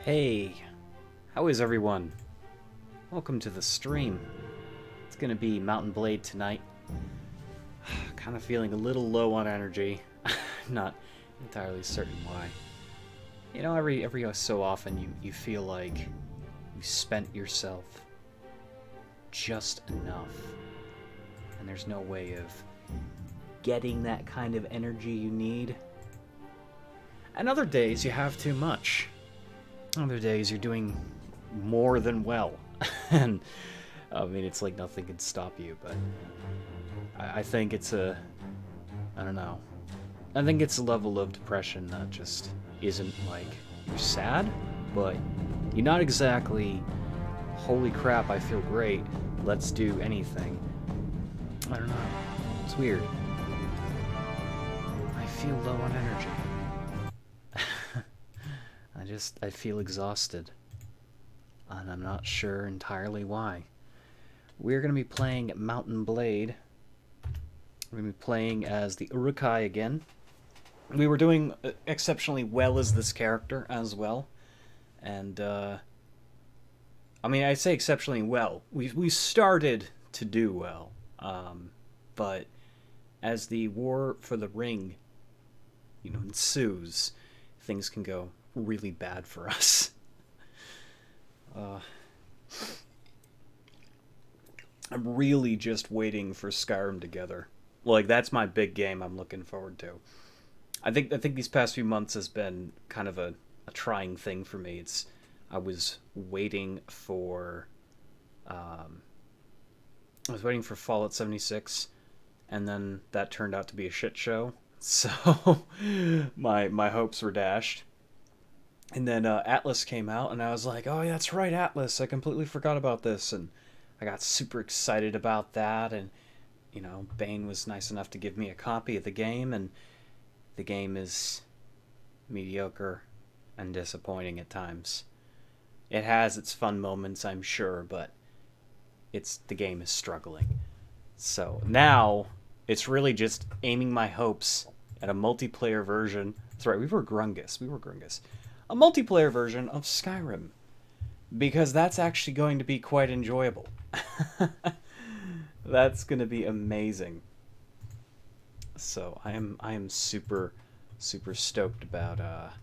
Hey, how is everyone? Welcome to the stream. It's gonna be Mountain Blade tonight. Kind of feeling a little low on energy. Not entirely certain why. You know, every so often you feel like you spent yourself just enough. And there's no way of getting that kind of energy you need. And other days you have too much. Other days you're doing more than well. And I mean, it's like nothing can stop you, but I think it's I don't know. I think it's a level of depression that just isn't like you're sad, but you're not exactly, holy crap, I feel great, let's do anything. I don't know. It's weird. I feel low on energy. I feel exhausted. And I'm not sure entirely why. We're going to be playing Mountain Blade. We're going to be playing as the Urukai again. We were doing exceptionally well as this character as well. And, I mean, I say exceptionally well. We started to do well. But as the war for the ring, ensues, things can go really bad for us. I'm really just waiting for Skyrim together. Like, that's my big game I'm looking forward to. I think these past few months has been kind of a trying thing for me. I was waiting for Fallout 76, and then that turned out to be a shit show. So my hopes were dashed. And then Atlas came out, and I was like, oh, yeah, that's right, Atlas. I completely forgot about this. And I got super excited about that. And, Bane was nice enough to give me a copy of the game. And the game is mediocre and disappointing at times. It has its fun moments, I'm sure, but the game is struggling. So now it's really just aiming my hopes at a multiplayer version. That's right, we were Grungus. A multiplayer version of Skyrim, because that's actually going to be quite enjoyable. That's going to be amazing. So I am super stoked about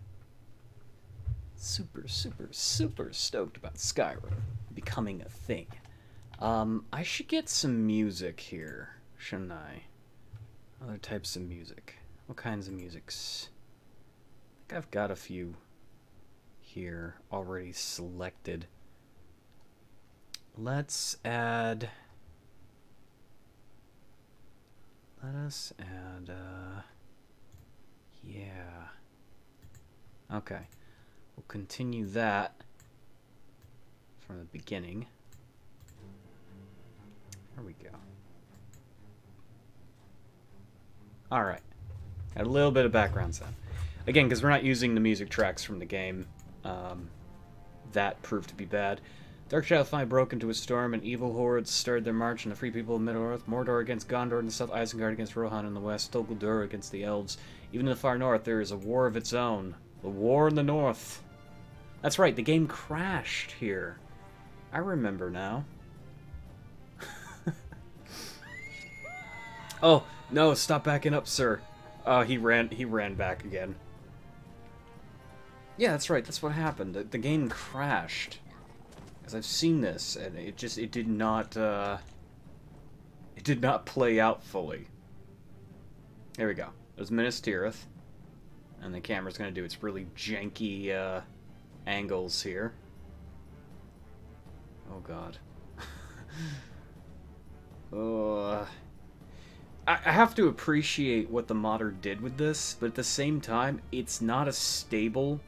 super stoked about Skyrim becoming a thing. I should get some music here, shouldn't I? Other types of music. What kinds of musics? I think I've got a few here already selected. Let us add yeah. Okay. We'll continue that from the beginning. There we go. Alright. Got a little bit of background sound. Again, because we're not using the music tracks from the game. That proved to be bad. Darkshire finally broke into a storm, and evil hordes started their march on the free people of Middle-earth. Mordor against Gondor in the south, Isengard against Rohan in the west, Dol Guldur against the elves. Even in the far north, there is a war of its own. The war in the north. That's right, the game crashed here. I remember now. Oh, no, stop backing up, sir. He ran back again. Yeah, that's right. That's what happened. The game crashed. Because I've seen this, and it did not play out fully. There we go. There's Minas Tirith. And the camera's going to do its really janky angles here. Oh, God. I have to appreciate what the modder did with this, but at the same time, it's not a stable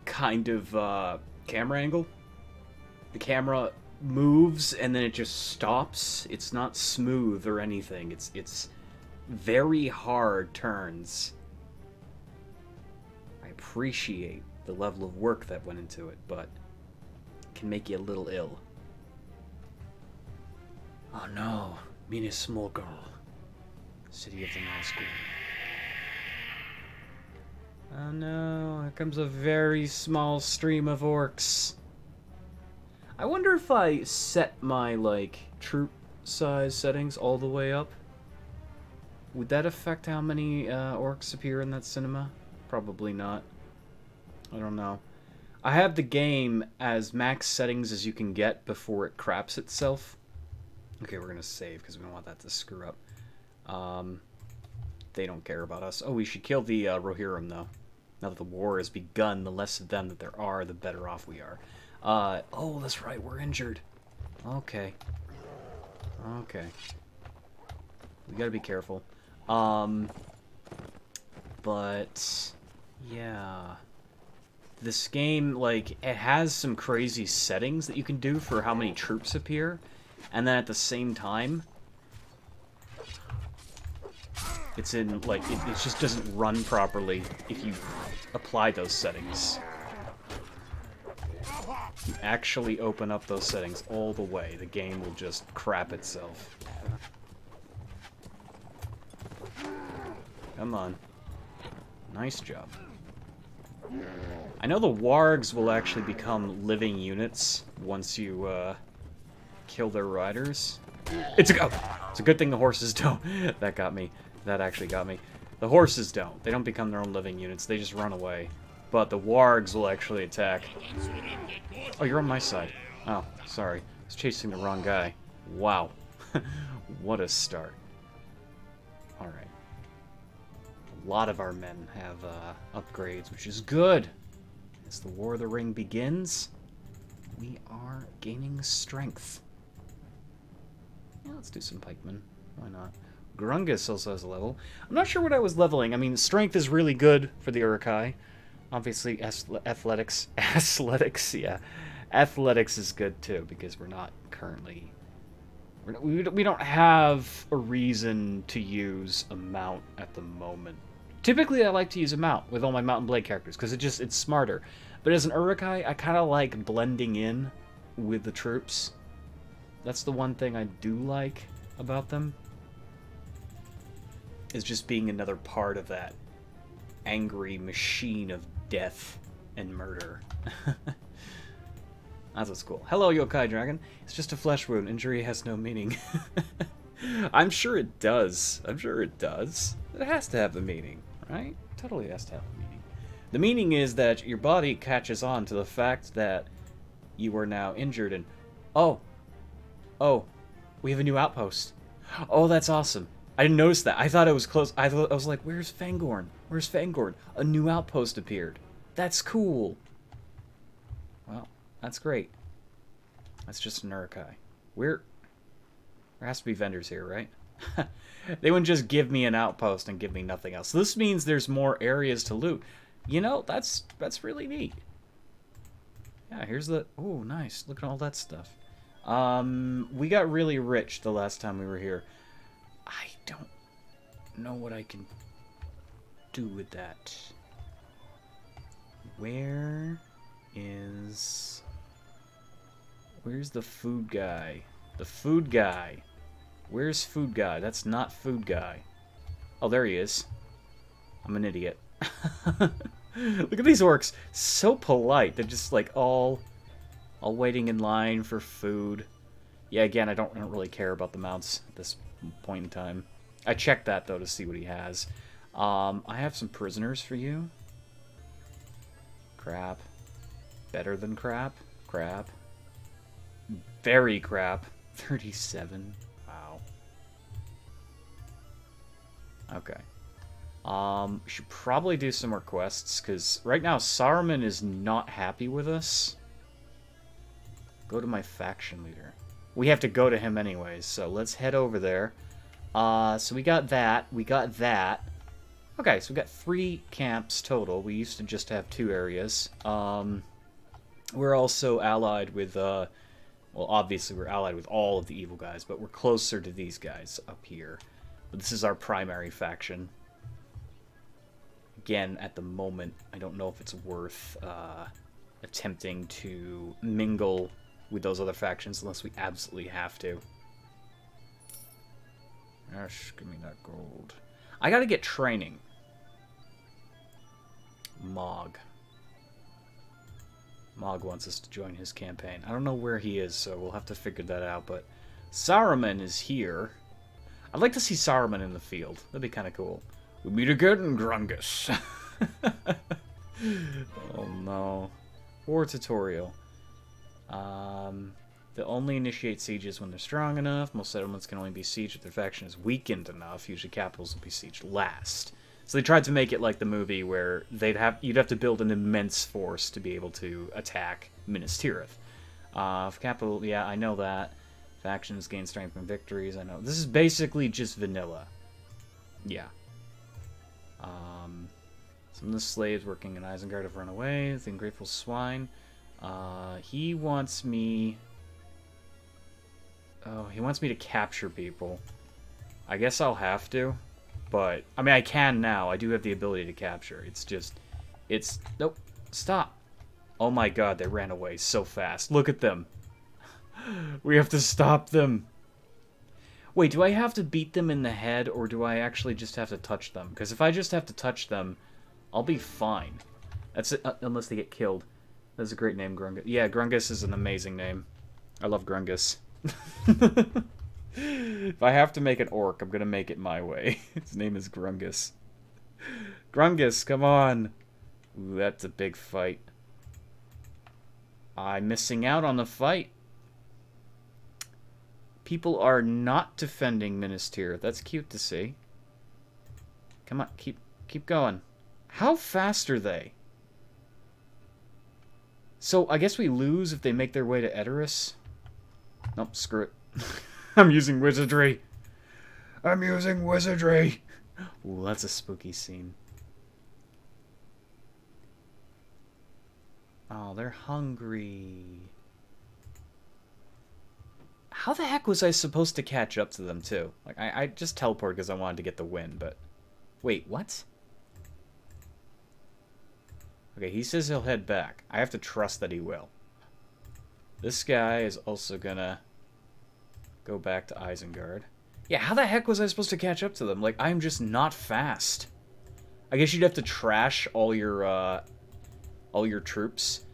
kind of camera angle. The camera moves and then it just stops. It's not smooth or anything. It's very hard turns. I appreciate the level of work that went into it, but it can make you a little ill. Oh no, Minas Morgul, city of the Nazgûl. Oh no, here comes a very small stream of orcs. I wonder if I set my, like, troop size settings all the way up. Would that affect how many orcs appear in that cinema? Probably not. I don't know. I have the game as max settings as you can get before it craps itself. Okay, we're gonna save because we don't want that to screw up. They don't care about us. Oh, we should kill the Rohirrim, though. Now that the war has begun, the less of them that there are, the better off we are. Oh, that's right, we're injured. Okay. Okay. We gotta be careful. But yeah. This game, like, it has some crazy settings that you can do for how many troops appear. And then at the same time, it's in, like, it just doesn't run properly if you apply those settings. You actually open up those settings all the way, the game will just crap itself. Come on. Nice job. I know the wargs will actually become living units once you kill their riders. It's a good thing the horses don't. That got me. That actually got me. The horses don't. They don't become their own living units. They just run away. But the wargs will actually attack. Oh, you're on my side. Oh, sorry. I was chasing the wrong guy. Wow. What a start. Alright. A lot of our men have upgrades, which is good. As the War of the Ring begins, we are gaining strength. Yeah, let's do some pikemen. Why not? Grungus also has a level. I'm not sure what I was leveling. I mean, strength is really good for the Uruk-hai. Obviously, athletics, yeah. Athletics is good, too, because we're not currently... We don't have a reason to use a mount at the moment. Typically, I like to use a mount with all my Mount and Blade characters, because it's smarter. But as an Uruk-hai, I kind of like blending in with the troops. That's the one thing I do like about them. Is just being another part of that angry machine of death and murder. That's what's cool. Hello, Yokai Dragon. It's just a flesh wound. Injury has no meaning. I'm sure it does. I'm sure it does. It has to have a meaning, right? Totally has to have a meaning. The meaning is that your body catches on to the fact that you are now injured and... Oh, we have a new outpost. Oh, that's awesome. I didn't notice that. I thought it was close. I was like, where's Fangorn? Where's Fangorn? A new outpost appeared. That's cool. Well, that's great. That's just an Uruk-hai. There has to be vendors here, right? They wouldn't just give me an outpost and give me nothing else. So this means there's more areas to loot. You know, that's really neat. Yeah, here's the... Oh, nice. Look at all that stuff. We got really rich the last time we were here. I don't know what I can do with that. Where's the food guy? The food guy. Where's food guy? That's not food guy. Oh, there he is. I'm an idiot. Look at these orcs. So polite. They're just like all waiting in line for food. Yeah, again, I don't really care about the mounts at this point in time. I checked that, though, to see what he has. I have some prisoners for you. Crap. Better than crap. Crap. Very crap. 37. Wow. Okay. We should probably do some more quests, because right now Saruman is not happy with us. Go to my faction leader. We have to go to him anyways, so let's head over there. So we got that. We got that. Okay, so we got 3 camps total. We used to just have 2 areas. We're also allied with, well, obviously we're allied with all of the evil guys, but we're closer to these guys up here. But this is our primary faction. Again, at the moment, I don't know if it's worth attempting to mingle with those other factions unless we absolutely have to. Gosh, give me that gold. I gotta get training. Mog. Mog wants us to join his campaign. I don't know where he is, so we'll have to figure that out, but Saruman is here. I'd like to see Saruman in the field. That'd be kind of cool. We meet again, Grungus. Oh no. War tutorial. They'll only initiate sieges when they're strong enough. Most settlements can only be sieged if their faction is weakened enough. Usually capitals will be sieged last. So they tried to make it like the movie where you'd have to build an immense force to be able to attack Minas Tirith. Capital, yeah, I know that. Factions gain strength from victories, I know. This is basically just vanilla. Yeah. Some of the slaves working in Isengard have run away. The ungrateful swine. He wants me... Oh, he wants me to capture people. I guess I'll have to. But, I mean, I can now. I do have the ability to capture. It's just... Nope. Stop. Oh my god, they ran away so fast. Look at them. We have to stop them. Wait, do I have to beat them in the head, or do I actually just have to touch them? Because if I just have to touch them, I'll be fine. That's it, unless they get killed. That's a great name, Grungus. Yeah, Grungus is an amazing name. I love Grungus. If I have to make an orc, I'm gonna make it my way. His name is Grungus. Grungus, come on! Ooh, that's a big fight. I'm missing out on the fight. People are not defending Minas Tirith. That's cute to see. Come on, keep going. How fast are they? So, I guess we lose if they make their way to Edoras? Nope, screw it. I'm using wizardry. I'm using wizardry. Ooh, that's a spooky scene. Oh, they're hungry. How the heck was I supposed to catch up to them, too? Like, I just teleported because I wanted to get the win, but... Wait, what? Okay, he says he'll head back. I have to trust that he will. This guy is also gonna go back to Isengard. Yeah, how the heck was I supposed to catch up to them? Like, I'm just not fast. I guess you'd have to trash all your troops,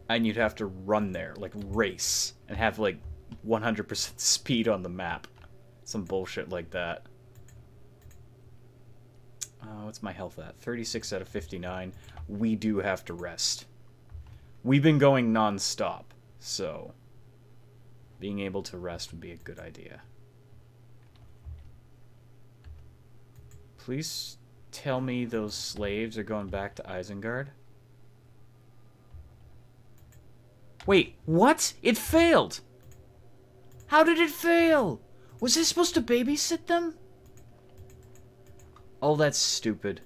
and you'd have to run there, like, race, and have, like, 100% speed on the map. Some bullshit like that. What's my health at? 36 out of 59. We do have to rest. We've been going non-stop, so being able to rest would be a good idea. Please tell me those slaves are going back to Isengard. Wait, what? It failed! How did it fail? Was I supposed to babysit them? Oh, that's stupid.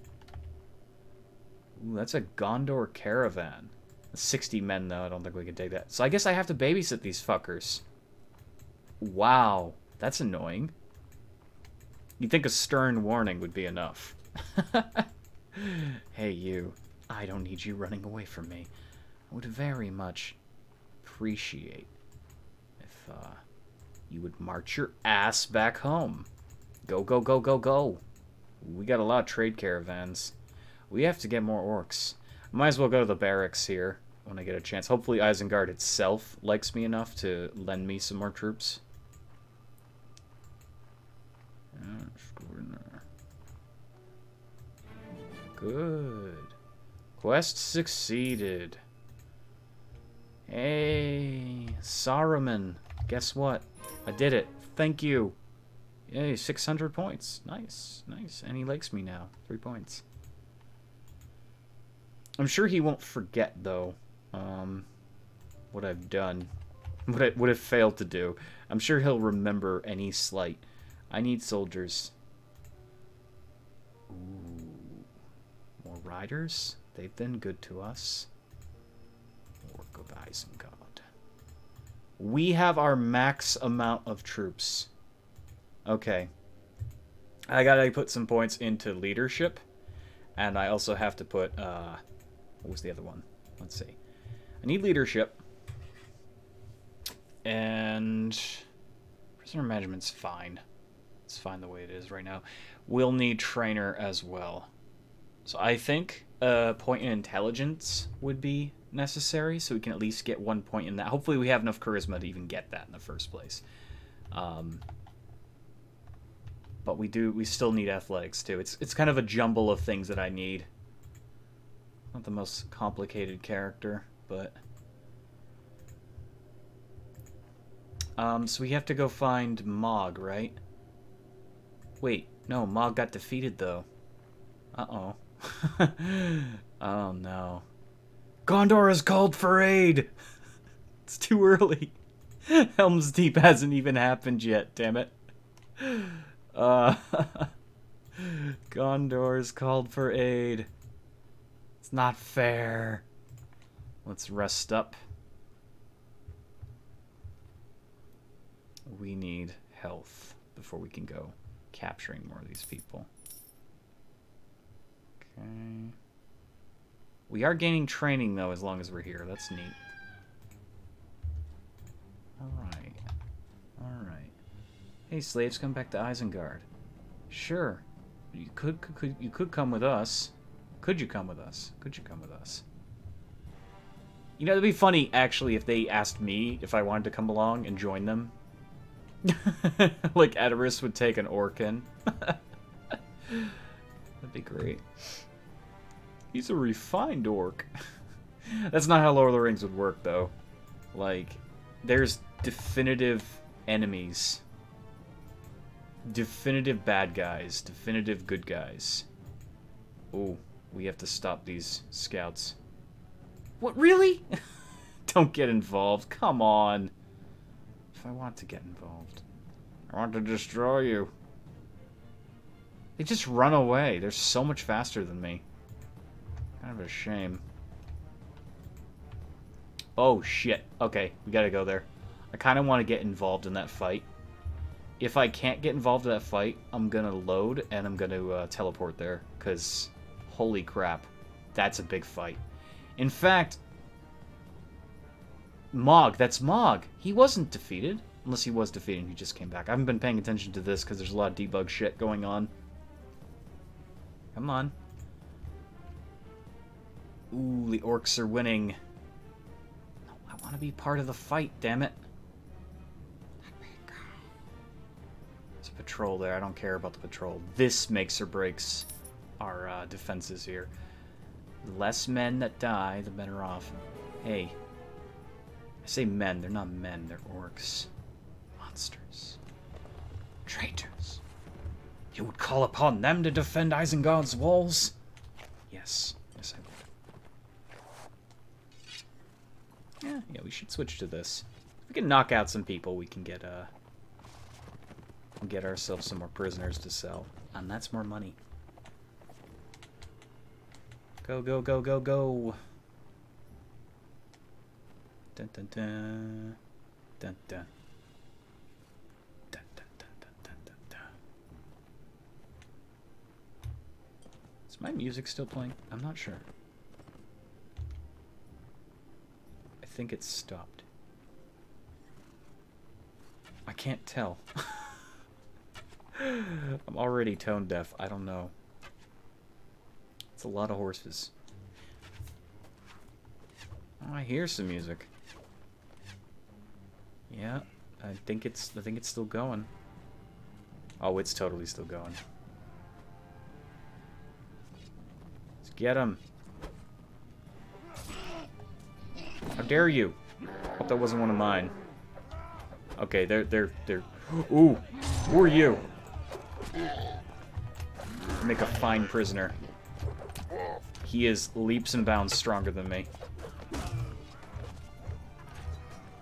Ooh, that's a Gondor caravan. 60 men, though. I don't think we can take that. So I guess I have to babysit these fuckers. Wow. That's annoying. You'd think a stern warning would be enough. Hey, you. I don't need you running away from me. I would very much appreciate if, you would march your ass back home. Go, go, go, go, go. We got a lot of trade caravans. We have to get more orcs. Might as well go to the barracks here when I get a chance. Hopefully Isengard itself likes me enough to lend me some more troops. Yeah, just go in there. Good. Quest succeeded. Hey, Saruman. Guess what? I did it. Thank you. Yay, 600 points. Nice, nice. And he likes me now. 3 points. I'm sure he won't forget, though, what I've done. What I would have failed to do. I'm sure he'll remember any slight. I need soldiers. Ooh. More riders? They've been good to us. Orc of Isengard. We have our max amount of troops. Okay. I gotta put some points into leadership. And I also have to put, what was the other one? Let's see. I need leadership. And prisoner management's fine. It's fine the way it is right now. We'll need trainer as well. So I think a point in intelligence would be necessary, so we can at least get 1 point in that. Hopefully we have enough charisma to even get that in the first place. But we still need athletics too. It's kind of a jumble of things that I need. Not the most complicated character, but so we have to go find Mog, right? Wait, no, Mog got defeated though. Uh-oh. Oh no. Gondor has called for aid! It's too early. Helm's Deep hasn't even happened yet, damn it. Gondor's called for aid. It's not fair. Let's rest up. We need health before we can go capturing more of these people. Okay. We are gaining training, though, as long as we're here. That's neat. Alright. Alright. Hey, slaves, come back to Isengard. Sure. You could come with us. Could you come with us? Could you come with us? You know, it'd be funny, actually, if they asked me if I wanted to come along and join them. Like, Edoras would take an orc in. That'd be great. He's a refined orc. That's not how Lord of the Rings would work, though. Like, there's definitive enemies. Definitive bad guys. Definitive good guys. Ooh, we have to stop these scouts. What, really? Don't get involved. Come on. If I want to get involved. I want to destroy you. They just run away. They're so much faster than me. Kind of a shame. Oh, shit. Okay, we gotta go there. I kind of want to get involved in that fight. If I can't get involved in that fight, I'm gonna load and I'm gonna teleport there. Because, holy crap. That's a big fight. In fact, Mog, that's Mog. He wasn't defeated. Unless he was defeated and he just came back. I haven't been paying attention to this because there's a lot of debug shit going on. Come on. Ooh, the orcs are winning. No, I want to be part of the fight, damn it. There's a patrol there. I don't care about the patrol. This makes or breaks our defenses here. The less men that die, the better off. Hey. I say men. They're not men. They're orcs. Monsters. Traitors. You would call upon them to defend Isengard's walls? Yes. Yes, I would. Yeah, we should switch to this. If we can knock out some people, we can get ourselves some more prisoners to sell. And that's more money. Go, go, go, go, go. Dun, dun, dun. Dun, dun. Dun, dun, dun, dun, dun, dun, dun. Is my music still playing? I'm not sure. I think it's stopped. I can't tell. I'm already tone deaf. I don't know. It's a lot of horses. Oh, I hear some music. Yeah, I think it's still going. Oh, it's totally still going. Let's get him. How dare you? Hope that wasn't one of mine. Okay, they're ooh, who are you? Make a fine prisoner. He is leaps and bounds stronger than me.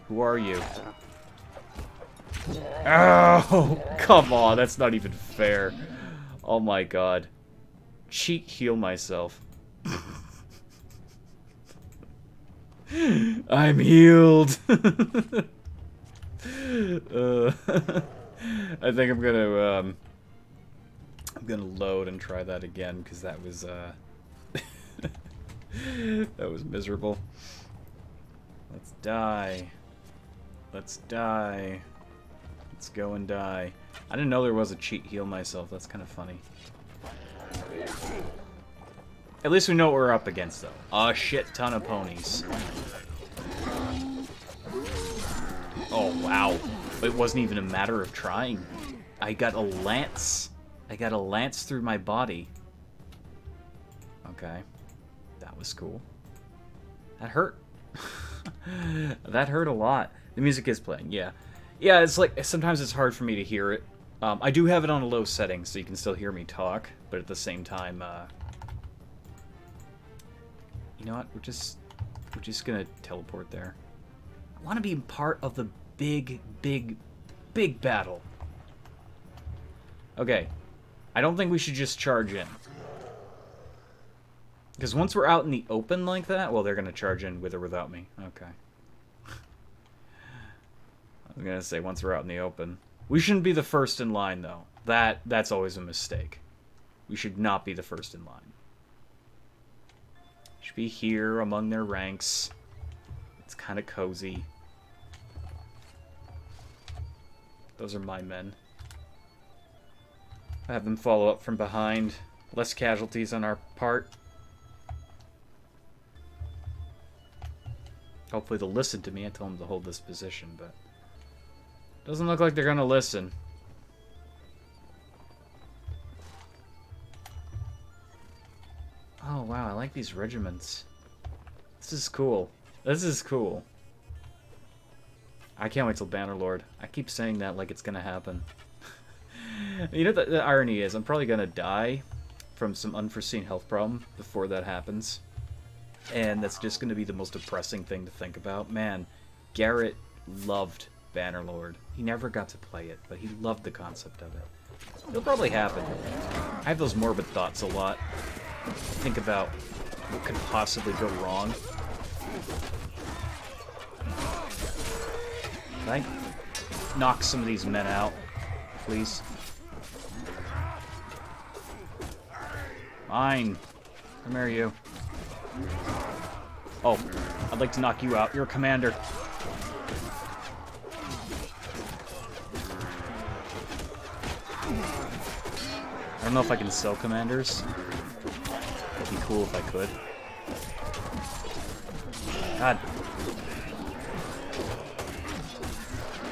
Who are you? Oh, come on, that's not even fair. Oh my god. Cheat heal myself. I'm healed. I think I'm gonna load and try that again because that was that was miserable. Let's die. Let's die. Let's go and die. I didn't know there was a cheat heal myself. That's kind of funny. At least we know what we're up against, though. A shit ton of ponies. Oh, wow. It wasn't even a matter of trying. I got a lance. I got a lance through my body. Okay. That was cool. That hurt. That hurt a lot. The music is playing, yeah. Yeah, it's like, sometimes it's hard for me to hear it. I do have it on a low setting, so you can still hear me talk, but at the same time, you know what? We're just gonna teleport there. I want to be part of the big battle. Okay. I don't think we should just charge in. Because once we're out in the open like that, well, they're gonna charge in with or without me. Okay. I'm gonna say once we're out in the open. We shouldn't be the first in line, though. That's always a mistake. We should not be the first in line. Should be here among their ranks. It's kind of cozy. Those are my men. I have them follow up from behind. Less casualties on our part. Hopefully they'll listen to me. I told them to hold this position, but doesn't look like they're gonna listen. Oh wow, I like these regiments. This is cool. This is cool. I can't wait till Bannerlord. I keep saying that like it's gonna happen. You know what the irony is? I'm probably gonna die from some unforeseen health problem before that happens. And that's just gonna be the most depressing thing to think about. Man, Garret loved Bannerlord. He never got to play it, but he loved the concept of it. It'll probably happen. I have those morbid thoughts a lot. Think about what could possibly go wrong. Can I knock some of these men out, please? Fine. Come here, you. Oh, I'd like to knock you out. You're a commander. I don't know if I can sell commanders. It'd be cool if I could. God.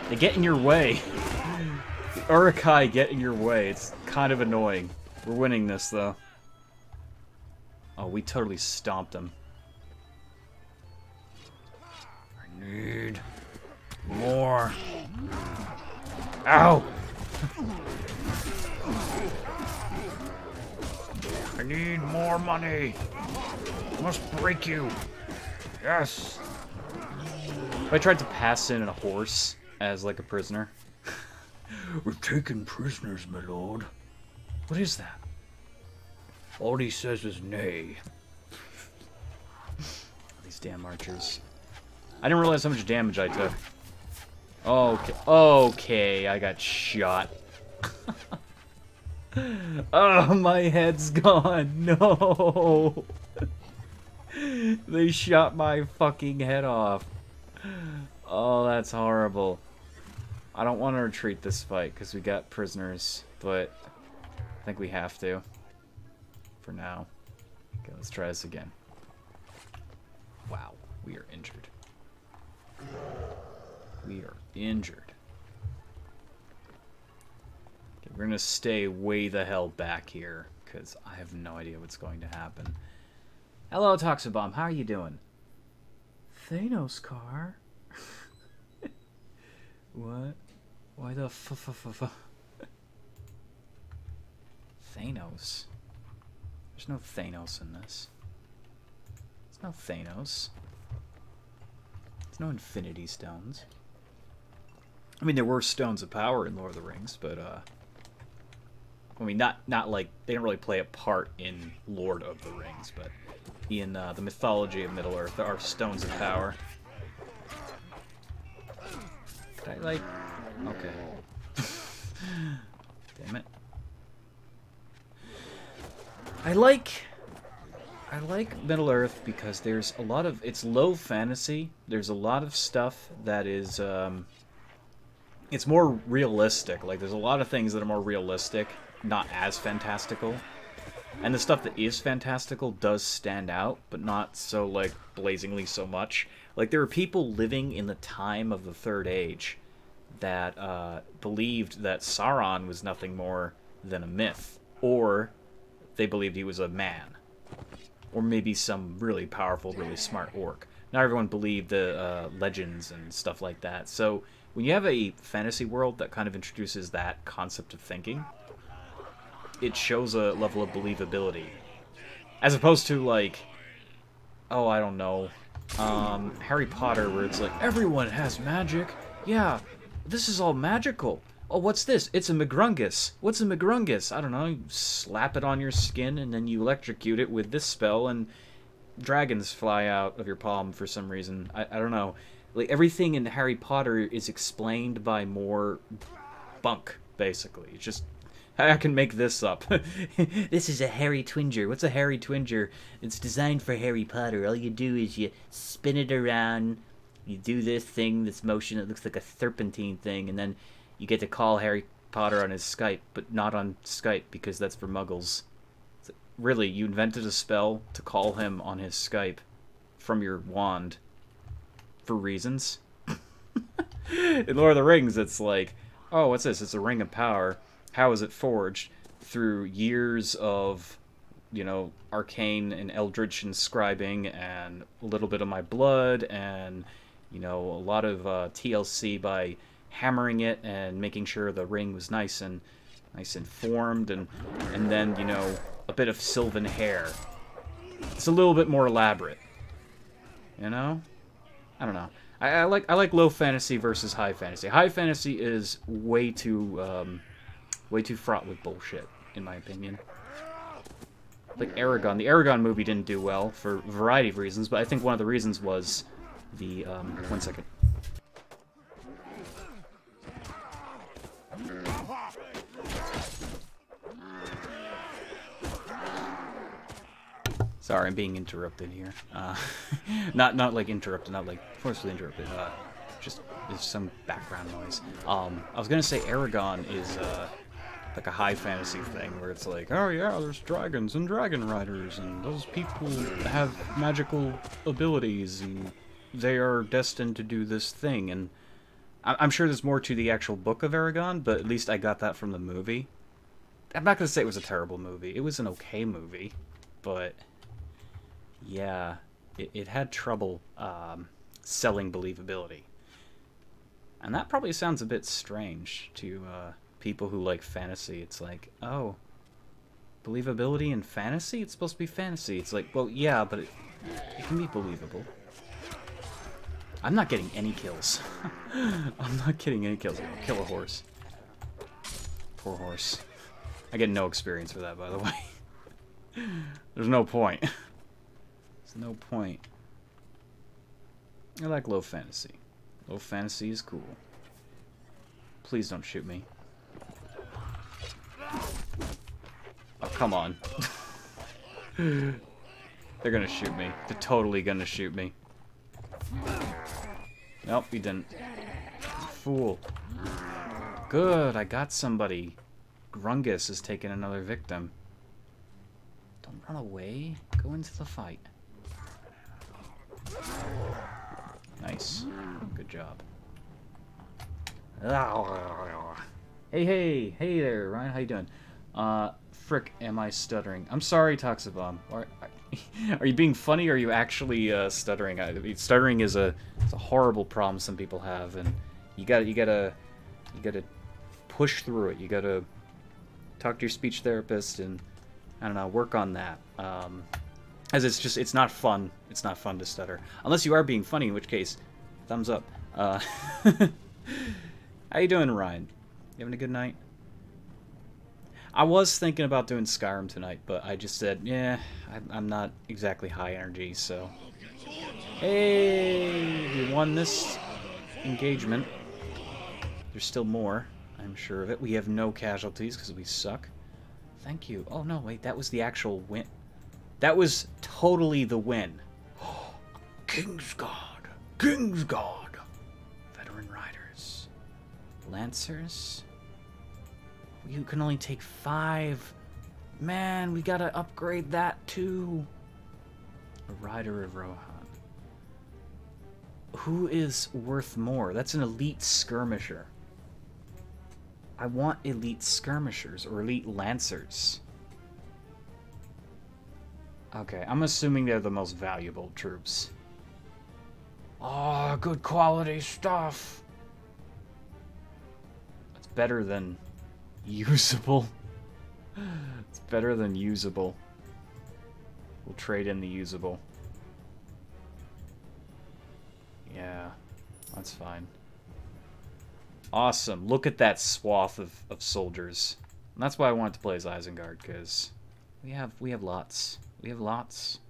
They get in your way. The Urukai get in your way. It's kind of annoying. We're winning this, though. Oh, we totally stomped them. I need more. Ow! I need more money. I must break you. Yes. I tried to pass in a horse as like a prisoner. We're taking prisoners, my lord. What is that? All he says is nay. These damn archers. I didn't realize how much damage I took. Okay. Okay, I got shot. Oh, my head's gone. No. They shot my fucking head off. Oh, that's horrible. I don't want to retreat this fight because we got prisoners, but I think we have to. For now. Okay, let's try this again. Wow, we are injured. We are injured. Okay, we're gonna stay way the hell back here because I have no idea what's going to happen. Hello, Toxabomb. How are you doing? Thanos car? What? Why the Thanos? There's no Thanos in this. There's no Thanos. There's no Infinity Stones. I mean, there were Stones of Power in Lord of the Rings, but, I mean, not like, they didn't really play a part in Lord of the Rings, but in, the mythology of Middle-earth, there are Stones of Power. Could I, like... Okay. Damn it. I like Middle-earth because there's a lot of... It's low fantasy. There's a lot of stuff that is, it's more realistic. Like, there's a lot of things that are more realistic, not as fantastical. And the stuff that is fantastical does stand out, but not so, like, blazingly so much. Like, there were people living in the time of the Third Age that believed that Sauron was nothing more than a myth. Or they believed he was a man. Or maybe some really powerful, really smart orc. Not everyone believed the legends and stuff like that. So when you have a fantasy world that kind of introduces that concept of thinking, it shows a level of believability. As opposed to, like, oh, I don't know, Harry Potter, where it's like, everyone has magic. Yeah, this is all magical. Oh, what's this? It's a McGrungus. What's a McGrungus? I don't know. You slap it on your skin, and then you electrocute it with this spell, and dragons fly out of your palm for some reason. I don't know. Like, everything in Harry Potter is explained by more bunk, basically. It's just, I can make this up. This is a Harry Twinger. What's a Harry Twinger? It's designed for Harry Potter. All you do is you spin it around, you do this thing, this motion that looks like a serpentine thing, and then you get to call Harry Potter on his Skype, but not on Skype because that's for muggles. So, really, you invented a spell to call him on his Skype from your wand for reasons? In Lord of the Rings, it's like, oh, what's this? It's a ring of power. How is it forged? Through years of, you know, arcane and eldritch inscribing and a little bit of my blood and, you know, a lot of TLC by hammering it and making sure the ring was nice and formed, and then, you know, a bit of sylvan hair. It's a little bit more elaborate, you know? I don't know. I like low fantasy versus high fantasy. High fantasy is way too fraught with bullshit, in my opinion. Like Aragon. The Aragon movie didn't do well for a variety of reasons, but I think one of the reasons was the one second. Sorry, I'm being interrupted here. Not like interrupted, not like forcefully interrupted. Just there's some background noise. I was gonna say Aragon is like a high fantasy thing where it's like, oh yeah, there's dragons and dragon riders, and those people have magical abilities, and they are destined to do this thing. And I'm sure there's more to the actual book of Aragon, but at least I got that from the movie. I'm not gonna say it was a terrible movie. It was an okay movie, but yeah, it had trouble selling believability. And that probably sounds a bit strange to people who like fantasy. It's like, oh, believability in fantasy? It's supposed to be fantasy. It's like, well, yeah, but it can be believable. I'm not getting any kills. I'm not getting any kills. I'll kill a horse. Poor horse. I get no experience for that, by the way. There's no point. There's no point. I like low fantasy. Low fantasy is cool. Please don't shoot me. Oh, come on. They're gonna shoot me. They're totally gonna shoot me. Nope, he didn't. Fool. Good, I got somebody. Grungus has taken another victim. Don't run away. Go into the fight. Nice. Good job. Hey there, Ryan. How you doing? Frick, am I stuttering? I'm sorry, Toxabomb. Are you being funny, or are you actually stuttering? I mean, stuttering is a horrible problem some people have, and you gotta push through it. You gotta talk to your speech therapist and, I don't know, work on that. As it's not fun. It's not fun to stutter. Unless you are being funny, in which case, thumbs up. How you doing, Ryan? You having a good night? I was thinking about doing Skyrim tonight, but I just said, yeah, I'm not exactly high energy, so. Hey, we won this engagement. There's still more, I'm sure of it. We have no casualties because we suck. Thank you. Oh, no, wait, that was the actual win. That was totally the win. Kingsguard. Kingsguard. Veteran riders. Lancers. You can only take 5 Man, we gotta upgrade that too. A Rider of Rohan. Who is worth more? That's an elite skirmisher. I want elite skirmishers or elite lancers. Okay, I'm assuming they're the most valuable troops. Oh, good quality stuff. It's better than usable. It's better than usable. We'll trade in the usable. Yeah, that's fine. Awesome. Look at that swath of soldiers. And that's why I wanted to play as Isengard, because we have lots. We have lots.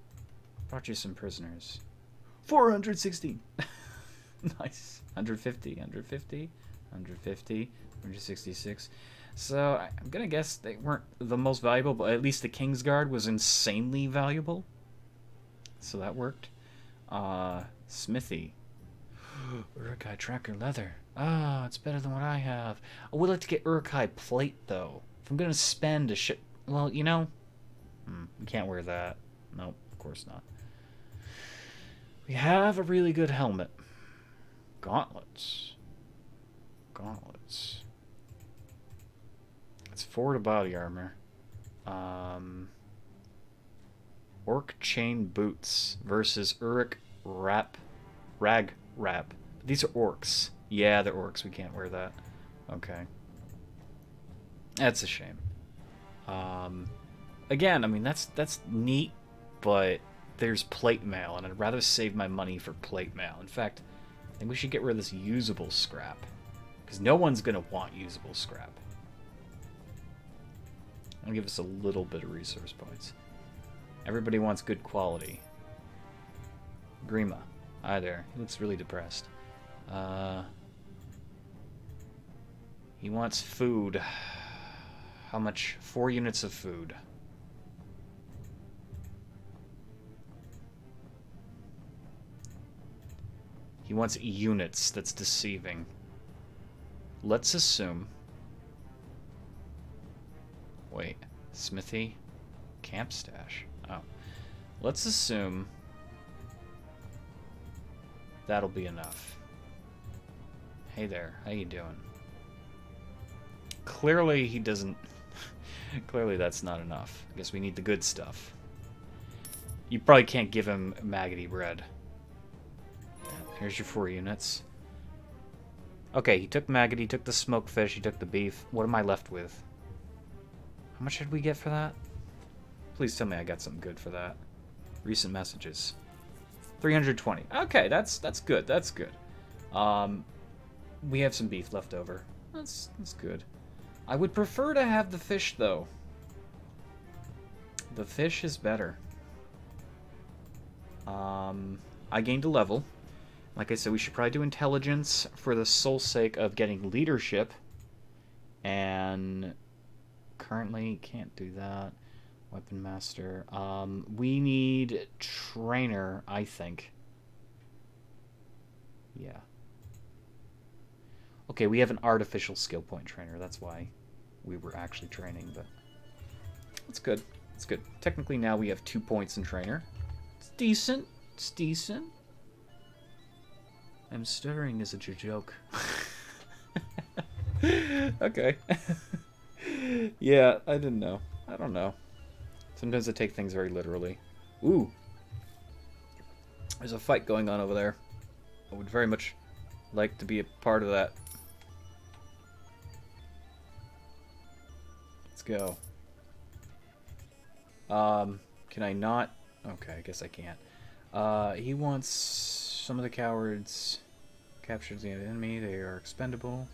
Brought you some prisoners. 416. Nice. 150, 150, 150, 166. So I'm gonna guess they weren't the most valuable, but at least the Kingsguard was insanely valuable. So that worked. Smithy. Uruk-hai tracker leather. Ah, it's better than what I have. I would like to get Uruk-hai plate, though. If I'm gonna spend a shit... Well, you know... we can't wear that. Nope, of course not. We have a really good helmet. Gauntlets. Gauntlets. It's 4 to body armor. Orc chain boots versus Uruk rag wrap. These are orcs. Yeah, they're orcs. We can't wear that. Okay. That's a shame. Again, I mean, that's neat, but there's plate mail, and I'd rather save my money for plate mail. In fact, I think we should get rid of this usable scrap, because no one's going to want usable scrap. I'll give us a little bit of resource points. Everybody wants good quality. Grima. Hi there. He looks really depressed. He wants food. How much? 4 units of food. He wants units. That's deceiving. Let's assume... Wait. Smithy? Camp stash. Oh. Let's assume... that'll be enough. Hey there. How you doing? Clearly he doesn't... Clearly that's not enough. I guess we need the good stuff. You probably can't give him maggoty bread. Here's your 4 units. Okay, he took maggot, he took the smoked fish, he took the beef. What am I left with? How much did we get for that? Please tell me I got something good for that. Recent messages. 320. Okay, that's good. That's good. We have some beef left over. That's good. I would prefer to have the fish, though. The fish is better. I gained a level. Like I said, we should probably do intelligence for the sole sake of getting leadership. And currently can't do that. Weapon master. We need trainer, I think. Yeah. Okay, we have an artificial skill point trainer. That's why we were actually training, but that's good. It's good. Technically now we have 2 points in trainer. It's decent. It's decent. I'm stuttering as a joke. Okay. Yeah, I didn't know. I don't know. Sometimes I take things very literally. Ooh. There's a fight going on over there. I would very much like to be a part of that. Let's go. Can I not? Okay, I guess I can't. He wants some of the cowards. Captures the enemy. They are expendable.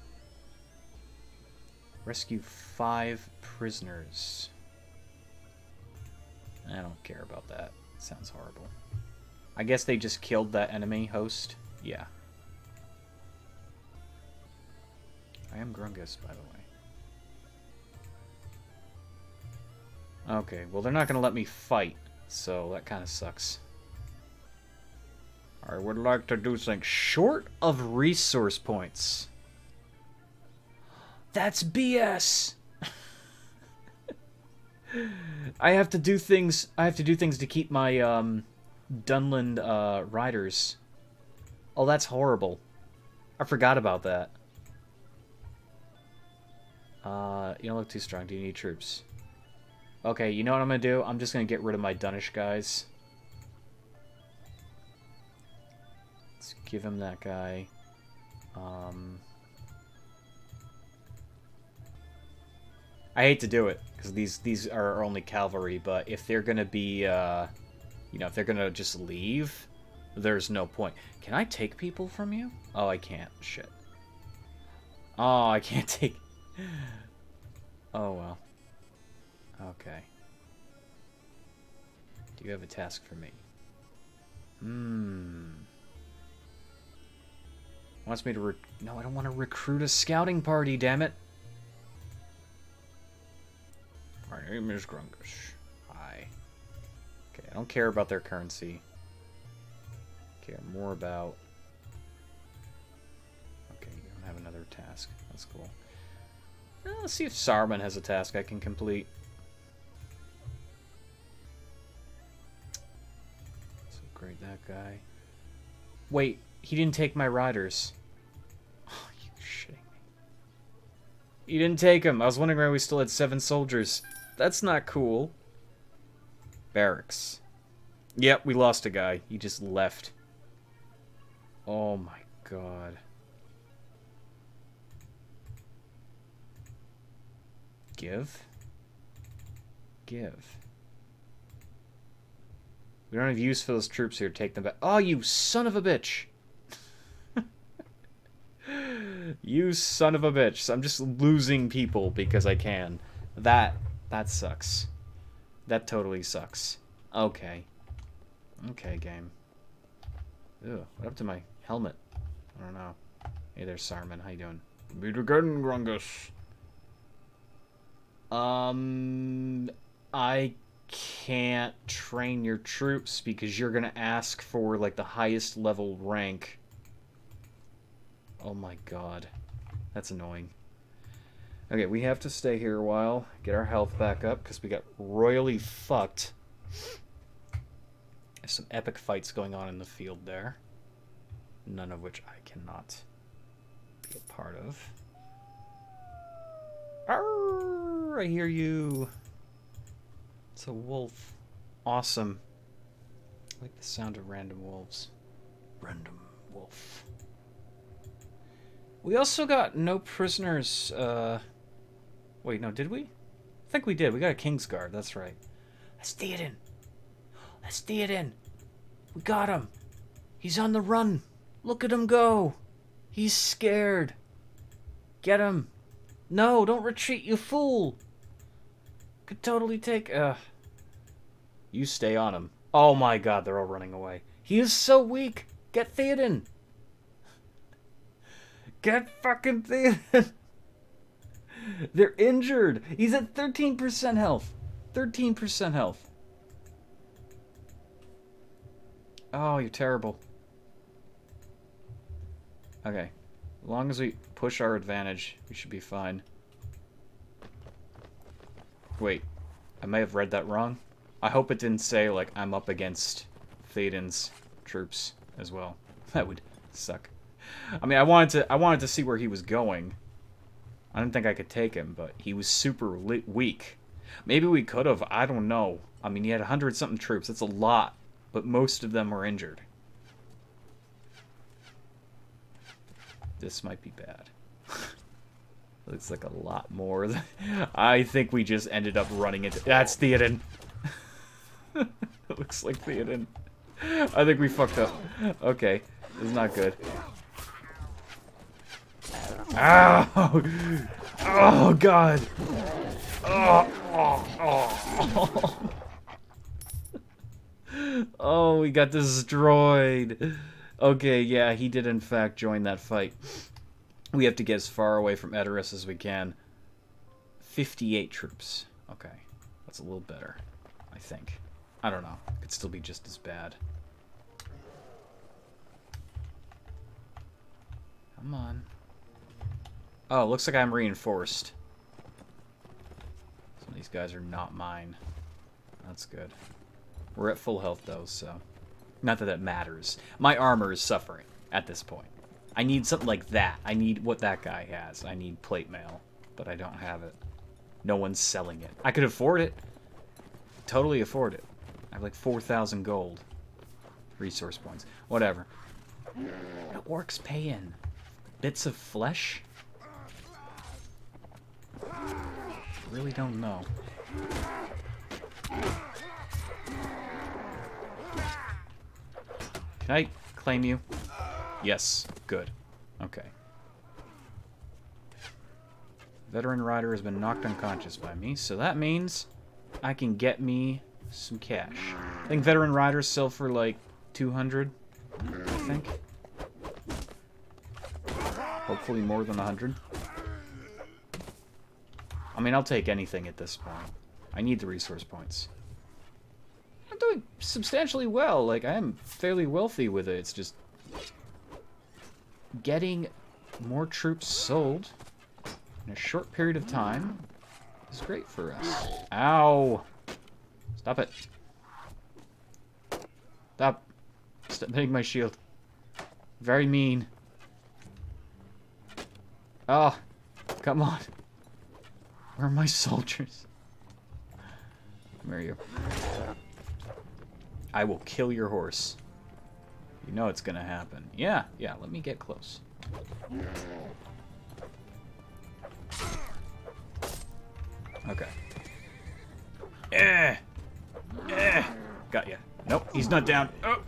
Rescue 5 prisoners. I don't care about that. It sounds horrible. I guess they just killed that enemy host. Yeah. I am Grungus, by the way. Okay, well they're not going to let me fight, so that kind of sucks. I would like to do things short of resource points. That's BS! I have to do things. I have to do things to keep my Dunland riders. Oh, that's horrible. I forgot about that. You don't look too strong. Do you need troops? Okay, you know what I'm gonna do? I'm just gonna get rid of my Dunish guys. Let's give him that guy. I hate to do it because these are only cavalry, but if they're gonna be, you know, if they're gonna just leave, there's no point. Can I take people from you? Oh, I can't. Shit. Oh, I can't take. Oh well. Okay. Do you have a task for me? Wants me to no, I don't want to recruit a scouting party, damn it. My name is Grungus. Hi. Okay, I don't care about their currency. I care more about... Okay, you don't have another task. That's cool. Let's see if Saruman has a task I can complete. Let's upgrade that guy. Wait, he didn't take my riders. Oh, you shitting me. He didn't take them. I was wondering why we still had 7 soldiers. That's not cool. Barracks. Yep, we lost a guy. He just left. Oh my god. Give? Give. We don't have use for those troops here. Take them back. Oh, you son of a bitch! You son of a bitch. So I'm just losing people because I can. That sucks. That totally sucks. Okay. Okay, game. Ew, what up to my helmet? I don't know. Hey there, Saruman. How you doing? Meet again, Grungus. I can't train your troops because you're gonna ask for, like, the highest level rank. Oh my god. That's annoying. Okay, we have to stay here a while, get our health back up, because we got royally fucked. There's some epic fights going on in the field there. None of which I cannot be a part of. Arrgh, I hear you. It's a wolf. Awesome. I like the sound of random wolves. Random wolf. We also got no prisoners, Wait, no, did we? I think we did. We got a Kingsguard, that's right. That's Theoden. That's Theoden. We got him. He's on the run. Look at him go. He's scared. Get him. No, don't retreat, you fool. Could totally take... You stay on him. Oh my god, they're all running away. He is so weak. Get Theoden. Get fucking Theoden. They're injured. He's at 13% health. 13% health. Oh, you're terrible. Okay. As long as we push our advantage, we should be fine. Wait. I may have read that wrong. I hope it didn't say, like, I'm up against Theoden's troops as well. That would suck. I mean, I wanted to see where he was going. I didn't think I could take him, but he was super weak. Maybe we could have. I don't know. I mean, he had 100-something troops. That's a lot, but most of them were injured. This might be bad. Looks like a lot more. I think we just ended up running into... That's Theoden. It looks like Theoden. I think we fucked up. Okay. This is not good. Ow! Oh, God! Oh. Oh, we got destroyed. Okay, yeah, he did in fact join that fight. We have to get as far away from Edoras as we can. 58 troops. Okay, that's a little better, I think. I don't know. It could still be just as bad. Come on. Oh, looks like I'm reinforced. Somebody These guys are not mine. That's good. We're at full health, though, so... Not that that matters. My armor is suffering at this point. I need something like that. I need what that guy has. I need plate mail, but I don't have it. No one's selling it. I could afford it. Totally afford it. I have like 4,000 gold. Resource points. Whatever. What do orcs pay in? Bits of flesh? Really don't know. Can I claim you? Yes. Good. Okay. Veteran rider has been knocked unconscious by me, so that means I can get me some cash. I think veteran riders sell for like 200, I think. Hopefully more than 100. I mean, I'll take anything at this point. I need the resource points. I'm doing substantially well. Like, I am fairly wealthy with it. It's just getting more troops sold in a short period of time is great for us. Ow! Stop it. Stop. Stop hitting my shield. Very mean. Oh, come on. Where are my soldiers? Where are you? I will kill your horse. You know it's gonna happen. Yeah, let me get close. Okay. Got ya. Nope, he's not down. Oh.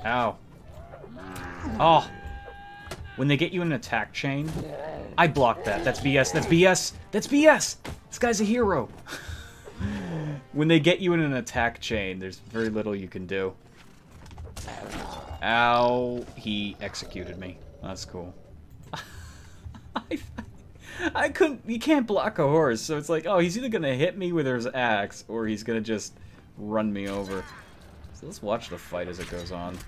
Ow. Oh. When they get you in an attack chain, I blocked that. That's BS. That's BS. That's BS. This guy's a hero. When they get you in an attack chain, there's very little you can do. Ow. He executed me. That's cool. I couldn't... You can't block a horse, so it's like, oh, he's either gonna hit me with his axe, or he's gonna just run me over. So let's watch the fight as it goes on.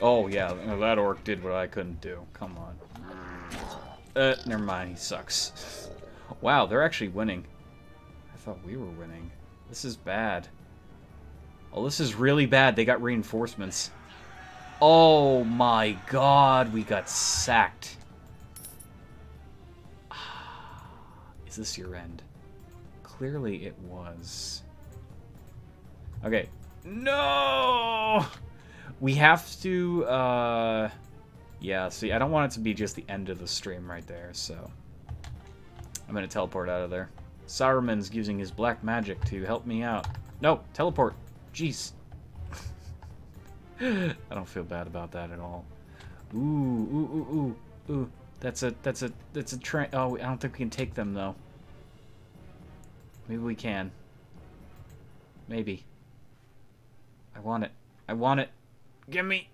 Oh, yeah, that orc did what I couldn't do. Come on. Never mind, he sucks. Wow, they're actually winning. I thought we were winning. This is bad. Oh, this is really bad. They got reinforcements. Oh my god, we got sacked. Is this your end? Clearly it was. Okay. No! We have to, yeah, see, I don't want it to be just the end of the stream right there, so I'm gonna teleport out of there. Saruman's using his black magic to help me out. No, teleport. Jeez. I don't feel bad about that at all. Ooh. That's a train. Oh, I don't think we can take them, though. Maybe we can. Maybe. I want it. Gimme!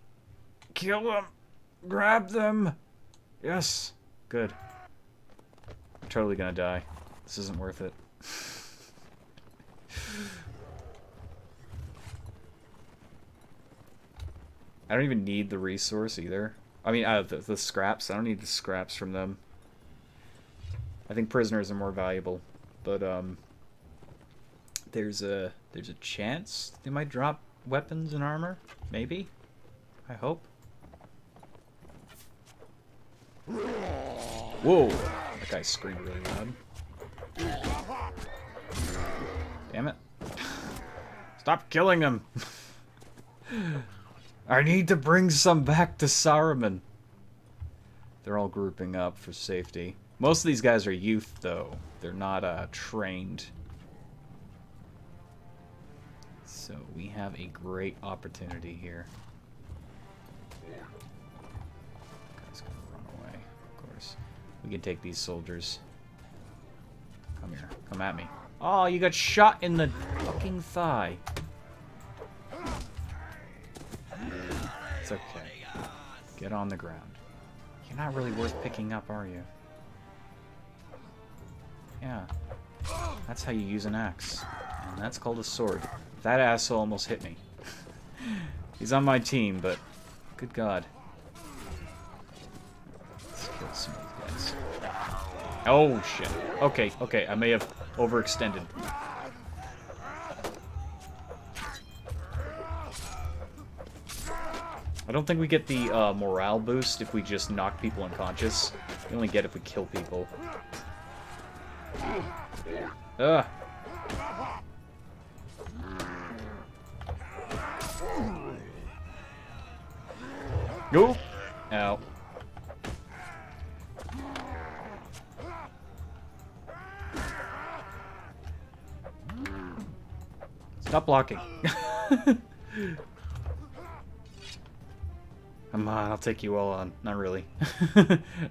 Kill them! Grab them! Yes! Good. I'm totally gonna die. This isn't worth it. I don't even need the resource either. I mean, the scraps. I don't need the scraps from them. I think prisoners are more valuable. But, there's a chance they might drop weapons and armor? Maybe? I hope. Whoa! That guy screamed really loud. Damn it. Stop killing him! I need to bring some back to Saruman. They're all grouping up for safety. Most of these guys are youth, though. They're not trained. So we have a great opportunity here. Guy's gonna run away, of course. We can take these soldiers. Come here. Come at me. Oh, you got shot in the fucking thigh. It's okay. Get on the ground. You're not really worth picking up, are you? Yeah. That's how you use an axe. And that's called a sword. That asshole almost hit me. He's on my team, but good God. Let's kill some of these guys. Oh, shit. Okay, okay, I may have overextended. I don't think we get the morale boost if we just knock people unconscious. We only get if we kill people. Ugh. Go! Ow. Stop blocking. Come on, I'll take you all on. Not really.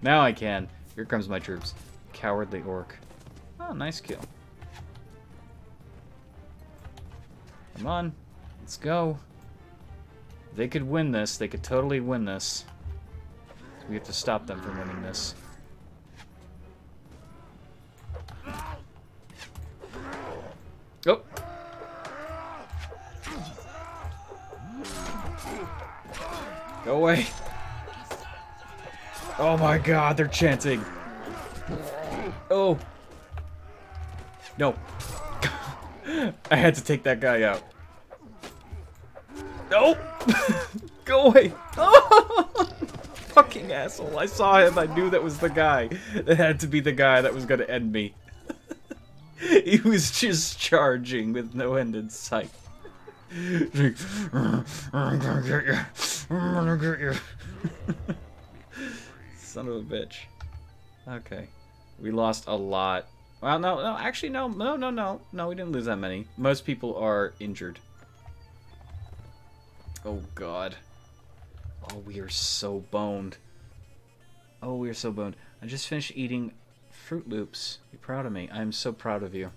Now I can. Here comes my troops. Cowardly orc. Oh, nice kill. Come on. Let's go. They could win this. They could totally win this. We have to stop them from winning this. Oh! Go away. Oh my god, they're chanting. Oh. No. I had to take that guy out. No! Go away! Oh! Fucking asshole. I saw him. I knew that was the guy. That had to be the guy that was going to end me. He was just charging with no end in sight. I'm gonna get you. I'm gonna get you. Son of a bitch. Okay. We lost a lot. Well, no, actually, no, we didn't lose that many. Most people are injured. Oh, God. Oh, we are so boned. Oh, we are so boned. I just finished eating Fruit Loops. Be proud of me. I am so proud of you.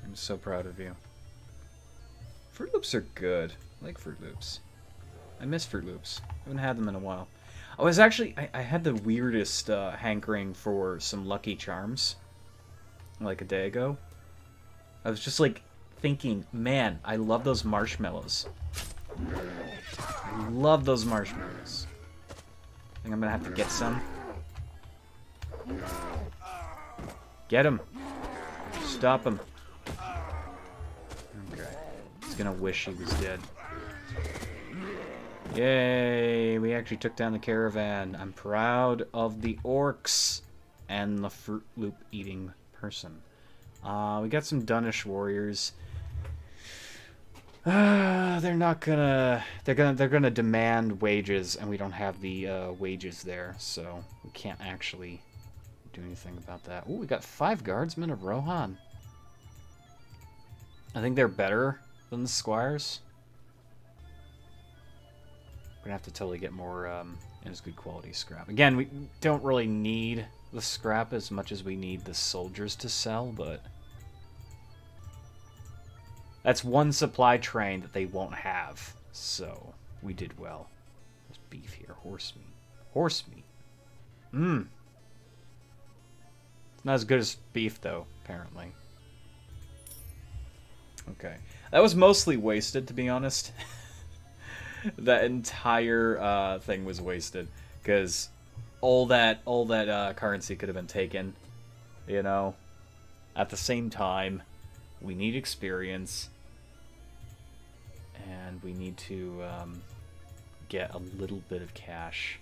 I'm so proud of you. Fruit Loops are good. I like Fruit Loops. I miss Fruit Loops. I haven't had them in a while. I was actually... I had the weirdest hankering for some Lucky Charms. Like a day ago. I was just like thinking, man, I love those marshmallows. I love those marshmallows. I think I'm gonna have to get some. Get him. Stop him. Okay. He's gonna wish he was dead. Yay! We actually took down the caravan. I'm proud of the orcs and the Fruit Loop eating person. We got some Dunish warriors. They're not gonna. They're gonna demand wages, and we don't have the wages there, so we can't actually do anything about that. Oh, we got 5 guardsmen of Rohan. I think they're better than the squires. We're gonna have to totally get more as good quality scrap. Again, we don't really need the scrap as much as we need the soldiers to sell, but that's one supply train that they won't have. So we did well. There's beef here, horse meat. Horse meat. Mmm. It's not as good as beef though, apparently. Okay. That was mostly wasted, to be honest. That entire thing was wasted because all that currency could have been taken, you know. At the same time, we need experience, and we need to get a little bit of cash.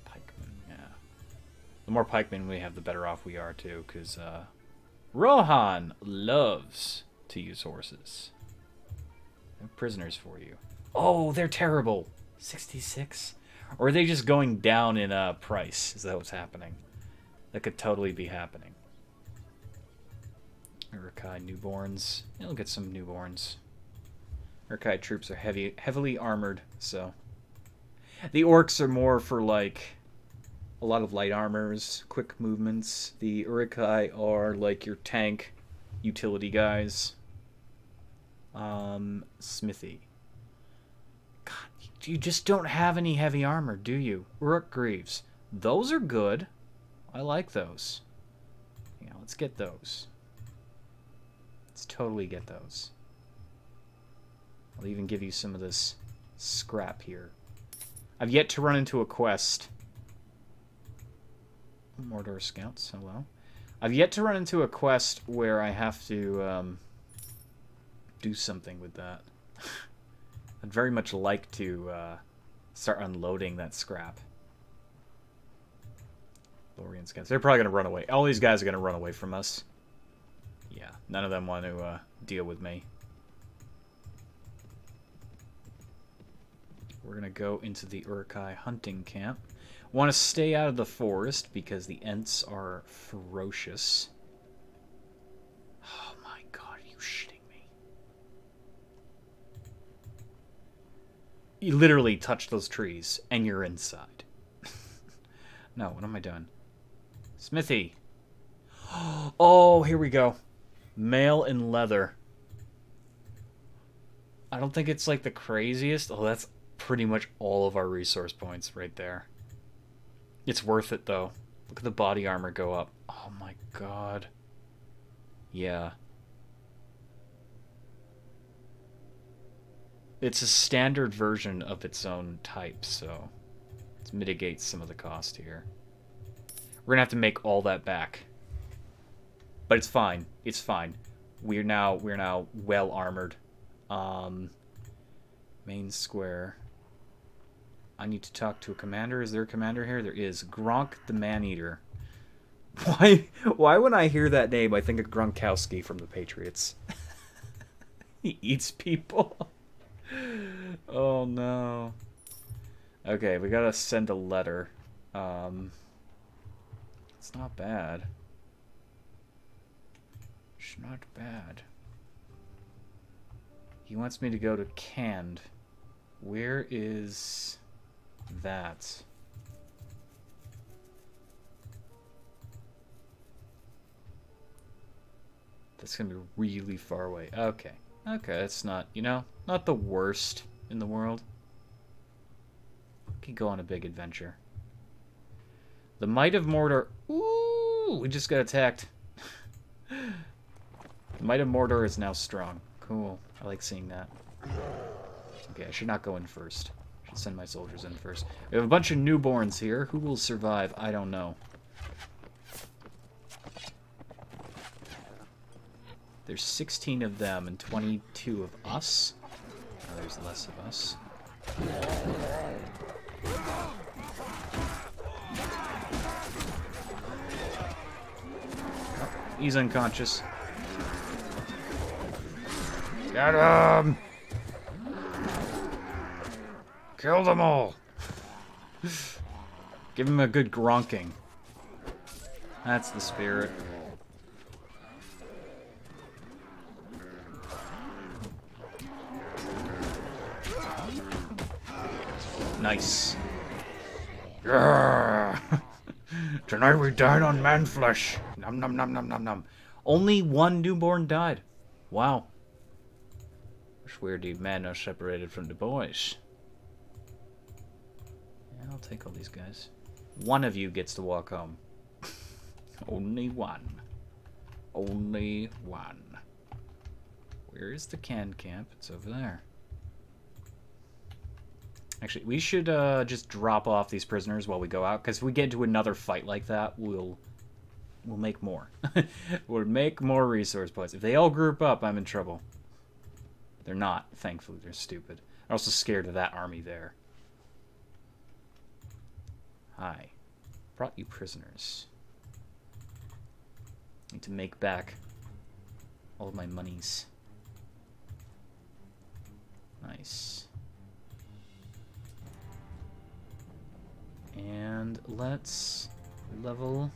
Pikemen, yeah. The more pikemen we have, the better off we are too, because Rohan loves to use horses. Prisoners for you. Oh, they're terrible. 66? Or are they just going down in price? Is that what's happening? That could totally be happening. Urukai newborns. Yeah, we'll get some newborns. Urukai troops are heavily armored, so. The orcs are more for like a lot of light armors, quick movements. The Urukai are like your tank utility guys. Smithy. God, you just don't have any heavy armor, do you? Uruk Greaves. Those are good. I like those. Yeah, let's get those. Let's totally get those. I'll even give you some of this scrap here. I've yet to run into a quest Mordor scouts, hello. I've yet to run into a quest where I have to do something with that. I'd very much like to start unloading that scrap. Lorian scouts. They're probably going to run away. All these guys are going to run away from us. Yeah, none of them want to deal with me. We're going to go into the Uruk-hai hunting camp. Want to stay out of the forest because the Ents are ferocious. Oh my god, are you shitting me? You literally touch those trees and you're inside. No, what am I doing? Smithy. Oh, here we go. Mail and leather. I don't think it's like the craziest. Oh, that's pretty much all of our resource points right there. It's worth it, though. Look at the body armor go up. Oh my god. Yeah. It's a standard version of its own type, so it mitigates some of the cost here. We're gonna have to make all that back. But it's fine. It's fine. We're now well armored. Main square. I need to talk to a commander. Is there a commander here? There is. Gronk the Man-Eater. Why when I hear that name, I think of Gronkowski from the Patriots. He eats people. Oh, no. Okay, we gotta send a letter. It's not bad. It's not bad. He wants me to go to Canned. Where is that? That's gonna be really far away. Okay. Okay, it's not, you know, not the worst in the world. We can go on a big adventure. The Might of Mordor. Ooh, we just got attacked. The Might of Mordor is now strong. Cool. I like seeing that. Okay, I should not go in first. I should send my soldiers in first. We have a bunch of newborns here. Who will survive? I don't know. There's 16 of them and 22 of us. Oh, there's less of us. Oh, he's unconscious. Get him! Kill them all! Give him a good gronking. That's the spirit. Nice. Yeah. Tonight we dine on man flesh. Nom nom nom nom nom nom. Only one newborn died. Wow. It's weird the men are separated from the boys. Yeah, I'll take all these guys. One of you gets to walk home. Only one. Only one. Where is the can camp? It's over there. Actually, we should just drop off these prisoners while we go out, because if we get into another fight like that, we'll make more. We'll make more resource points. If they all group up, I'm in trouble. They're not, thankfully. They're stupid. I'm also scared of that army there. Hi. Brought you prisoners. Need to make back all of my monies. Nice. And let's level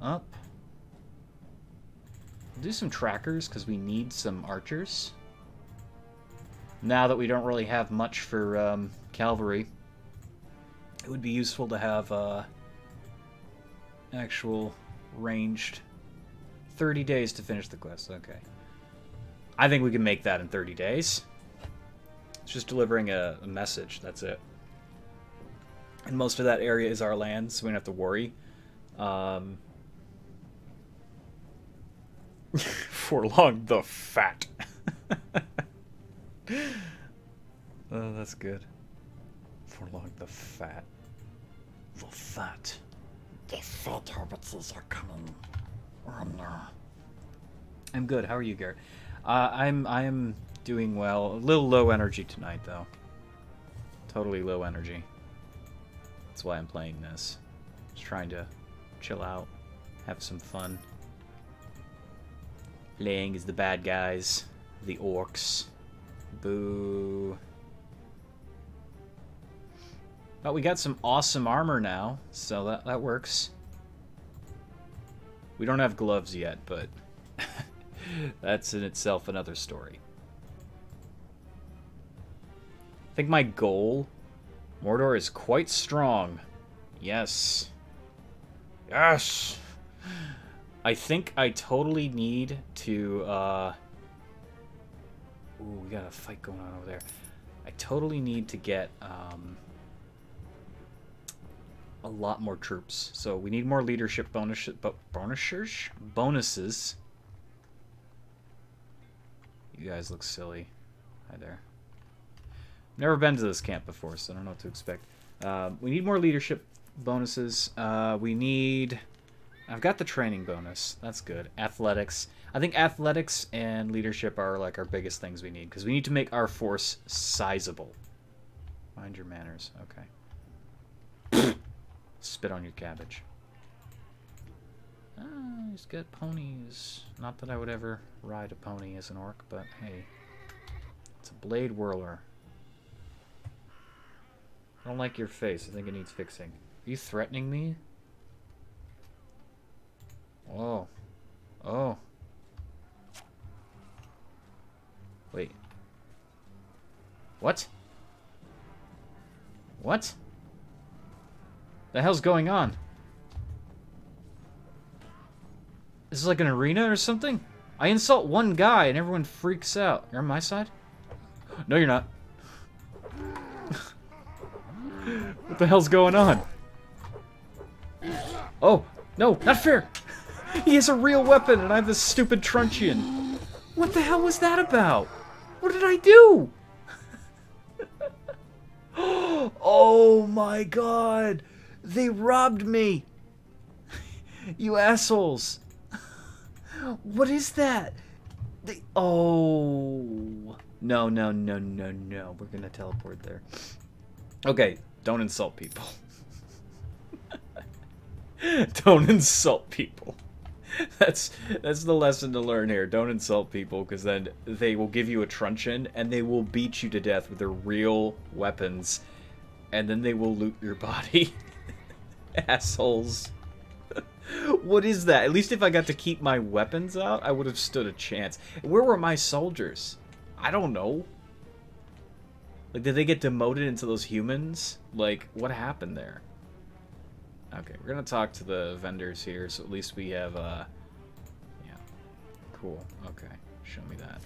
up. Do some trackers, because we need some archers. Now that we don't really have much for cavalry, it would be useful to have actual ranged. 30 days to finish the quest, okay. I think we can make that in 30 days. It's just delivering a message, that's it. And most of that area is our land, so we don't have to worry. Forlong the Fat. Oh, that's good. Forlong the Fat. The Fat. The fat hobbitses are coming. Oh no. I'm good. How are you, Garret? I am doing well. A little low energy tonight, though. Totally low energy. That's why I'm playing this. Just trying to chill out, have some fun. Playing as the bad guys, the orcs. Boo. But we got some awesome armor now, so that works. We don't have gloves yet, but that's in itself another story. I think my goal, Mordor is quite strong. Yes. Yes! I think I totally need to, Ooh, we got a fight going on over there. I totally need to get, a lot more troops. So we need more leadership bonuses. You guys look silly. Hi there. Never been to this camp before, so I don't know what to expect. We need more leadership bonuses. We need... I've got the training bonus. That's good. Athletics. I think athletics and leadership are like our biggest things we need, because we need to make our force sizable. Mind your manners. Okay. Spit on your cabbage. He's got ponies. Not that I would ever ride a pony as an orc, but hey. It's a blade whirler. I don't like your face. I think it needs fixing. Are you threatening me? Oh. Oh. Wait. What? What? The hell's going on? This is like an arena or something? I insult one guy and everyone freaks out. You're on my side? No, you're not. What the hell's going on? Oh, no, not fair. He has a real weapon and I have this stupid truncheon. What the hell was that about? What did I do? Oh my god. They robbed me! You assholes! What is that? Oh! No, no, no, no, no. We're gonna teleport there. Okay, don't insult people. Don't insult people. That's the lesson to learn here. Don't insult people, because then they will give you a truncheon, and they will beat you to death with their real weapons, and then they will loot your body. Assholes. What is that? At least if I got to keep my weapons out, I would have stood a chance. Where were my soldiers? I don't know. Like, did they get demoted into those humans? Like, what happened there? Okay, we're gonna talk to the vendors here, so at least we have, yeah. Cool, okay. Show me that.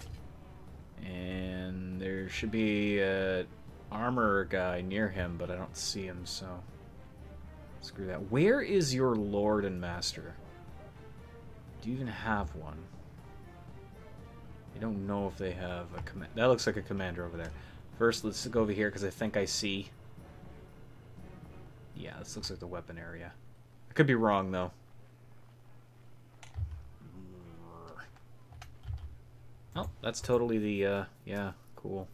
And there should be a armor guy near him, but I don't see him, so... Screw that. Where is your lord and master? Do you even have one? I don't know if they have a command. That looks like a commander over there. First, let's go over here because I think I see. Yeah, this looks like the weapon area. I could be wrong though. Oh, that's totally the. Yeah, cool.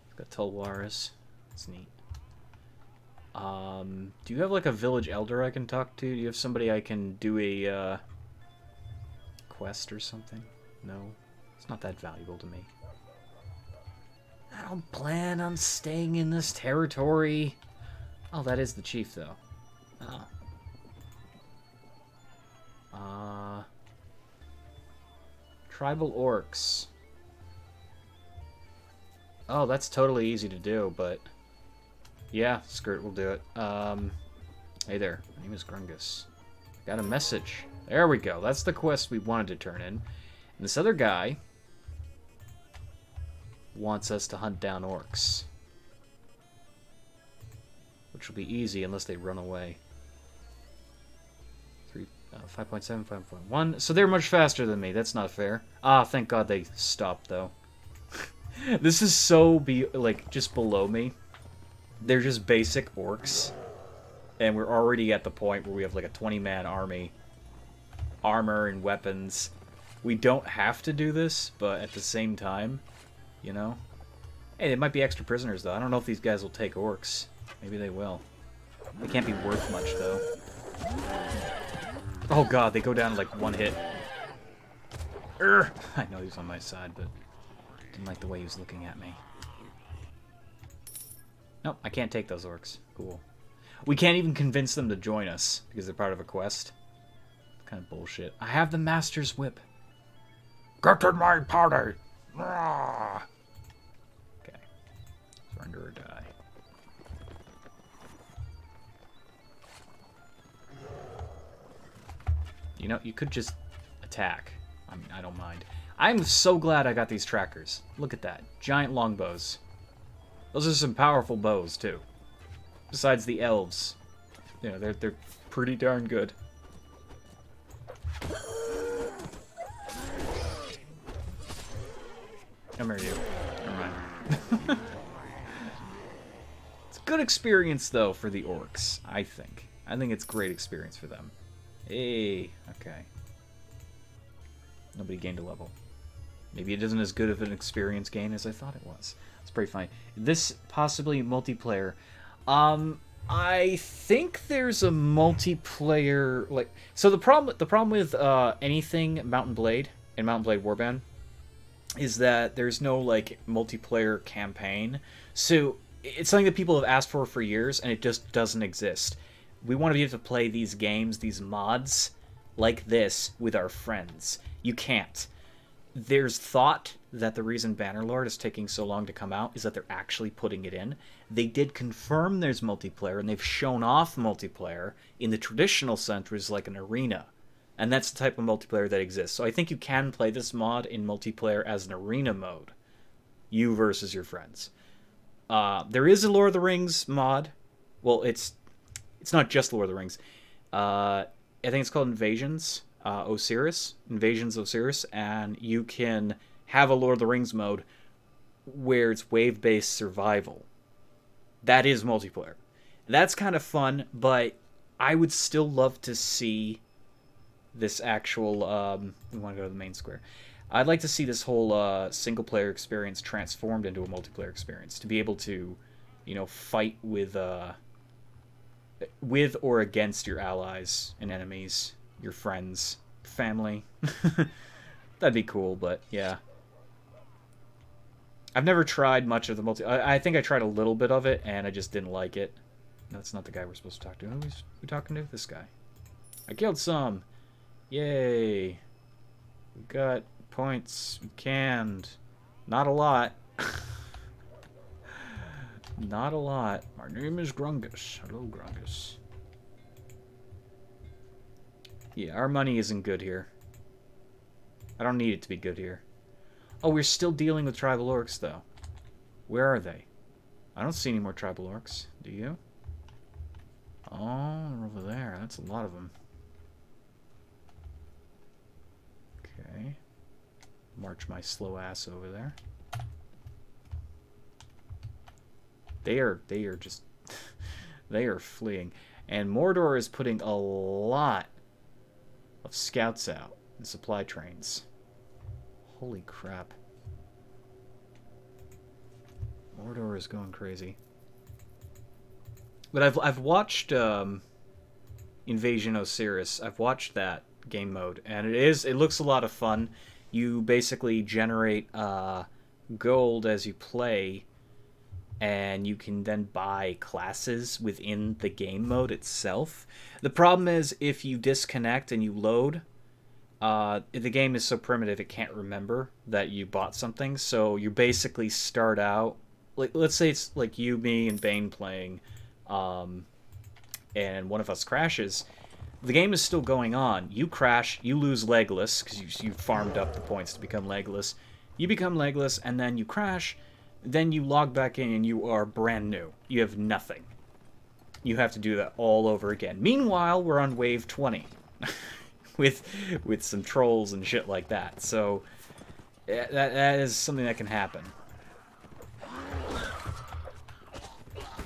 It's got Tulwaris. That's neat. Do you have like a village elder I can talk to? Do you have somebody I can do a quest or something? No, it's not that valuable to me. I don't plan on staying in this territory. Oh, that is the chief though. Oh. Tribal orcs. Oh, that's totally easy to do, but... Yeah, Skirt will do it. Hey there, my name is Grungus. Got a message. There we go, that's the quest we wanted to turn in. And this other guy wants us to hunt down orcs. Which will be easy unless they run away. 5.7, 5.1. So they're much faster than me, that's not fair. Ah, thank God they stopped though. This is so, like, just below me. They're just basic orcs. and we're already at the point where we have like a 20-man army, armor and weapons. We don't have to do this, but at the same time, you know. Hey, it might be extra prisoners though. I don't know if these guys will take orcs. Maybe they will. They can't be worth much though. Oh god, they go down like one hit. I know he's on my side, but didn't like the way he was looking at me. Nope, I can't take those orcs. Cool. We can't even convince them to join us because they're part of a quest. Kind of bullshit. I have the Master's Whip. Get in my party! Ah. Okay. Surrender or die. You know, you could just attack. I mean, I don't mind. I'm so glad I got these trackers. Look at that. Giant longbows. Those are some powerful bows, too. Besides the elves. You know, they're pretty darn good. Come here, you. Never mind. It's a good experience, though, for the orcs, I think. I think it's great experience for them. Hey, okay. Nobody gained a level. Maybe it isn't as good of an experience gain as I thought it was. It's pretty fine. This possibly multiplayer. I think there's a multiplayer like so the problem with anything Mountain Blade and Mountain Blade Warband is that there's no like multiplayer campaign. So it's something that people have asked for years and it just doesn't exist. We want to be able to play these games, these mods like this with our friends. You can't. There's thought that the reason Bannerlord is taking so long to come out is that they're actually putting it in. They did confirm there's multiplayer, and they've shown off multiplayer in the traditional sense, which is like an arena. And that's the type of multiplayer that exists. So I think you can play this mod in multiplayer as an arena mode. You versus your friends. There is a Lord of the Rings mod. Well, it's not just Lord of the Rings. I think it's called Invasions. Invasions Osiris, and you can have a Lord of the Rings mode where it's wave-based survival. That is multiplayer. That's kind of fun, but I would still love to see this actual, we want to go to the main square. I'd like to see this whole single-player experience transformed into a multiplayer experience, to be able to, you know, fight with or against your allies and enemies. Your friends, family. That'd be cool, but yeah. I've never tried much of the I think I tried a little bit of it, and I just didn't like it. No, that's not the guy we're supposed to talk to. Who are we talking to? This guy. I killed some. Yay. We got points. We canned. Not a lot. Not a lot. My name is Grungus. Hello, Grungus. Yeah, our money isn't good here. I don't need it to be good here. Oh, we're still dealing with tribal orcs, though. Where are they? I don't see any more tribal orcs. Do you? Oh, they're over there. That's a lot of them. Okay. March my slow ass over there. They are just... they are fleeing. And Mordor is putting a lot of scouts out and supply trains. Holy crap. Mordor is going crazy. But I've watched Invasion Osiris. I've watched that game mode, and it looks a lot of fun. You basically generate gold as you play, and you can then buy classes within the game mode itself. The problem is if you disconnect and you load, the game is so primitive it can't remember that you bought something. So you basically start out, like, let's say it's like you, me, and Bane playing, and one of us crashes. The game is still going on. You crash, you lose Legolas, because you farmed up the points to become Legolas. You become Legolas, and then you crash. Then you log back in and you are brand new. You have nothing. You have to do that all over again. Meanwhile, we're on wave 20 with some trolls and shit like that. So that is something that can happen.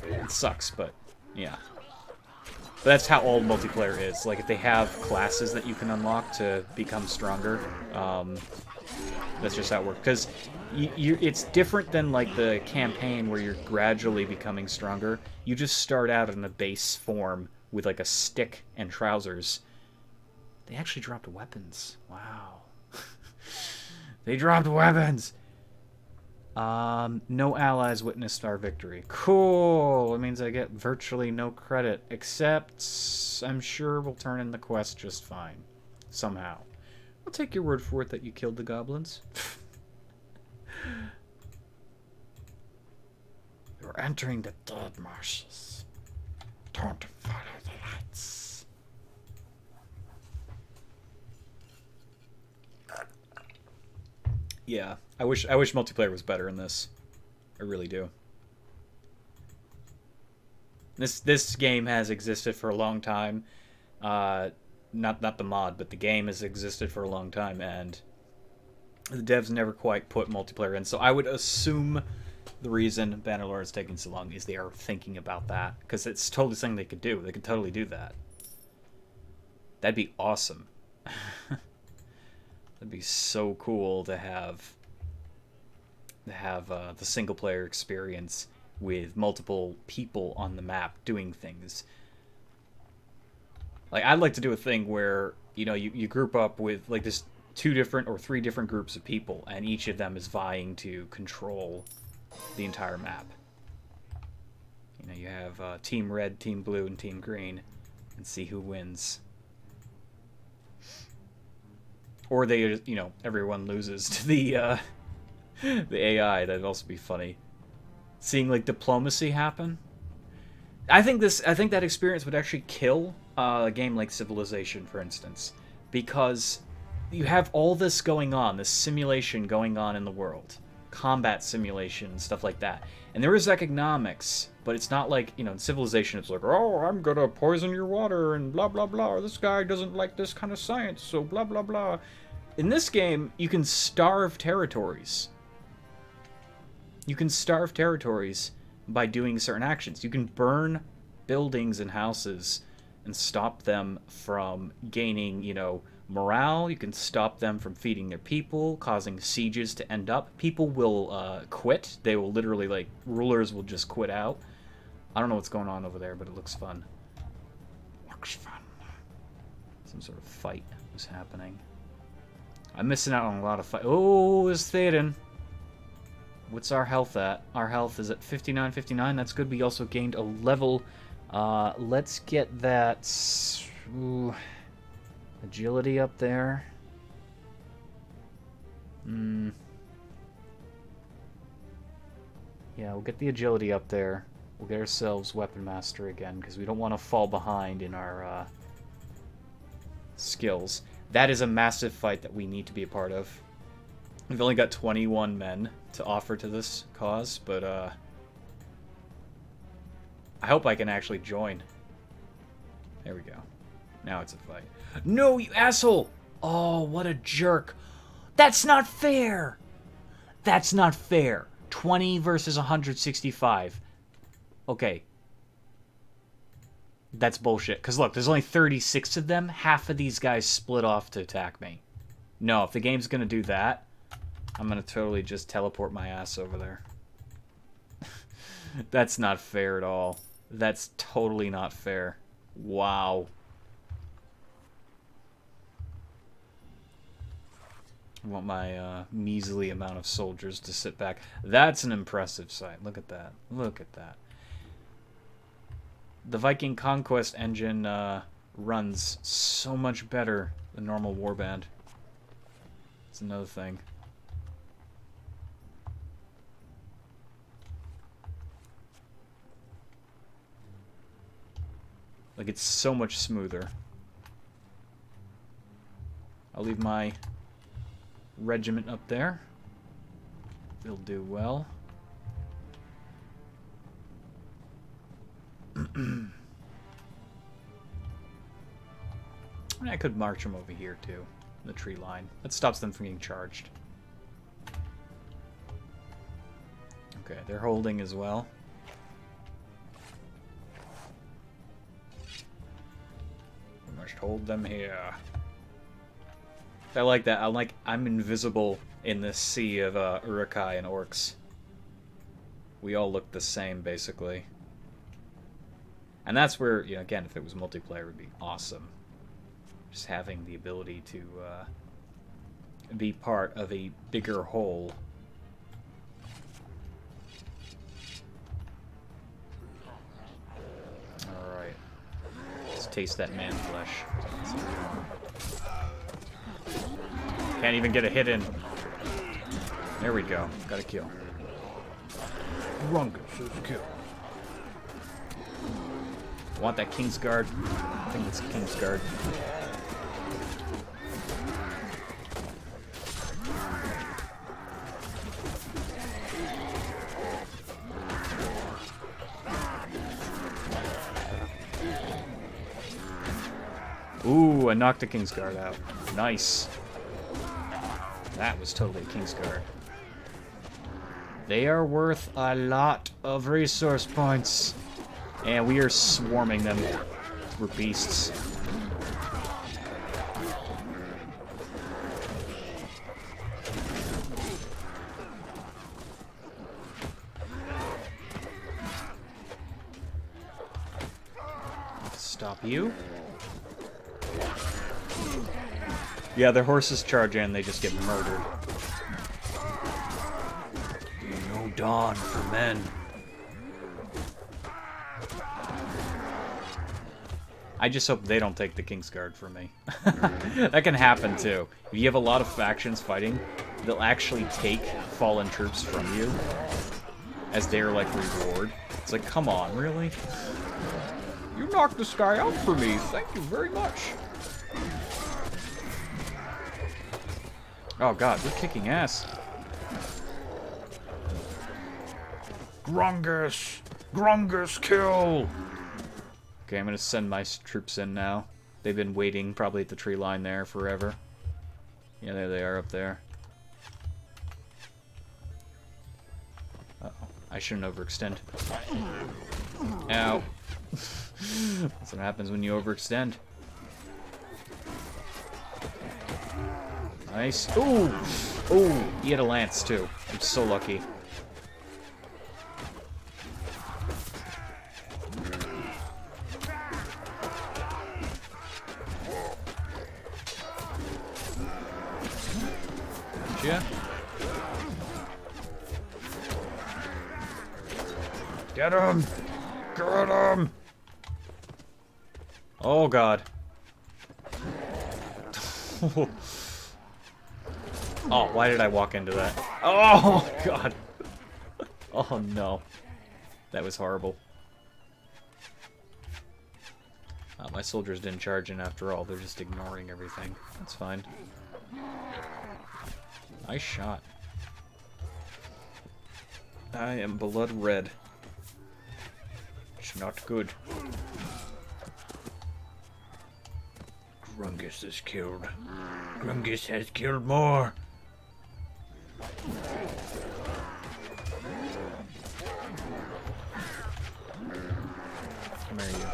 It sucks, but yeah. But that's how all multiplayer is. Like, if they have classes that you can unlock to become stronger, that's just how it works. Because it's different than, like, the campaign where you're gradually becoming stronger. You just start out in a base form with, like, a stick and trousers. They actually dropped weapons. Wow. They dropped weapons! No allies witnessed our victory. Cool! It means I get virtually no credit, except I'm sure we'll turn in the quest just fine. Somehow. I'll take your word for it that you killed the goblins. You're entering the dead marshes. Don't follow the lights. Yeah, I wish multiplayer was better in this. I really do. This game has existed for a long time. Not the mod, but the game has existed for a long time, and the devs never quite put multiplayer in. So I would assume the reason Bannerlord is taking so long is they are thinking about that, because it's totally something they could do. They could totally do that. That'd be awesome. That'd be so cool to have the single player experience with multiple people on the map doing things. Like, I'd like to do a thing where, you know, you group up with, like, this 2 different or 3 different groups of people, and each of them is vying to control the entire map. You know, you have Team Red, Team Blue, and Team Green, and see who wins. Or they, you know, everyone loses to the AI. That'd also be funny. Seeing, like, diplomacy happen. I think that experience would actually kill a game like Civilization, for instance, because you have all this going on, this simulation going on in the world, combat simulation, stuff like that, and there is economics, but it's not like, you know, in Civilization it's like, oh, I'm gonna poison your water and blah blah blah, or this guy doesn't like this kind of science, so blah blah blah. In this game, you can starve territories. You can starve territories by doing certain actions. You can burn buildings and houses and stop them from gaining, you know, morale. You can stop them from feeding their people, causing sieges to end up. People will quit. They will literally, like, rulers will just quit out. I don't know what's going on over there, but it looks fun. Looks fun. Some sort of fight is happening. I'm missing out on a lot of fight. Oh, there's Theoden. What's our health at? Our health is at 59. That's good. We also gained a level. Let's get that agility up there. Yeah, we'll get the agility up there. We'll get ourselves Weapon Master again, because we don't want to fall behind in our skills. That is a massive fight that we need to be a part of. We've only got 21 men to offer to this cause, but I hope I can actually join. There we go. Now it's a fight. No, you asshole! Oh, what a jerk. That's not fair! That's not fair. 20 versus 165. Okay. That's bullshit. Because look, there's only 36 of them. Half of these guys split off to attack me. No, if the game's going to do that, I'm going to totally just teleport my ass over there. That's not fair at all. That's totally not fair. Wow. I want my measly amount of soldiers to sit back. That's an impressive sight. Look at that. Look at that. The Viking Conquest engine runs so much better than normal Warband. It's another thing. Like, it's so much smoother. I'll leave my regiment up there. They'll do well. I could march them over here too, the tree line. That stops them from getting charged. Okay, they're holding as well. must hold them here. I like that. I'm invisible in this sea of Urukai and orcs. We all look the same, basically. And that's where, you know, again, if it was multiplayer, it would be awesome. Just having the ability to be part of a bigger whole. Alright. Let's taste that man flesh. Can't even get a hit in. There we go. Got a kill. Rungus is killed. Want that King's Guard? I think it's King's Guard. Ooh, I knocked the King's Guard out. Nice. That was totally a King's Guard. They are worth a lot of resource points. And we are swarming them. We're beasts. Stop you. Yeah, their horses charge in, they just get murdered. No dawn for men. I just hope they don't take the King's Guard from me. That can happen too. If you have a lot of factions fighting, they'll actually take fallen troops from you as their, like, reward. It's like, come on, really? You knocked this guy out for me, thank you very much. Oh god, we're kicking ass. Grungus! Grungus kill! Okay, I'm gonna send my troops in now. They've been waiting probably at the tree line there forever. Yeah, there they are up there. Uh-oh. I shouldn't overextend. Ow. That's what happens when you overextend. Nice. Ooh! Ooh! He had a lance, too. I'm so lucky. Gotcha. Get him! Get him! Oh, God. Oh, why did I walk into that? Oh, God. Oh, no. That was horrible. My soldiers didn't charge in after all. They're just ignoring everything. That's fine. Nice shot. I am blood red. It's not good. Grungus is killed. Grungus has killed more. Come here, you.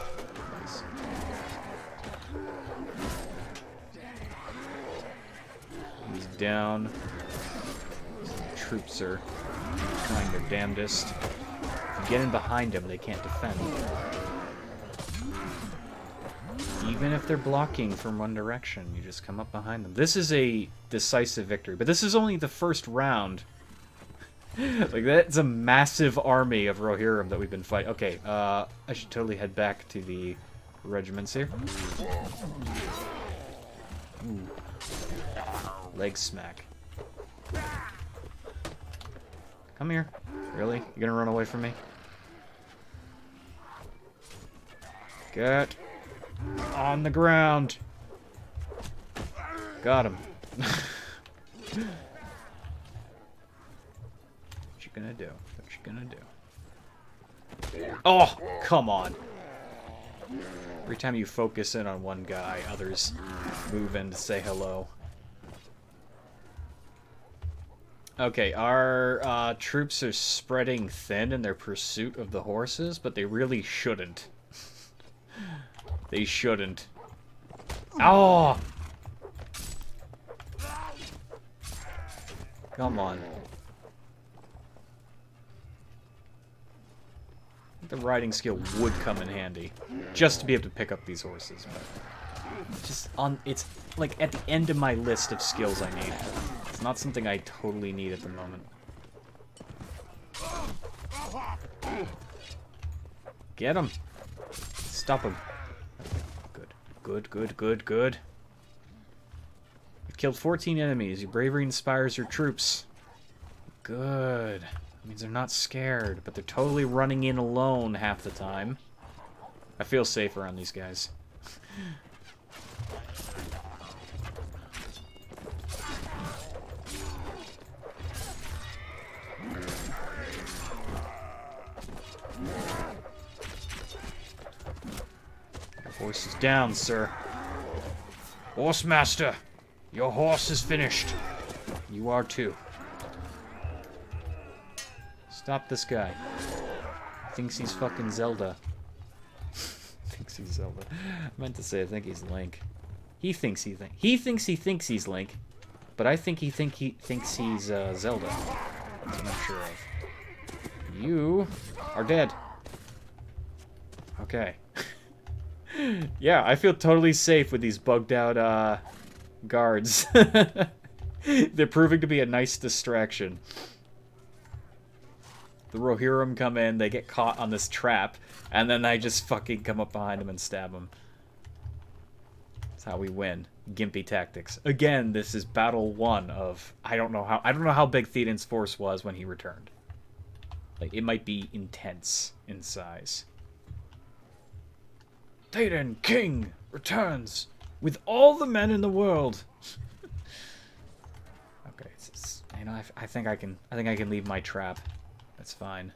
Nice. He's down. The troops are trying their damnedest. If you get in behind them, they can't defend. Even if they're blocking from one direction, you just come up behind them. This is a decisive victory, but this is only the first round. Like, that's a massive army of Rohirrim that we've been fighting. Okay, I should totally head back to the regiments here. Ooh. Leg smack. Come here. Really? You gonna run away from me? Get on the ground. Got him. What you gonna do? What you gonna do? Oh, come on. Every time you focus in on one guy, others move in to say hello. Okay, our troops are spreading thin in their pursuit of the horses, but they really shouldn't. They shouldn't. Oh! Come on. The riding skill would come in handy, just to be able to pick up these horses. But just on, it's like at the end of my list of skills I need. It's not something I totally need at the moment. Get him! Stop him. Good. Good, good, good, good. You've killed 14 enemies. Your bravery inspires your troops. Good. That means they're not scared, but they're totally running in alone half the time. I feel safe around these guys. Your horse is down, sir. Horsemaster, your horse is finished. You are too. Stop this guy. Thinks he's fucking Zelda. Thinks he's Zelda. I meant to say I think he's Link. He thinks he thinks he's Link, but I think he thinks he's Zelda. That's what I'm sure of. You are dead. Okay. Yeah, I feel totally safe with these bugged out guards. They're proving to be a nice distraction. The Rohirrim come in, they get caught on this trap, and then I just fucking come up behind them and stab them. That's how we win. Gimpy tactics. Again, this is battle 1 of I don't know how big Theoden's force was when he returned. Like, it might be intense in size. Theoden, king, returns with all the men in the world. Okay, you know, I think I can leave my trap. That's fine.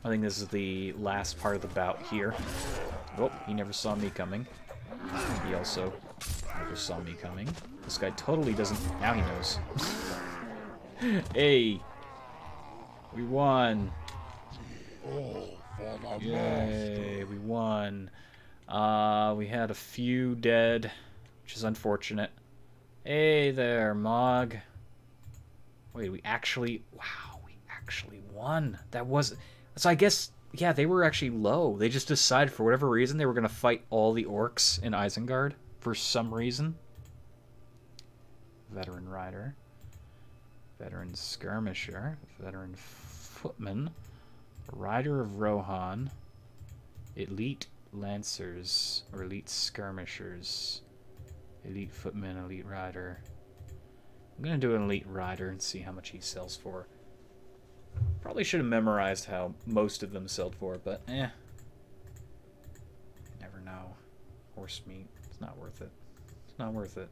I think this is the last part of the bout here. Oh, he never saw me coming. He also never saw me coming. This guy totally doesn't... Now he knows. Hey! We won! Yay, we won. We had a few dead, which is unfortunate. Hey there, Mog. Wait, we actually... Wow, we actually won. That was... So I guess, yeah, they were actually low. They just decided for whatever reason they were going to fight all the orcs in Isengard for some reason. Veteran rider. Veteran skirmisher. Veteran footman. Rider of Rohan. Elite lancers. Or elite skirmishers. Elite footman, elite rider. I'm going to do an elite rider and see how much he sells for. Probably should have memorized how most of them sold for, but eh. You never know. Horse meat. It's not worth it. It's not worth it.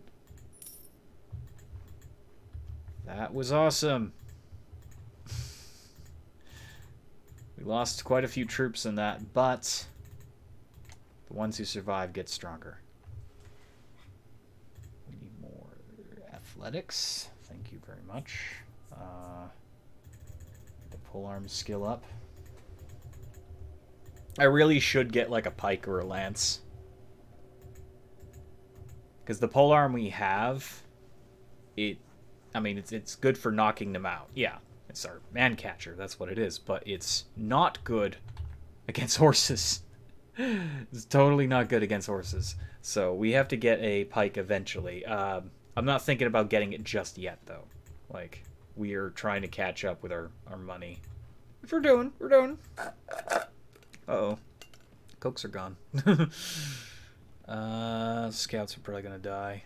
That was awesome. We lost quite a few troops in that, but the ones who survive get stronger. We need more athletics. Thank you very much. The polearm skill up. I really should get like a pike or a lance. Because the polearm we have, I mean, it's good for knocking them out. Yeah, it's our man catcher. That's what it is. But it's not good against horses. It's totally not good against horses. So we have to get a pike eventually. I'm not thinking about getting it just yet, though. Like, we are trying to catch up with our money. Which we're doing. We're doing. Uh-oh. Cokes are gone. Scouts are probably going to die.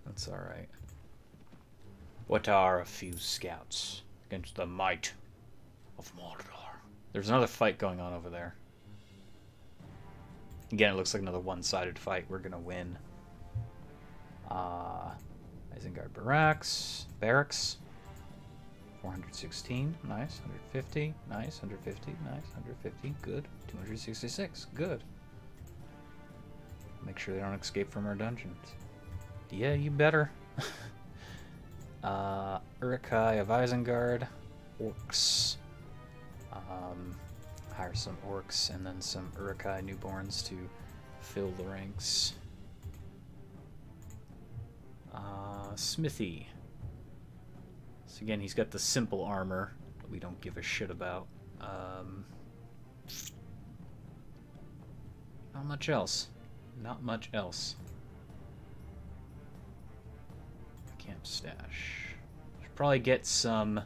That's alright. What are a few scouts against the might of Mordor? There's another fight going on over there. Again, it looks like another one-sided fight. We're gonna win. Isengard barracks. 416, nice. 150, nice. 150, nice. 150, good. 266, good. Make sure they don't escape from our dungeons. Yeah, you better. Uruk-hai of Isengard. Orcs. hire some orcs and then some Urukai newborns to fill the ranks. Smithy. So again, he's got the simple armor that we don't give a shit about. Not much else. Not much else. Camp stash. Should probably get some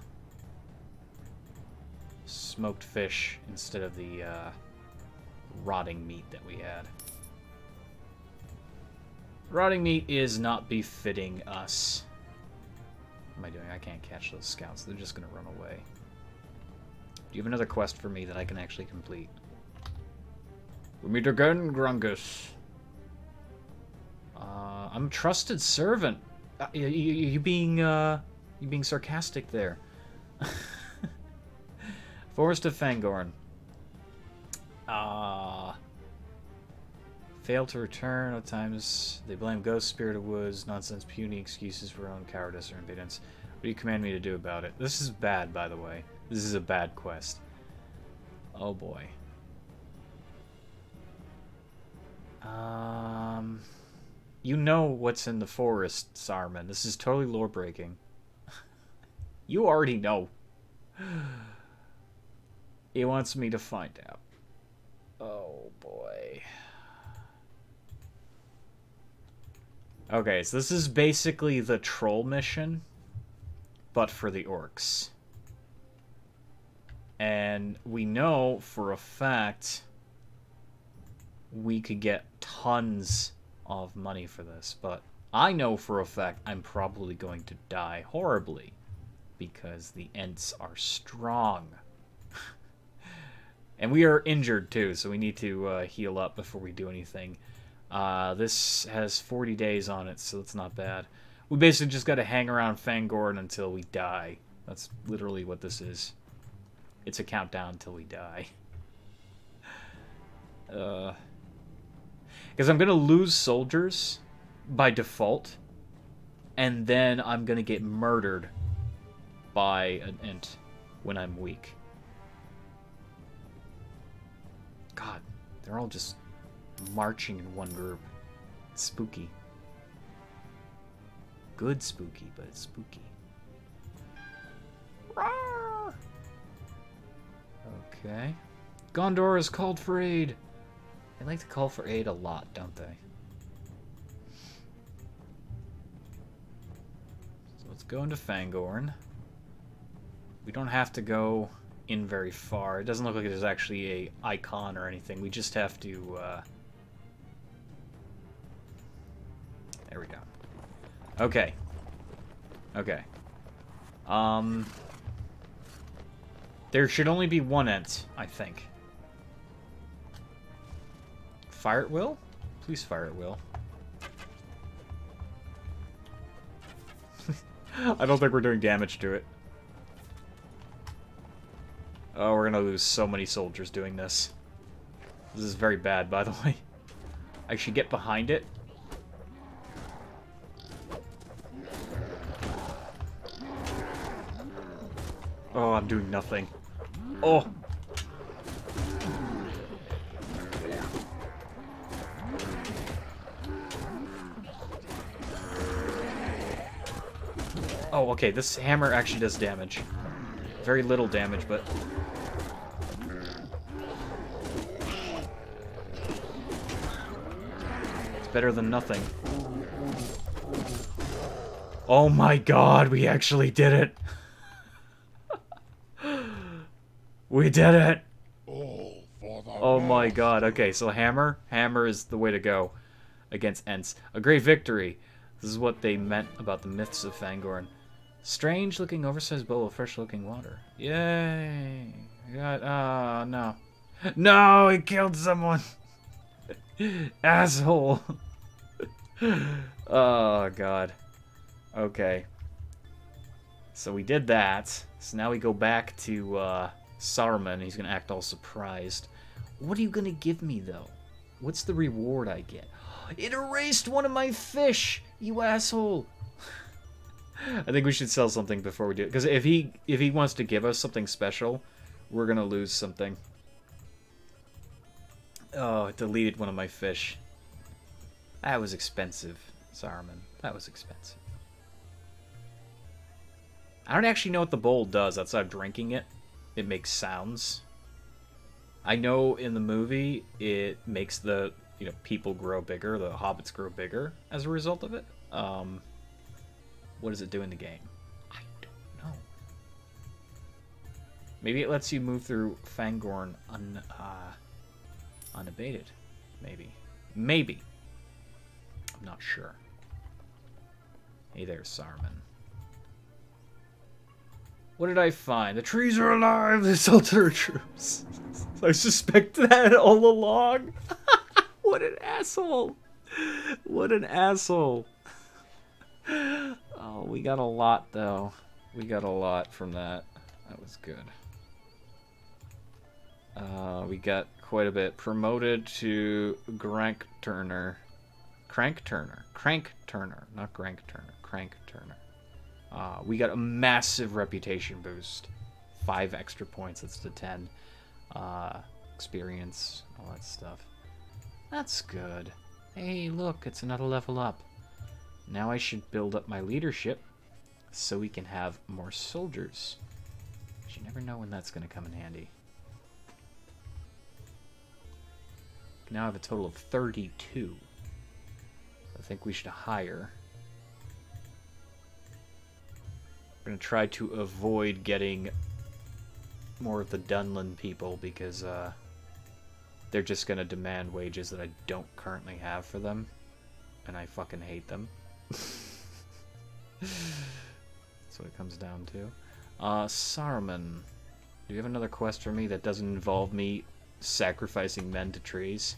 smoked fish instead of the rotting meat that we had. Rotting meat is not befitting us. What am I doing? I can't catch those scouts. They're just going to run away. Do you have another quest for me that I can actually complete? We meet again, Grungus. I'm a trusted servant. You being sarcastic there. Forest of Fangorn. Fail to return. At times they blame Ghost, Spirit of Woods, nonsense, puny excuses for own cowardice or impotence. What do you command me to do about it? This is bad, by the way. This is a bad quest. Oh boy. You know what's in the forest, Saruman. This is totally lore breaking. You already know. He wants me to find out. Oh boy. Okay, so this is basically the troll mission, but for the orcs. And we know for a fact we could get tons of money for this, but I know for a fact I'm probably going to die horribly because the Ents are strong. And we are injured too, so we need to heal up before we do anything. This has 40 days on it, so it's not bad. We basically just got to hang around Fangorn until we die. That's literally what this is. It's a countdown until we die. Because I'm going to lose soldiers by default, and then I'm going to get murdered by an Ent when I'm weak. God, they're all just marching in one group. It's spooky. Good spooky, but it's spooky. Rawr! Okay. Gondor is called for aid. They like to call for aid a lot, don't they? So let's go into Fangorn. We don't have to go in very far. It doesn't look like there's actually a icon or anything. We just have to there we go. Okay. Okay. There should only be one Ent, I think. Fire at will? Please fire at will. I don't think we're doing damage to it. Oh, we're gonna lose so many soldiers doing this. This is very bad, by the way. I should get behind it. Oh, I'm doing nothing. Oh! Oh, okay, this hammer actually does damage. Very little damage, but... it's better than nothing. Oh my god, we actually did it! We did it! Oh my god, okay, so hammer? Hammer is the way to go against Ents. A great victory! This is what they meant about the myths of Fangorn. Strange-looking, oversized bowl of fresh-looking water. Yay! God, no. No, he killed someone! Asshole! Oh, God. Okay. So we did that. So now we go back to, Saruman. He's gonna act all surprised. What are you gonna give me, though? What's the reward I get? It erased one of my fish! You asshole! I think we should sell something before we do it. Because if he wants to give us something special, we're gonna lose something. Oh, it deleted one of my fish. That was expensive, Saruman. That was expensive. I don't actually know what the bowl does outside of drinking it. It makes sounds. I know in the movie it makes the, you know, people grow bigger, the hobbits grow bigger as a result of it. What does it do in the game? I don't know. Maybe it lets you move through Fangorn unabated. Maybe. Maybe. I'm not sure. Hey there, Saruman. What did I find? The trees are alive! There's Lotr troops. I suspect that all along. What an asshole. What an asshole. Oh, we got a lot, though. We got a lot from that. That was good. We got quite a bit. Promoted to Crank Turner. Not Crank Turner. We got a massive reputation boost. 5 extra points, that's to 10. Experience, all that stuff. That's good. Hey, look, it's another level up. Now I should build up my leadership so we can have more soldiers. But you never know when that's going to come in handy. Now I have a total of 32. I think we should hire. We're going to try to avoid getting more of the Dunlin people because they're just going to demand wages that I don't currently have for them. And I fucking hate them. That's what it comes down to. Saruman. Do you have another quest for me that doesn't involve me sacrificing men to trees?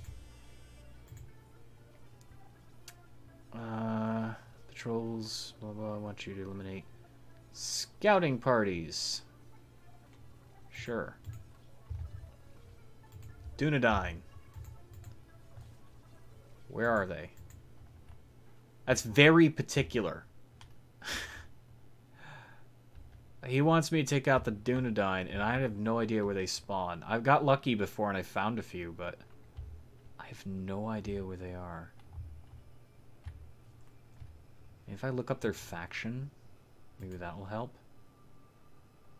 Patrols, blah blah, I want you to eliminate scouting parties. Sure. Dunedain. Where are they? That's very particular. He wants me to take out the Dunedain, and I have no idea where they spawn. I've got lucky before and I found a few, but I have no idea where they are. If I look up their faction, maybe that will help.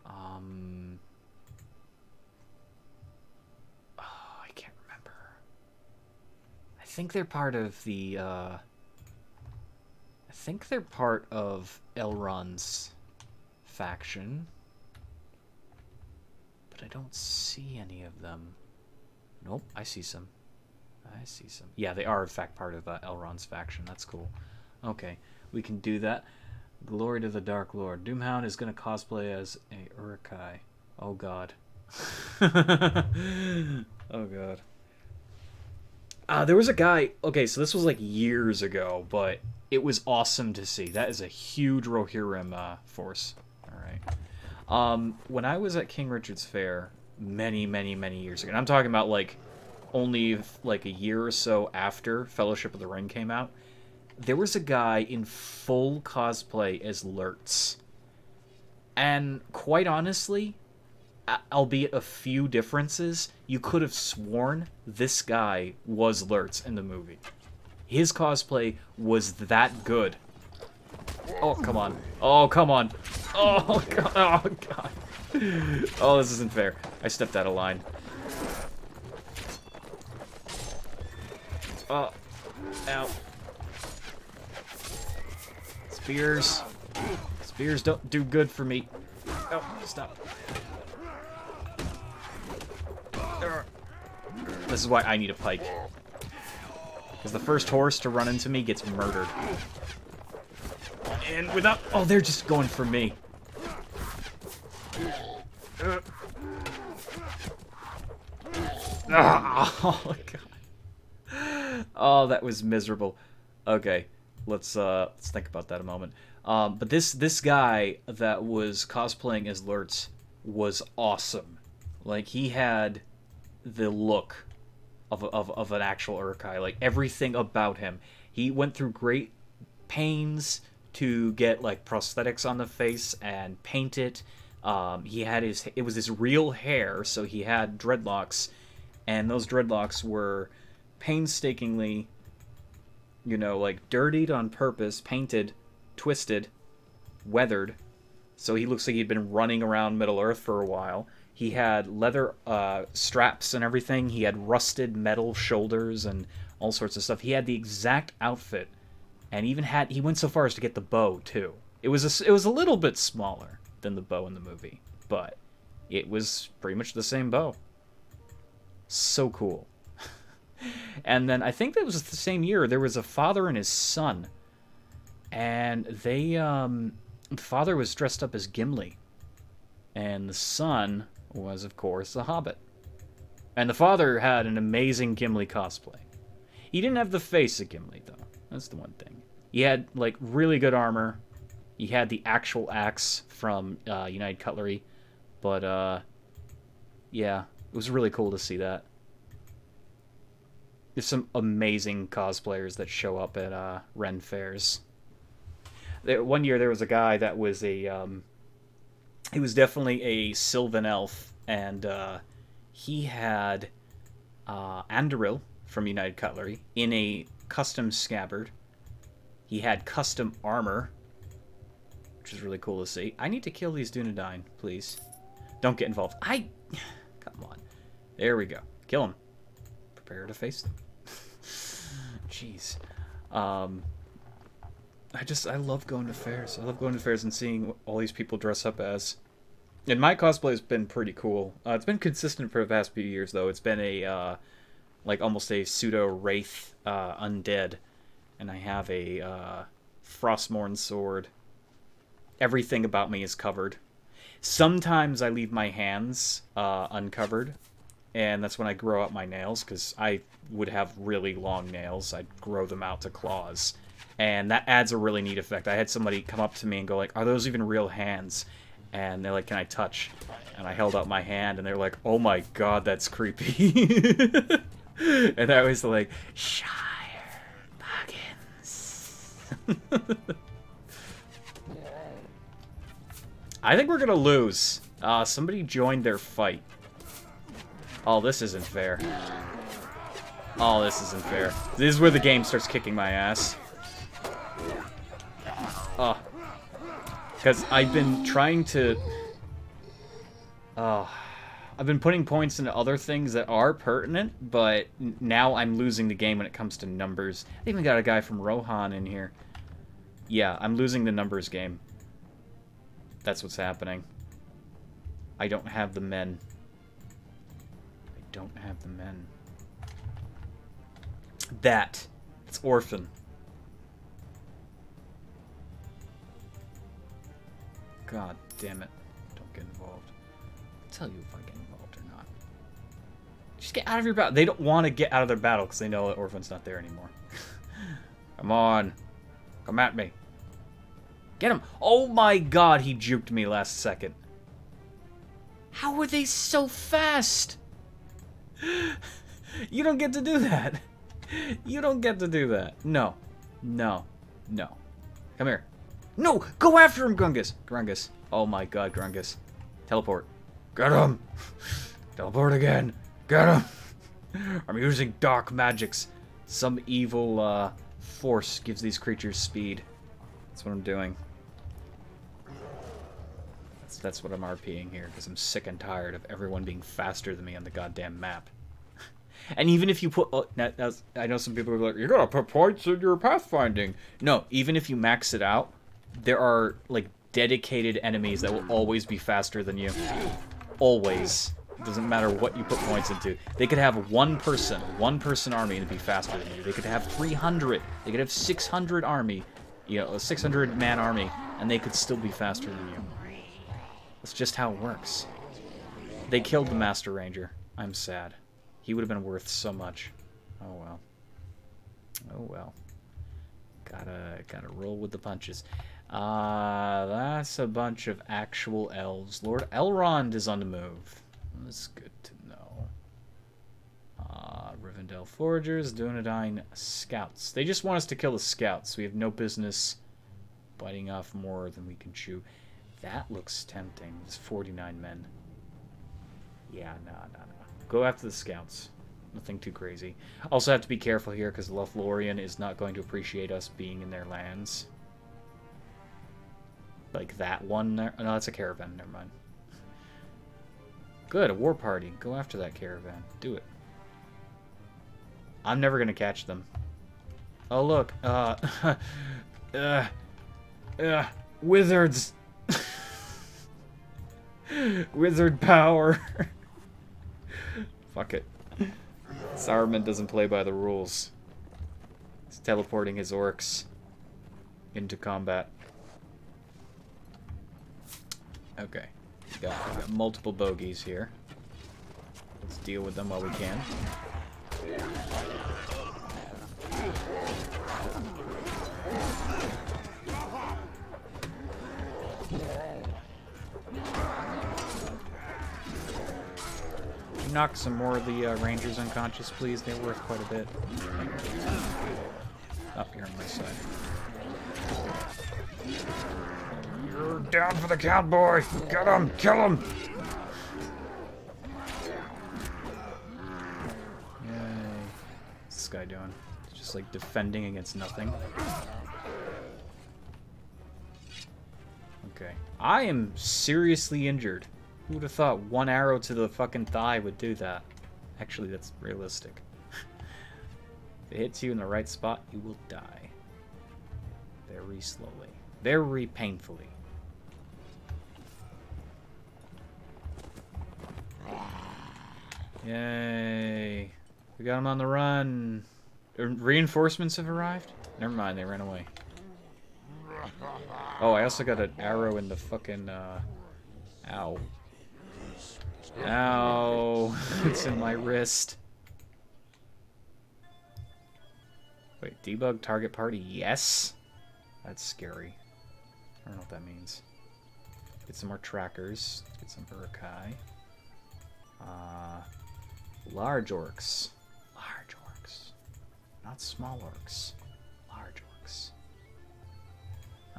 Oh, I can't remember. I think they're part of the, I think they're part of Elrond's faction. But I don't see any of them. Nope, I see some. I see some. Yeah, they are, in fact, part of Elrond's faction. That's cool. Okay, we can do that. Glory to the Dark Lord. Doomhound is going to cosplay as a Uruk-hai. Oh, God. Oh, God. There was a guy... Okay, so this was like years ago, but it was awesome to see. That is a huge Rohirrim force. Alright. When I was at King Richard's Fair many years ago, and I'm talking about like only like a year or so after Fellowship of the Ring came out, there was a guy in full cosplay as Lurtz. And quite honestly, albeit a few differences, you could have sworn this guy was Lurtz in the movie. His cosplay was that good. Oh, come on. Oh, come on. Oh, God. Oh, God. Oh, this isn't fair. I stepped out of line. Oh. Ow. Spears. Spears don't do good for me. Oh, stop. This is why I need a pike. Because the first horse to run into me gets murdered. And without... Oh, they're just going for me. Oh, God. Oh, that was miserable. Okay, let's think about that a moment. But this guy that was cosplaying as Lurtz was awesome. Like, he had the look of an actual Uruk-hai. Like, everything about him. He went through great pains to get like prosthetics on the face and paint it. He had it was his real hair, so he had dreadlocks, and those dreadlocks were painstakingly, you know, like dirtied on purpose, painted, twisted, weathered, so he looks like he'd been running around Middle-earth for a while. He had leather straps and everything. He had rusted metal shoulders and all sorts of stuff. He had the exact outfit, and even he went so far as to get the bow too. It was a little bit smaller than the bow in the movie, but it was pretty much the same bow. So cool. And then I think that was the same year there was a father and his son, and they the father was dressed up as Gimli, and the son was, of course, the Hobbit. And the father had an amazing Gimli cosplay. He didn't have the face of Gimli, though. That's the one thing. He had, like, really good armor. He had the actual axe from United Cutlery. But, yeah, it was really cool to see that. There's some amazing cosplayers that show up at Ren fairs. One year there was a guy that was a... he was definitely a Sylvan elf, and he had Anduril from United Cutlery in a custom scabbard. He had custom armor, which is really cool to see. I need to kill these Dunedain, please. Don't get involved. Come on. There we go. Kill them. Prepare to face them. Jeez. I love going to fairs. I love going to fairs and seeing all these people dress up as. And my cosplay has been pretty cool. It's been consistent for the past few years, though. It's been a, like, almost a pseudo-wraith undead. And I have a Frostmourne sword. Everything about me is covered. Sometimes I leave my hands uncovered. And that's when I grow out my nails, because I would have really long nails. I'd grow them out to claws. And that adds a really neat effect. I had somebody come up to me and go like, are those even real hands? And they're like, can I touch? And I held out my hand, and they're like, oh my god, that's creepy. And I was like, Shire Buggins. I think we're gonna lose. Somebody joined their fight. Oh, this isn't fair. Oh, this isn't fair. This is where the game starts kicking my ass. Oh. Because I've been trying to... I've been putting points into other things that are pertinent, but now I'm losing the game when it comes to numbers. I even got a guy from Rohan in here. Yeah, I'm losing the numbers game. That's what's happening. I don't have the men. I don't have the men. It's Orphan. God damn it. Don't get involved. I'll tell you if I get involved or not. Just get out of your battle. They don't want to get out of their battle because they know that Orphan's not there anymore. Come on. Come at me. Get him. Oh my god, he juked me last second. How were they so fast? You don't get to do that. You don't get to do that. No. No. No. Come here. No! Go after him, Grungus! Grungus. Oh my god, Grungus. Teleport. Get him! Teleport again. Get him! I'm using dark magics. Some evil force gives these creatures speed. That's what I'm doing. That's what I'm RPing here, because I'm sick and tired of everyone being faster than me on the goddamn map. And even if you put... I know some people are like, you gotta put points in your pathfinding. No, even if you max it out, there are, like, dedicated enemies that will always be faster than you. Always. It doesn't matter what you put points into. They could have one person army and be faster than you. They could have 300. They could have 600 army, you know, a 600-man army, and they could still be faster than you. That's just how it works. They killed the Master Ranger. I'm sad. He would have been worth so much. Oh well. Oh well. Gotta roll with the punches. That's a bunch of actual elves. Lord Elrond is on the move. That's good to know. Rivendell Foragers, Dunedain Scouts. They just want us to kill the Scouts. We have no business biting off more than we can chew. That looks tempting. There's 49 men. Yeah, no. Go after the Scouts. Nothing too crazy. Also have to be careful here because Lothlorien is not going to appreciate us being in their lands. Like that one there. Oh, no, that's a caravan. Never mind. Good, a war party. Go after that caravan. Do it. I'm never going to catch them. Oh, look. Wizards. Wizard power. Fuck it. Saruman doesn't play by the rules. He's teleporting his orcs into combat. Okay. We got multiple bogeys here. Let's deal with them while we can. Knock some more of the rangers unconscious, please. They're worth quite a bit. Up here on my side. You're down for the count, boy. Get him! Kill him! Yay. What's this guy doing? He's just like defending against nothing. Okay. I am seriously injured. Who would have thought one arrow to the fucking thigh would do that? Actually, that's realistic. If it hits you in the right spot, you will die. Very slowly. Very painfully. Yay. We got him on the run. Reinforcements have arrived? Never mind, they ran away. Oh, I also got an arrow in the fucking, ow. Ow. It's in my wrist. Wait, debug target party? Yes? That's scary. I don't know what that means. Get some more trackers. Get some Urukai. Large orcs. Large orcs. Not small orcs. Large orcs.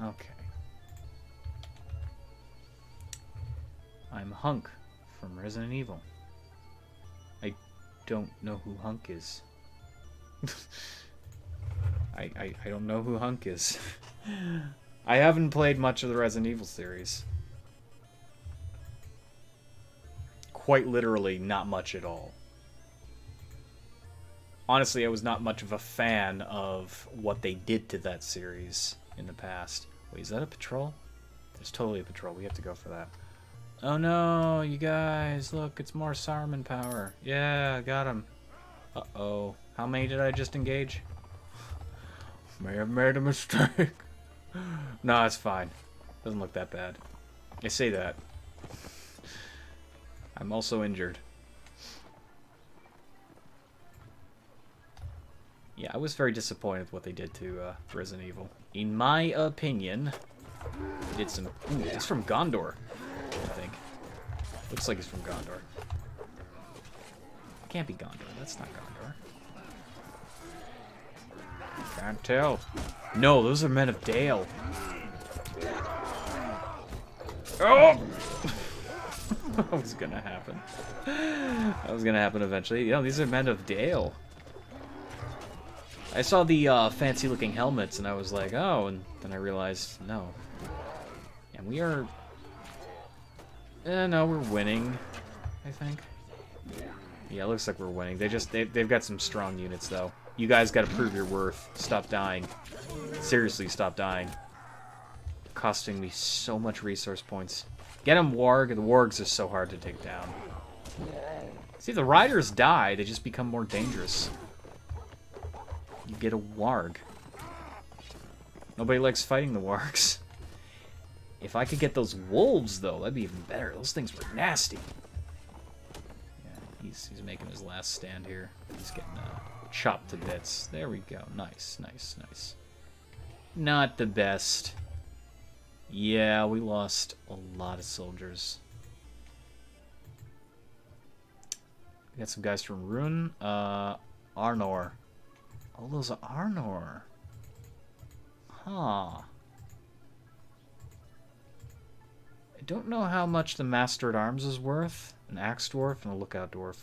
Okay. I'm Hunk from Resident Evil. I don't know who Hunk is. I don't know who Hunk is. I haven't played much of the Resident Evil series. Quite literally, not much at all. Honestly, I was not much of a fan of what they did to that series in the past. Wait, is that a patrol? There's totally a patrol. We have to go for that. Oh no, you guys, look, it's more Saruman power. Yeah, got him. Uh-oh. How many did I just engage? May have made a mistake. No, it's fine. Doesn't look that bad. I say that. I'm also injured. Yeah, I was very disappointed with what they did to Resident Evil. In my opinion, they did some... Ooh, it's from Gondor, I think. Looks like it's from Gondor. It can't be Gondor. That's not Gondor. Can't tell. No, those are Men of Dale. Oh! That was gonna happen. That was gonna happen eventually. You know, these are Men of Dale. I saw the fancy-looking helmets, and I was like, oh, and then I realized, no. And we are... no, we're winning, I think. Yeah, it looks like we're winning. They've got some strong units, though. You guys gotta prove your worth. Stop dying. Seriously, stop dying. Costing me so much resource points. Get him, Warg. The Wargs are so hard to take down. See, the Riders die, they just become more dangerous. You get a Warg. Nobody likes fighting the Wargs. If I could get those wolves, though, that'd be even better. Those things were nasty. Yeah, he's making his last stand here. He's getting chopped to bits. There we go. Nice, nice, nice. Not the best. Yeah, we lost a lot of soldiers. We got some guys from Rune. Arnor. Oh, those are Arnor. Huh. I don't know how much the Master at Arms is worth. An Axe Dwarf and a Lookout Dwarf.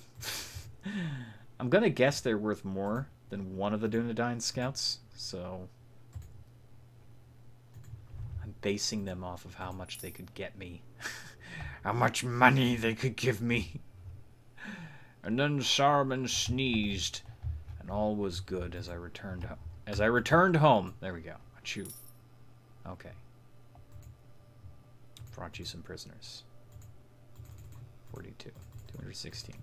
I'm gonna guess they're worth more than one of the Dunedain scouts, so I'm basing them off of how much they could get me. How much money they could give me. And then Saruman sneezed, and all was good as I returned home. There we go. Achoo. Okay. Brought you some prisoners. 42. 216.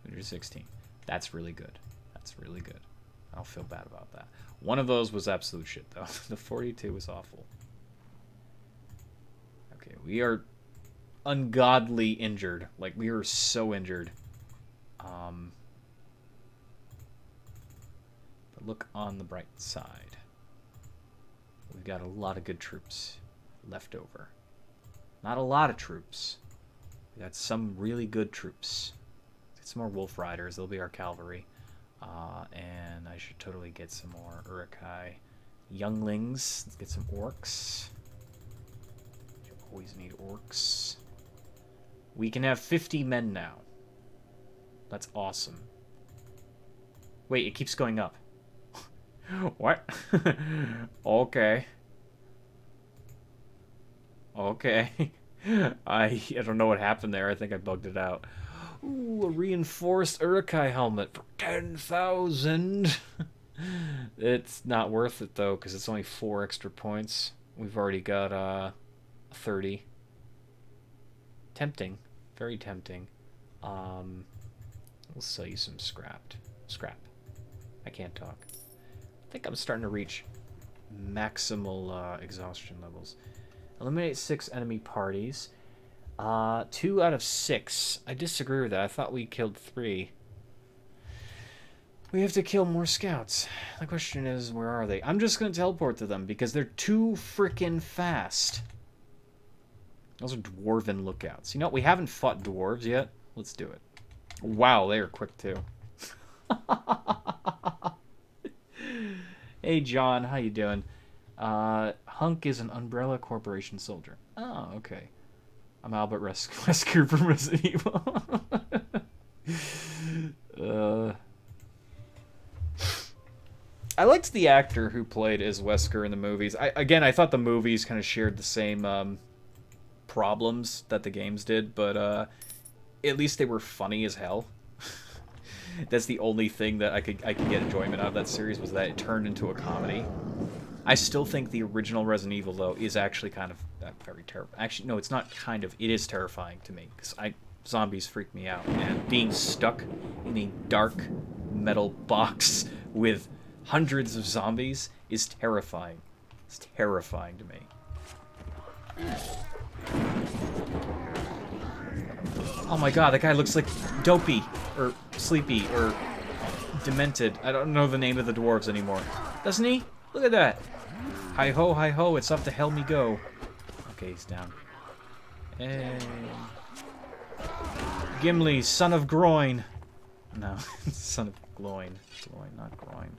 216. That's really good. That's really good. I don't feel bad about that. One of those was absolute shit, though. The 42 was awful. Okay, we are ungodly injured. Like, we are so injured. But look on the bright side. We've got a lot of good troops left over. Not a lot of troops. We got some really good troops. Get some more wolf riders. They'll be our cavalry. And I should totally get some more Uruk-hai younglings. Let's get some orcs. You always need orcs. We can have 50 men now. That's awesome. Wait, it keeps going up. What? Okay. Okay. I don't know what happened there. I think I bugged it out. Ooh, a reinforced Uruk-hai helmet for 10,000. It's not worth it, though, because it's only 4 extra points. We've already got 30. Tempting. Very tempting. We'll sell you some scrap. I can't talk. I think I'm starting to reach maximal exhaustion levels. Eliminate 6 enemy parties. 2 out of 6. I disagree with that. I thought we killed 3. We have to kill more scouts. The question is, where are they? I'm just going to teleport to them because they're too freaking fast. Those are dwarven lookouts. You know, we haven't fought dwarves yet. Let's do it. Wow, they are quick too. Hey, John. How you doing? Hunk is an Umbrella Corporation soldier. Oh, okay. I'm Albert Wesker from Resident Evil. I liked the actor who played as Wesker in the movies. I thought the movies kind of shared the same problems that the games did, but at least they were funny as hell. That's the only thing that I could get enjoyment out of that series, was that it turned into a comedy. I still think the original Resident Evil, though, is actually kind of very terrible. Actually, no, it's not kind of. It is terrifying to me, because zombies freak me out. And being stuck in a dark metal box with hundreds of zombies is terrifying. It's terrifying to me. Oh my god, that guy looks like Dopey, or Sleepy, or Demented. I don't know the name of the dwarves anymore. Doesn't he? Look at that. Hi-ho, it's up to hell me go. Okay, he's down. Hey. Gimli, son of groin. No, son of gloin. Gloin, not groin.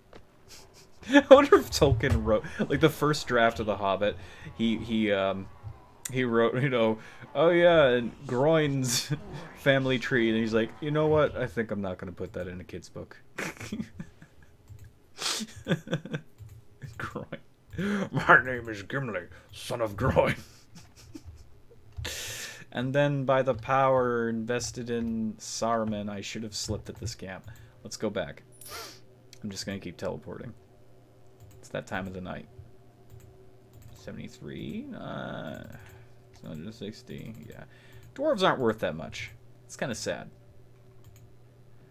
I wonder if Tolkien wrote, like, the first draft of The Hobbit, he wrote, you know, oh yeah, and Groin's family tree, and he's like, you know what, I think I'm not going to put that in a kid's book. Groin. My name is Gimli, son of Groin. And then, by the power invested in Saruman, I should have slipped at this camp. Let's go back. I'm just going to keep teleporting. It's that time of the night. 73? 160, yeah. Dwarves aren't worth that much. It's kind of sad.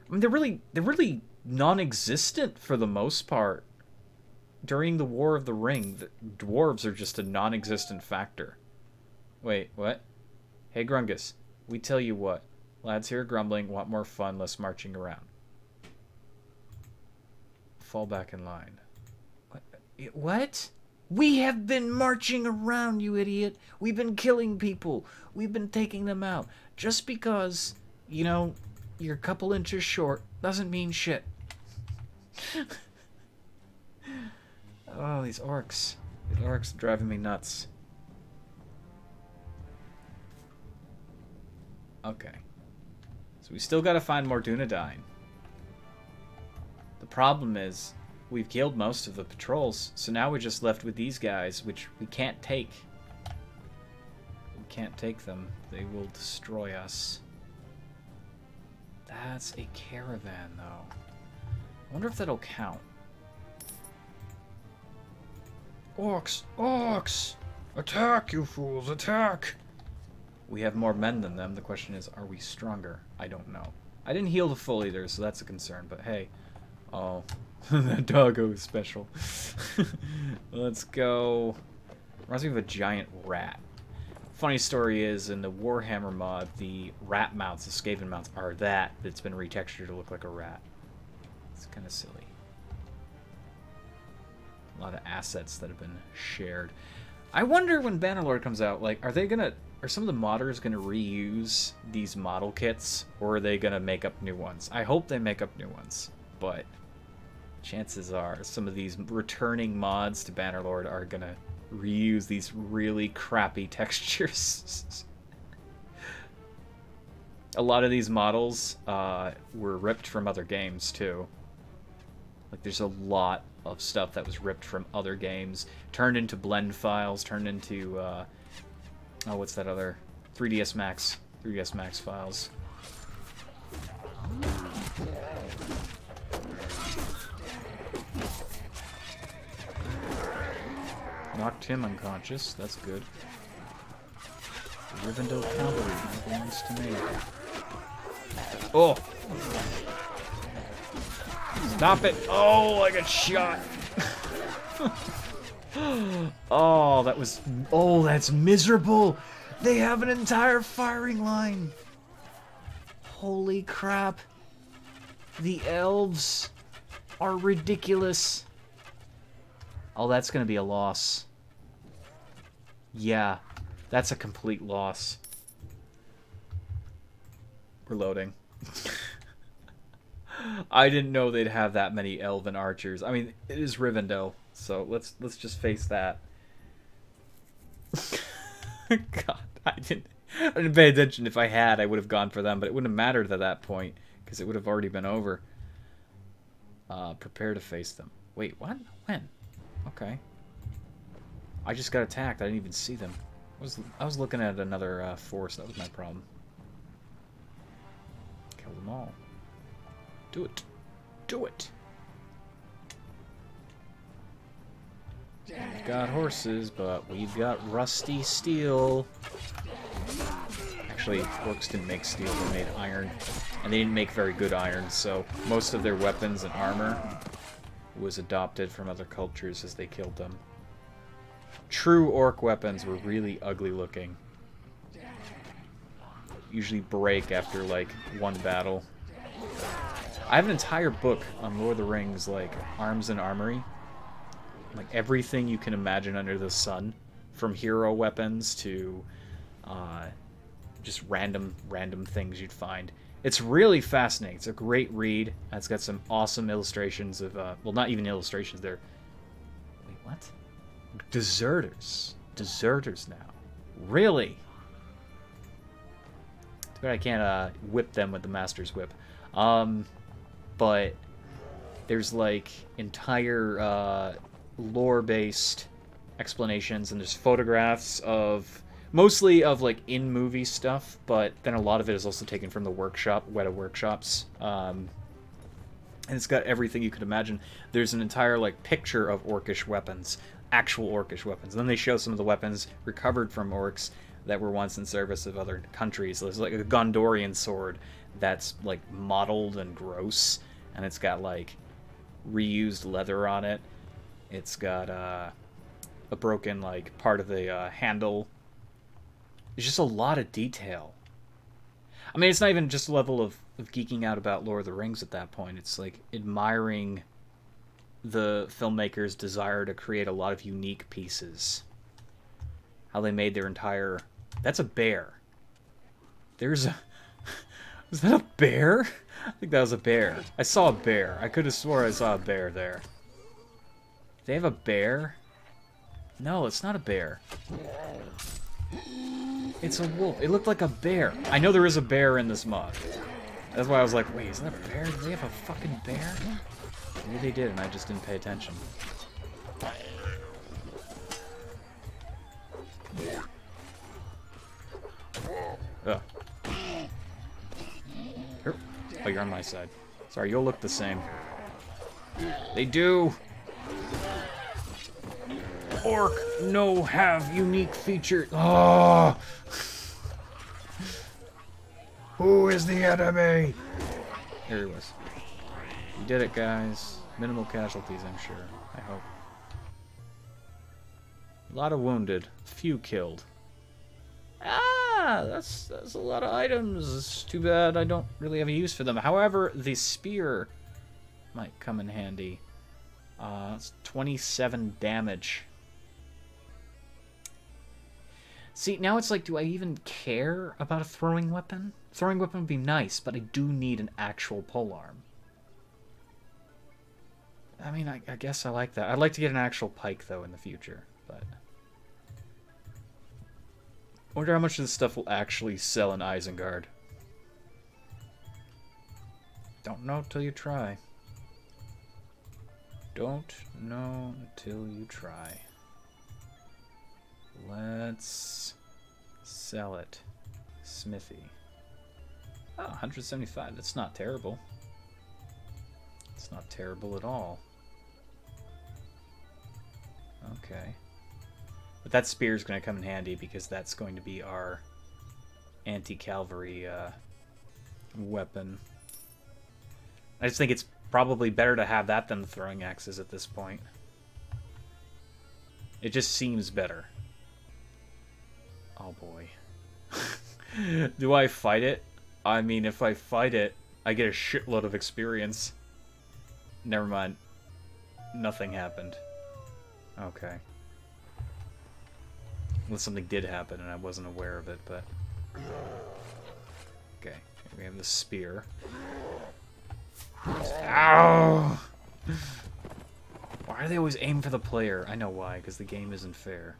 I mean, they're really non-existent for the most part. During the War of the Ring, the dwarves are just a non-existent factor. Wait, what? Hey, Grungus, we tell you what. Lads here grumbling, want more fun, less marching around. Fall back in line. What? We have been marching around, you idiot. We've been killing people. We've been taking them out. Just because, you know, you're a couple inches short doesn't mean shit. Oh, these orcs. These orcs are driving me nuts. Okay. So we still gotta find more Dunedain. The problem is, we've killed most of the patrols, so now we're just left with these guys, which we can't take. We can't take them. They will destroy us. That's a caravan, though. I wonder if that'll count. Orcs! Orcs! Attack, you fools! Attack! We have more men than them. The question is, are we stronger? I don't know. I didn't heal the full either, so that's a concern, but hey. Oh, that doggo is special. Let's go. Reminds me of a giant rat. Funny story is, in the Warhammer mod, the rat mounts, the Skaven mounts, are that's been retextured to look like a rat. It's kind of silly. A lot of assets that have been shared. I wonder when Bannerlord comes out, like, are some of the modders gonna reuse these model kits, or are they gonna make up new ones? I hope they make up new ones, but chances are some of these returning mods to Bannerlord are gonna reuse these really crappy textures. A lot of these models were ripped from other games too. Like, there's a lot of stuff that was ripped from other games, turned into blend files, turned into oh, what's that other 3ds Max files. Knocked him unconscious. That's good. The Rivendell Cavalry now belongs to me. Oh! Stop it! Oh, I got shot! Oh, that was... Oh, that's miserable! They have an entire firing line! Holy crap! The elves are ridiculous. Oh, that's gonna be a loss. Yeah, that's a complete loss. We're loading. I didn't know they'd have that many elven archers. I mean, it is Rivendell, so let's just face that. God, I didn't pay attention. If I had, I would have gone for them, but it wouldn't have mattered at that point because it would have already been over. Prepare to face them. Wait, what? When? Okay. I just got attacked. I didn't even see them. I was looking at another force. That was my problem. Kill them all. Do it. Do it. We've got horses, but we've got rusty steel. Actually, orcs didn't make steel. They made iron. And they didn't make very good iron, so most of their weapons and armor was adopted from other cultures as they killed them. True orc weapons were really ugly looking. Usually break after like one battle. I have an entire book on Lord of the Rings, like arms and armory. Like everything you can imagine under the sun, from hero weapons to just random things you'd find. It's really fascinating. It's a great read. It's got some awesome illustrations of, well, not even illustrations. They're, wait, what? Deserters. Deserters now. Really? Too bad I can't whip them with the Master's Whip. But there's like entire lore-based explanations, and there's photographs of mostly of like in-movie stuff, but then a lot of it is also taken from the workshop, Weta Workshops. And it's got everything you could imagine. There's an entire like picture of orcish weapons, actual orcish weapons. And then they show some of the weapons recovered from orcs that were once in service of other countries. There's like a Gondorian sword that's like mottled and gross, and it's got like reused leather on it. It's got a broken like part of the handle. There's just a lot of detail. I mean, it's not even just a level of geeking out about Lord of the Rings at that point. It's like admiring the filmmaker's desire to create a lot of unique pieces. How they made their entire... That's a bear. There's a... Was that a bear? I think that was a bear. I saw a bear. I could have swore I saw a bear there. They have a bear? No, it's not a bear. It's a wolf. It looked like a bear. I know there is a bear in this mod. That's why I was like, wait, is that a bear? Do they have a fucking bear? Maybe they did, and I just didn't pay attention. Ugh. Here. Oh, you're on my side. Sorry, you'll look the same. They do! Orc no have unique features. Oh! Who is the enemy? There he was. You did it, guys. Minimal casualties, I'm sure. I hope. A lot of wounded. Few killed. Ah! That's a lot of items. It's too bad I don't really have a use for them. However, the spear might come in handy. It's 27 damage. See, now it's like, do I even care about a throwing weapon? Throwing weapon would be nice, but I do need an actual polearm. I mean, I guess I like that. I'd like to get an actual pike, though, in the future, but... I wonder how much of this stuff will actually sell in Isengard. Don't know till you try. Don't know until you try. Let's sell it. Smithy. Oh, 175. That's not terrible. It's not terrible at all. Okay. But that spear is going to come in handy because that's going to be our anti-cavalry weapon. I just think it's probably better to have that than the throwing axes at this point. It just seems better. Oh boy. Do I fight it? I mean, if I fight it, I get a shitload of experience. Never mind. Nothing happened. Okay. Well, something did happen and I wasn't aware of it, but... Okay, here we have the spear. Ow! Why do they always aim for the player? I know why, because the game isn't fair.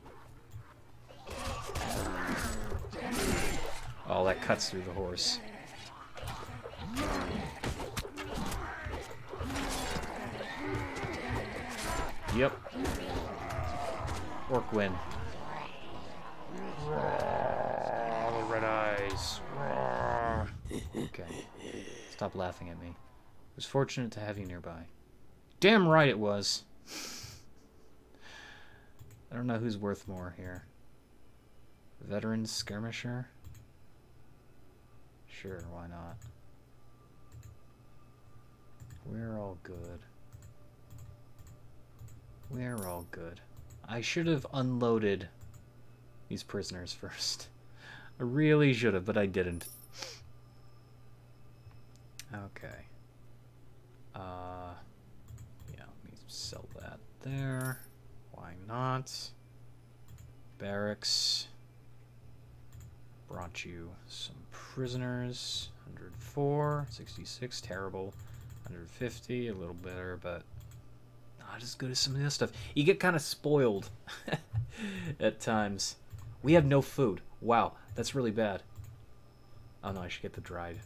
Oh, that cuts through the horse. Yep. Orc win. The red eyes. Okay. Stop laughing at me. It was fortunate to have you nearby. Damn right it was. I don't know who's worth more here. Veteran skirmisher? Sure, why not? We're all good. We're all good. I should have unloaded these prisoners first. I really should have, but I didn't. Okay. Yeah, let me sell that there. Why not? Barracks. Brought you some prisoners. 104, 66, terrible. 150, a little better, but not as good as some of the other stuff. You get kind of spoiled at times. We have no food. Wow, that's really bad. Oh no, I should get the dried.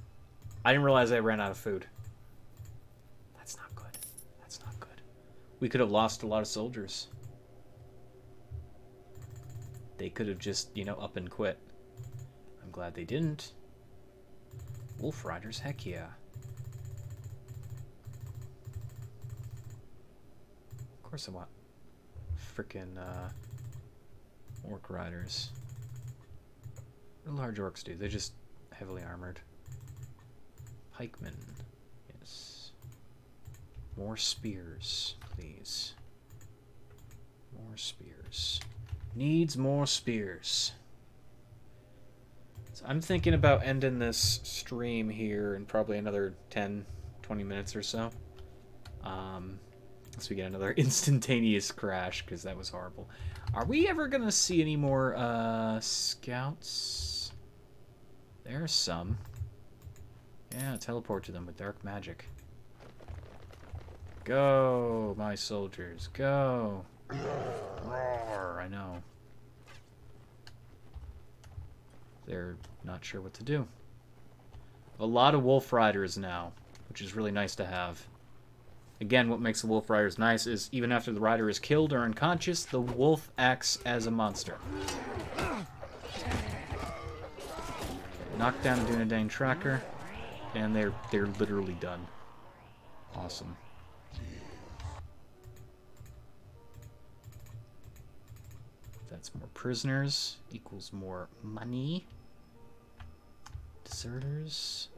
I didn't realize I ran out of food. That's not good. That's not good. We could have lost a lot of soldiers. They could have just, you know, up and quit. I'm glad they didn't. Wolf Riders, heck yeah. Of course I want frickin' Orc Riders. What do large orcs do? They're just heavily armored. Pikemen. Yes. More spears, please. More spears. Needs more spears. So I'm thinking about ending this stream here in probably another 10, 20 minutes or so. Unless we get another instantaneous crash, because that was horrible. Are we ever going to see any more scouts? There's some. Yeah, teleport to them with dark magic. Go, my soldiers, go. Roar, I know. They're not sure what to do. A lot of wolf riders now, which is really nice to have. Again, what makes the wolf riders nice is even after the rider is killed or unconscious, the wolf acts as a monster. Knock down a Dunedain tracker, and they're literally done. Awesome. That's more prisoners, equals more money. Deserters.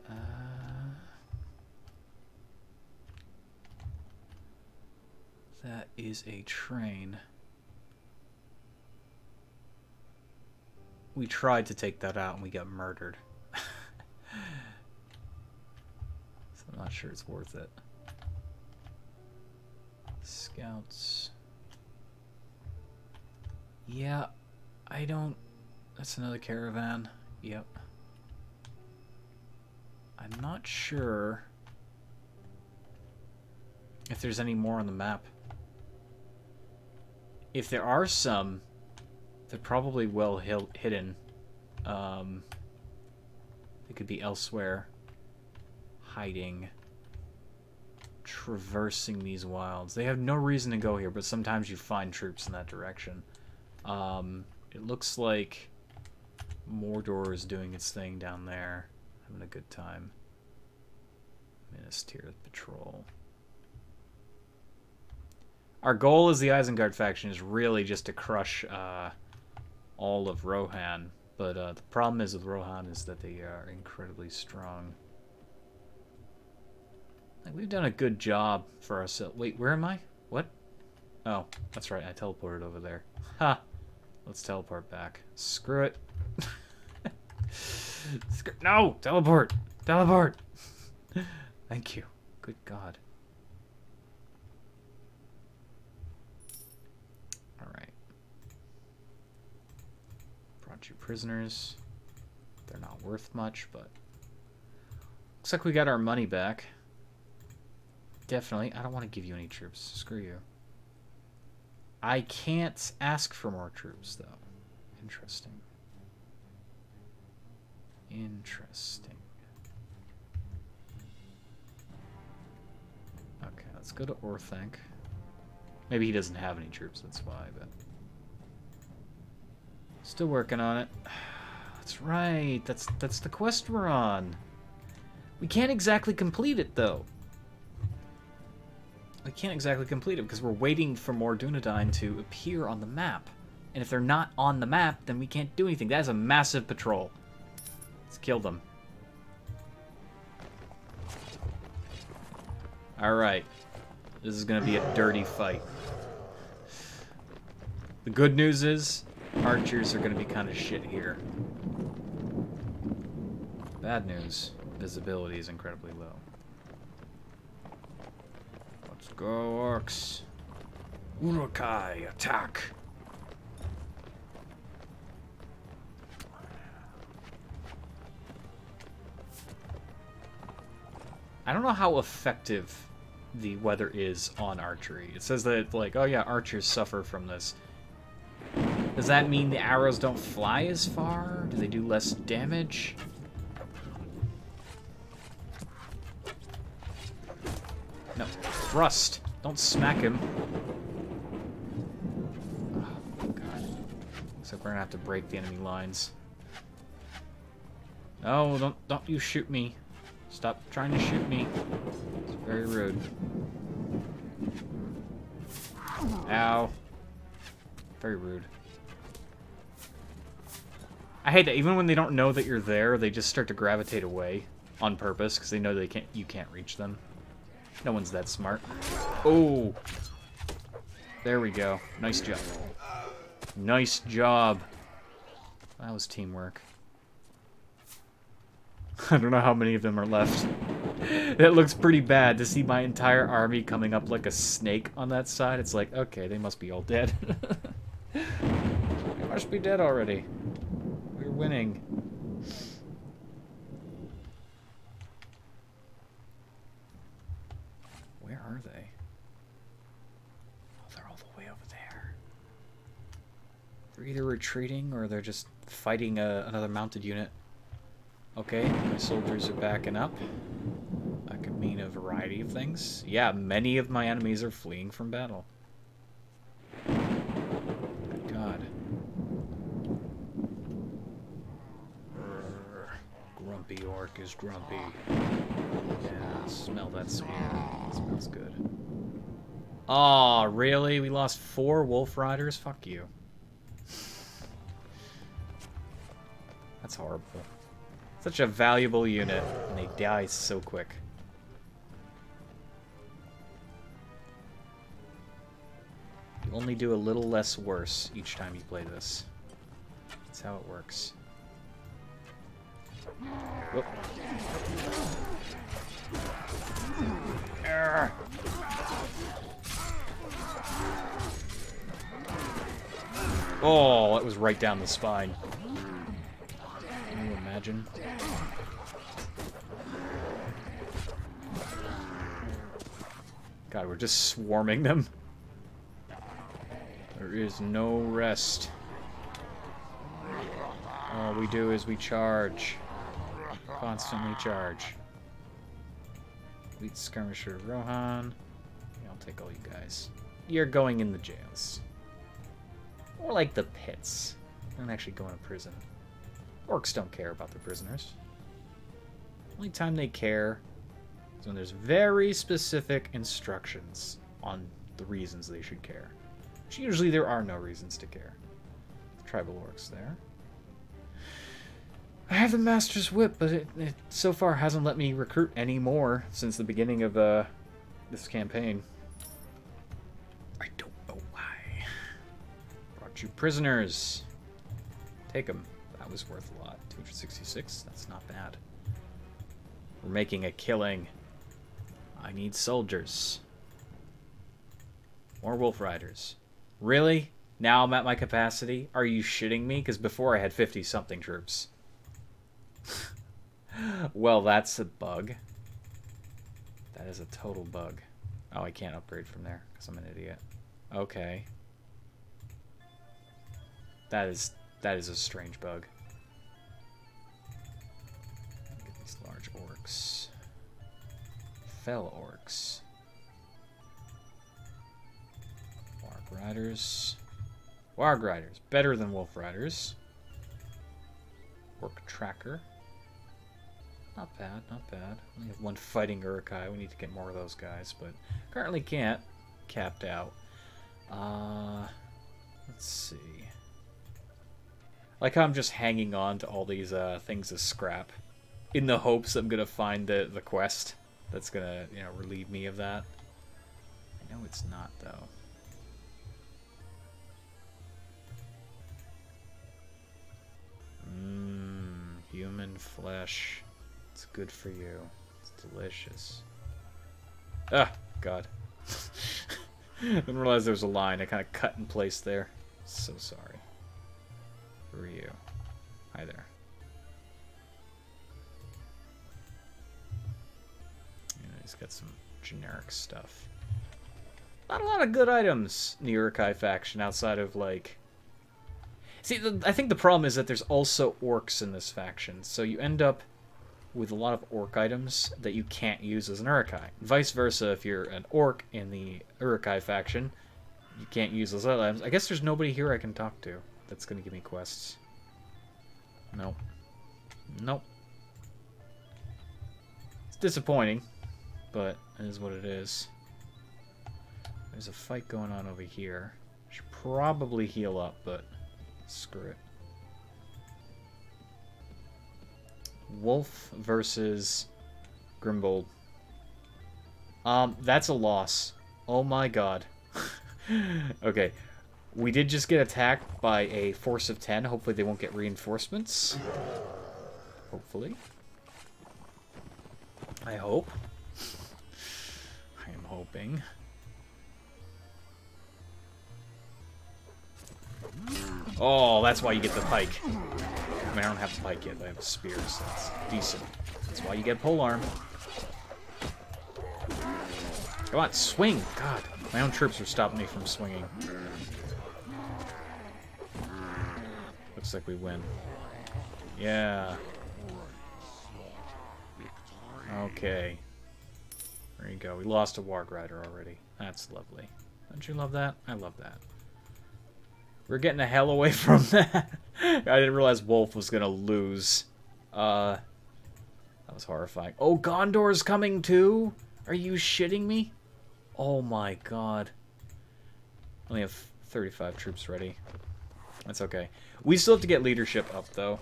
That is a train. We tried to take that out and we got murdered. So I'm not sure it's worth it. Scouts. Yeah, I don't... That's another caravan. Yep. I'm not sure if there's any more on the map. If there are some, they're probably well hidden. They could be elsewhere, hiding, traversing these wilds. They have no reason to go here, but sometimes you find troops in that direction. It looks like Mordor is doing its thing down there, having a good time. Minas Tirith Patrol. Our goal as the Isengard faction is really just to crush all of Rohan, but the problem is with Rohan is that they are incredibly strong. Like, we've done a good job for ourselves. Wait, where am I? What? Oh, that's right, I teleported over there. Ha! Let's teleport back. Screw it. No! Teleport! Teleport! Thank you. Good God. Alright. Brought you prisoners. They're not worth much, but... Looks like we got our money back. Definitely. I don't want to give you any troops. Screw you. I can't ask for more troops, though. Interesting. Interesting. Okay, let's go to Orthanc. Maybe he doesn't have any troops, that's why, but... Still working on it. That's right, that's the quest we're on. We can't exactly complete it, though. We can't exactly complete it because we're waiting for more Dunedain to appear on the map. And if they're not on the map, then we can't do anything. That is a massive patrol. Let's kill them. Alright. This is going to be a dirty fight. The good news is, archers are going to be kind of shit here. Bad news, visibility is incredibly low. Let's go, orcs. Urukai, attack! I don't know how effective the weather is on archery. It says that, like, oh yeah, archers suffer from this. Does that mean the arrows don't fly as far? Do they do less damage? No. Thrust! Don't smack him. Oh, God. Looks like we're gonna have to break the enemy lines. No, don't you shoot me. Stop trying to shoot me. It's very rude. Ow. Very rude. I hate that even when they don't know that you're there, they just start to gravitate away on purpose because they know you can't reach them. No one's that smart. Oh. There we go. Nice job. Nice job. That was teamwork. I don't know how many of them are left. That looks pretty bad to see my entire army coming up like a snake on that side. It's like, okay, they must be all dead. They must be dead already. We're winning. Where are they? Oh, they're all the way over there. They're either retreating or they're just fighting another mounted unit. Okay, my soldiers are backing up. That could mean a variety variety of things. Yeah, many of my enemies are fleeing from battle. Good God. Grumpy orc is grumpy. Yeah, smell that spear. It smells good. Aw, really? We lost 4 wolf riders? Fuck you. That's horrible. Such a valuable unit, and they die so quick. You only do a little less worse each time you play this. That's how it works. Whoop. Arrgh. Oh, that was right down the spine. Can you imagine? God, we're just swarming them. There is no rest. All we do is we charge. Constantly charge. Elite Skirmisher Rohan. Yeah, I'll take all you guys. You're going in the jails. Or like the pits. Don't actually go in a prison. Orcs don't care about their prisoners. Only time they care is when there's very specific instructions on the reasons they should care. Which usually there are no reasons to care. Tribal orcs there. I have the Master's Whip, but it so far hasn't let me recruit any more since the beginning of this campaign. I don't know why. Brought you prisoners. Take them. That was worth a lot. 266? That's not bad. We're making a killing. I need soldiers. More wolf riders. Really? Now I'm at my capacity? Are you shitting me? Because before I had 50-something troops. Well, that's a bug. That is a total bug. Oh, I can't upgrade from there because I'm an idiot. Okay. That is a strange bug. Get these large orcs. Fell orcs. Warg riders. Warg riders. Better than wolf riders. Orc tracker. Not bad, not bad. We have 1 fighting Uruk-hai. We need to get more of those guys, but currently can't. Capped out. Let's see. Like how I'm just hanging on to all these things as scrap, in the hopes I'm gonna find the quest that's gonna, you know, relieve me of that. I know it's not though. Human flesh. It's good for you. It's delicious. Ah, God. Didn't realize there was a line. I kind of cut in place there. So sorry. Who are you? Hi there. Yeah, he's got some generic stuff. Not a lot of good items in the Uruk-hai faction outside of, like... See, I think the problem is that there's also orcs in this faction, so you end up with a lot of orc items that you can't use as an Uruk-hai. Vice versa, if you're an orc in the Uruk-hai faction, you can't use those items. I guess there's nobody here I can talk to that's going to give me quests. Nope. Nope. It's disappointing, but it is what it is. There's a fight going on over here. Should probably heal up, but screw it. Wolf versus Grimbold. That's a loss. Oh my god. Okay. We did just get attacked by a force of 10. Hopefully they won't get reinforcements. Hopefully. I hope. I am hoping. Oh, that's why you get the pike. I mean, I don't have the pike yet, but I have a spear, so that's decent. That's why you get polearm. Come on, swing! God, my own troops are stopping me from swinging. Looks like we win. Yeah. Okay. There you go. We lost a Warg Rider already. That's lovely. Don't you love that? I love that. We're getting the hell away from that. I didn't realize Wolf was gonna lose. That was horrifying. Oh, Gondor's coming too? Are you shitting me? Oh my god. Only have 35 troops ready. That's okay. We still have to get leadership up, though.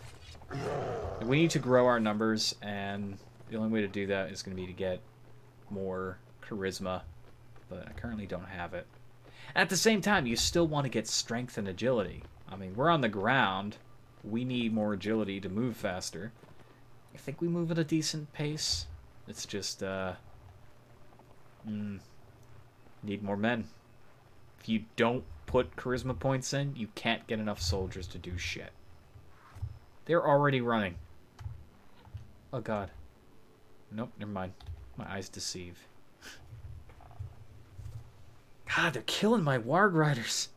We need to grow our numbers, and the only way to do that is going to be to get more charisma, but I currently don't have it. At the same time, you still want to get strength and agility. I mean, we're on the ground. We need more agility to move faster. I think we move at a decent pace. It's just, need more men. If you don't put charisma points in, you can't get enough soldiers to do shit. They're already running. Oh god. Nope, never mind. My eyes deceive. God, they're killing my Warg Riders.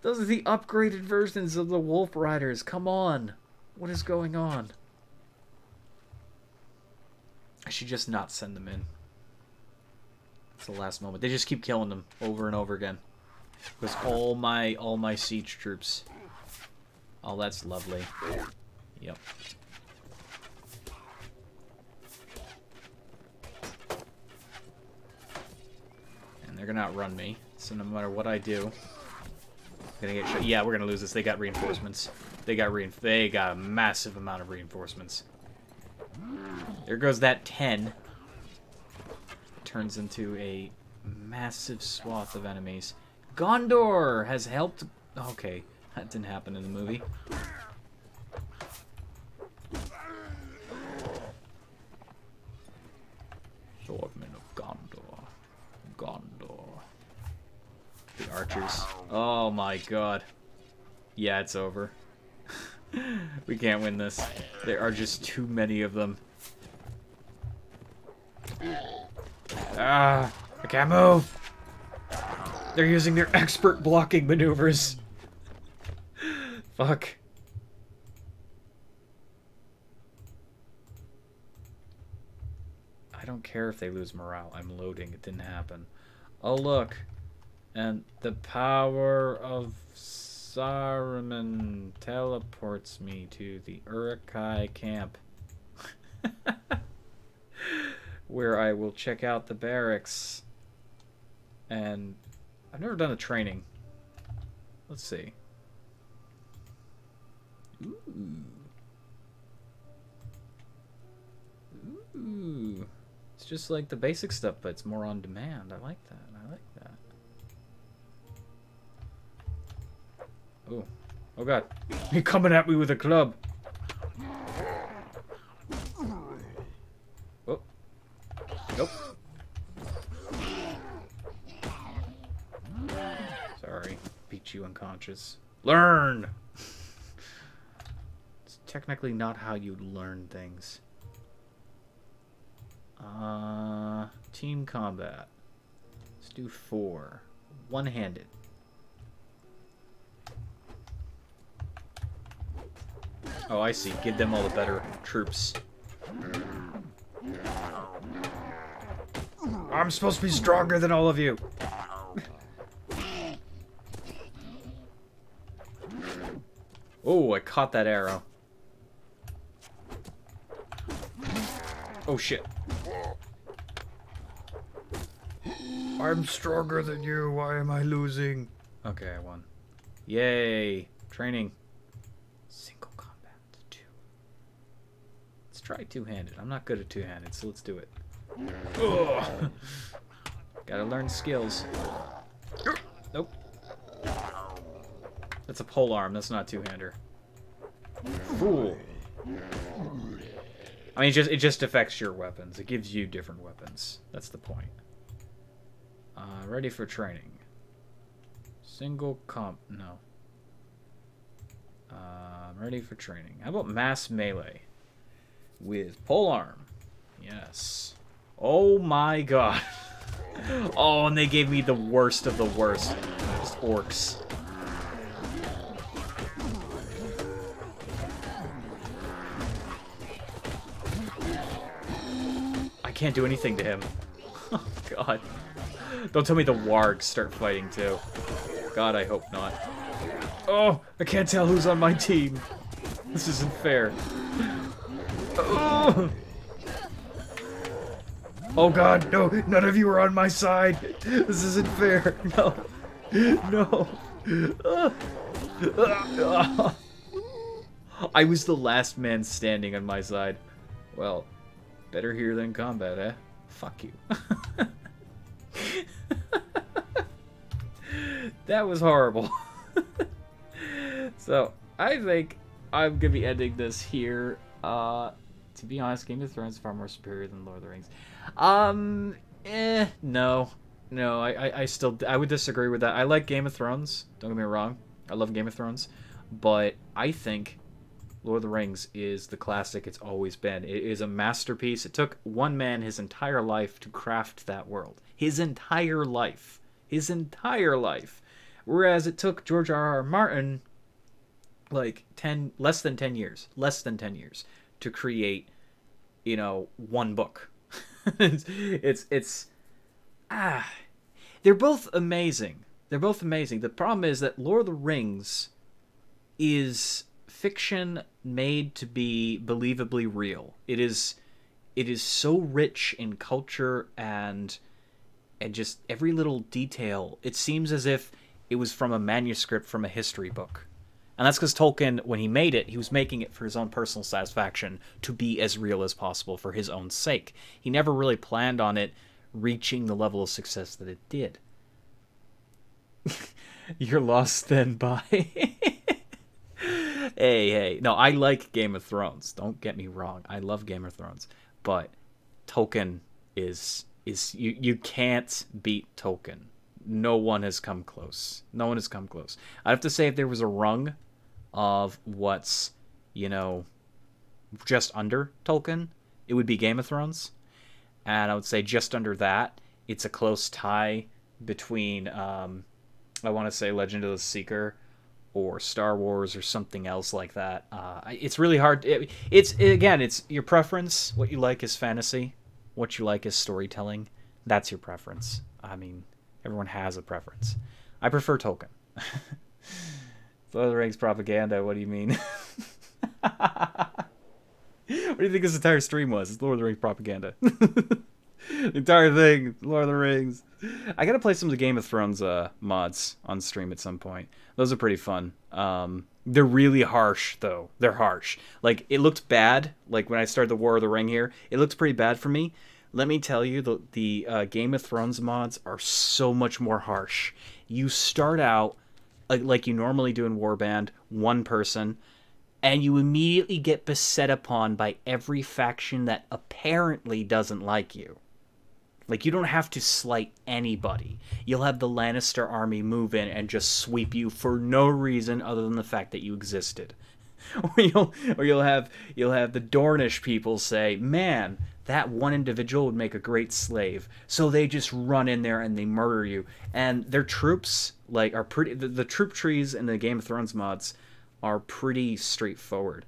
Those are the upgraded versions of the Wolf Riders. Come on. What is going on? I should just not send them in. It's the last moment. They just keep killing them over and over again. Because all my siege troops. Oh, that's lovely. Yep. And they're gonna outrun me. So no matter what I do, I'm gonna get shot. Yeah, we're gonna lose this. They got reinforcements. They got a massive amount of reinforcements. There goes that 10. Turns into a massive swath of enemies. Gondor has helped. Okay, that didn't happen in the movie. Swordmen of Gondor. Gondor. The archers. Oh my god. Yeah, it's over. We can't win this. There are just too many of them. Ah, I can't move. They're using their expert blocking maneuvers. Fuck. I don't care if they lose morale. I'm loading. It didn't happen. Oh, look. And the power of Saruman teleports me to the Uruk-hai camp. Where I will check out the barracks. And I've never done a training. Let's see. Ooh. Ooh. It's just like the basic stuff, but it's more on demand. I like that. I like that. Oh. Oh god. You're coming at me with a club. Oh. Nope. Sorry. Beat you unconscious. Learn! It's technically not how you learn things. Team combat. Let's do 4. One-handed. Oh, I see. Give them all the better troops. I'm supposed to be stronger than all of you. Oh, I caught that arrow. Oh, shit. I'm stronger than you. Why am I losing? Okay, I won. Yay. Training. Single combat. 2. Let's try two-handed. I'm not good at two-handed, so let's do it. Ugh. Gotta learn skills. Nope. That's a polearm. That's not a two-hander. Fool. I mean, it just affects your weapons. It gives you different weapons. That's the point. Ready for training. Single comp... No. Ready for training. How about mass melee? With polearm. Yes. Oh my god. Oh, and they gave me the worst of the worst. Just orcs. can't do anything to him. Oh, God. Don't tell me the wargs start fighting, too. God, I hope not. Oh, I can't tell who's on my team. This isn't fair. Oh, oh God, no, none of you are on my side. This isn't fair. No. No. I was the last man standing on my side. Well, better here than combat, eh? Fuck you. That was horrible. So, I think I'm gonna be ending this here. To be honest, Game of Thrones is far more superior than Lord of the Rings. No. No, I would disagree with that. I like Game of Thrones, don't get me wrong. I love Game of Thrones. But I think Lord of the Rings is the classic it's always been. It is a masterpiece. It took one man his entire life to craft that world. His entire life. His entire life. Whereas it took George R.R. Martin like less than 10 years to create, you know, one book. They're both amazing. They're both amazing. The problem is that Lord of the Rings is fiction made to be believably real. It is so rich in culture and just every little detail. It seems as if it was from a manuscript from a history book. And that's because Tolkien, when he made it, he was making it for his own personal satisfaction to be as real as possible for his own sake. He never really planned on it reaching the level of success that it did. You're lost then, bye. Hey. No, I like Game of Thrones. Don't get me wrong. I love Game of Thrones. But Tolkien is you can't beat Tolkien. No one has come close. No one has come close. I'd have to say if there was a rung of what's, you know, just under Tolkien, it would be Game of Thrones. And I would say just under that, it's a close tie between, I want to say Legend of the Seeker or Star Wars or something else like that. It's really hard. It's your preference. What you like is fantasy. What you like is storytelling. That's your preference. I mean, everyone has a preference. I prefer Tolkien. Lord of the Rings propaganda, what do you mean? What do you think this entire stream was? It's Lord of the Rings propaganda. The entire thing, Lord of the Rings. I gotta play some of the Game of Thrones mods on stream at some point. Those are pretty fun. They're really harsh, though. They're harsh. Like, it looked bad. Like, when I started the War of the Ring here, it looked pretty bad for me. Let me tell you, the Game of Thrones mods are so much more harsh. You start out, like you normally do in Warband, one person, and you immediately get beset upon by every faction that apparently doesn't like you. Like, you don't have to slight anybody. You'll have the Lannister army move in and just sweep you for no reason other than the fact that you existed. Or you'll have the Dornish people say, "Man, that one individual would make a great slave." So they just run in there and they murder you. And their troops are pretty. The troop trees in the Game of Thrones mods are pretty straightforward.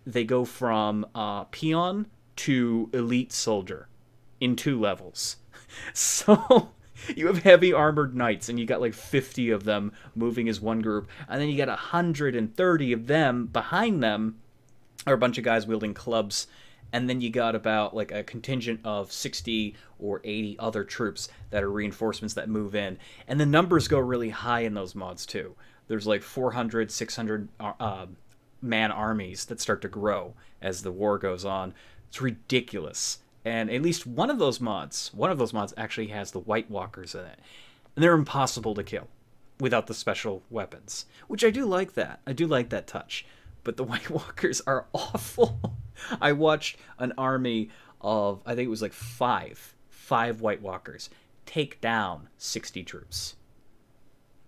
They go from peon to elite soldier in 2 levels. So you have heavy armored knights, and you got like 50 of them moving as one group, and then you got 130 of them behind them are a bunch of guys wielding clubs, and then you got about like a contingent of 60 or 80 other troops that are reinforcements that move in, and the numbers go really high in those mods too. There's like 400, 600 man armies that start to grow as the war goes on. It's ridiculous. And at least one of those mods actually has the White Walkers in it. And they're impossible to kill without the special weapons, which I do like that. I do like that touch. But the White Walkers are awful. I watched an army of, I think it was like five White Walkers take down 60 troops.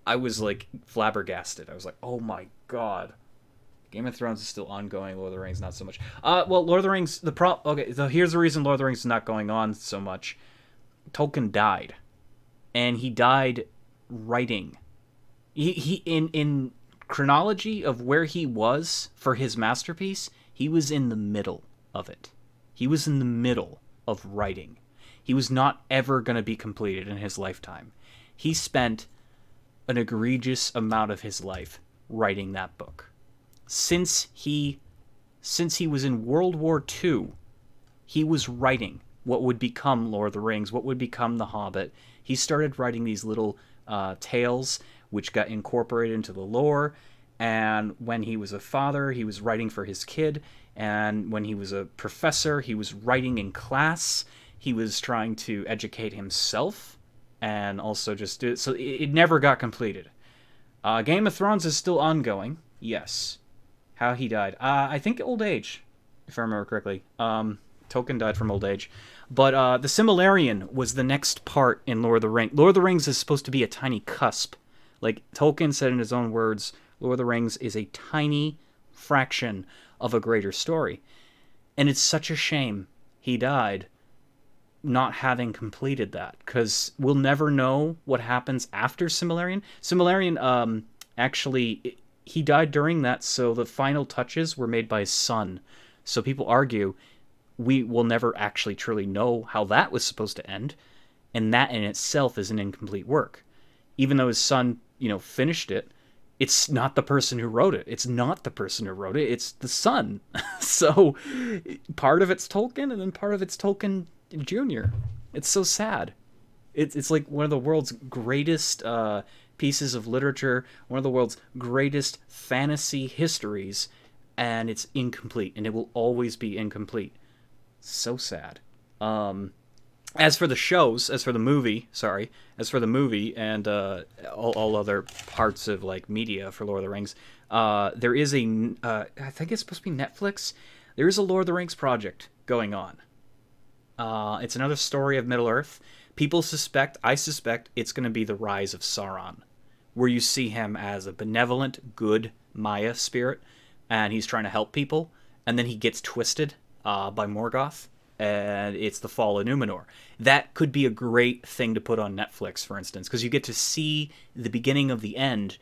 I was like flabbergasted. I was like, oh my god. Game of Thrones is still ongoing. Lord of the Rings, not so much. Well, Lord of the Rings, okay, so here's the reason Lord of the Rings is not going on so much. Tolkien died. And he died writing. He in chronology of where he was for his masterpiece, he was in the middle of it. He was in the middle of writing. He was not ever going to be completed in his lifetime. He spent an egregious amount of his life writing that book. Since he was in World War II, he was writing what would become Lord of the Rings, what would become The Hobbit. He started writing these little tales which got incorporated into the lore, and when he was a father, he was writing for his kid, and when he was a professor, he was writing in class. He was trying to educate himself, and also just do it. So it never got completed. Game of Thrones is still ongoing, yes. How he died. I think old age, if I remember correctly. Tolkien died from old age. But the Silmarillion was the next part in Lord of the Rings. Lord of the Rings is supposed to be a tiny cusp. Like Tolkien said in his own words, Lord of the Rings is a tiny fraction of a greater story. And it's such a shame he died not having completed that, because we'll never know what happens after Silmarillion. Silmarillion, actually, he died during that, so the final touches were made by his son. So people argue we will never actually truly know how that was supposed to end, and that in itself is an incomplete work. Even though his son, finished it, it's not the person who wrote it. It's not the person who wrote it. It's the son. So part of it's Tolkien, and then part of it's Tolkien Jr. It's so sad. It's like one of the world's greatest pieces of literature, one of the world's greatest fantasy histories, and it's incomplete, and it will always be incomplete. So sad. As for the movie, and all other parts of like media for Lord of the Rings, there is I think it's supposed to be Netflix. There is a Lord of the Rings project going on. It's another story of Middle Earth. I suspect it's going to be the rise of Sauron, where you see him as a benevolent, good Maya spirit, and he's trying to help people, and then he gets twisted by Morgoth, and it's the fall of Numenor. That could be a great thing to put on Netflix, for instance, because you get to see the beginning of the end,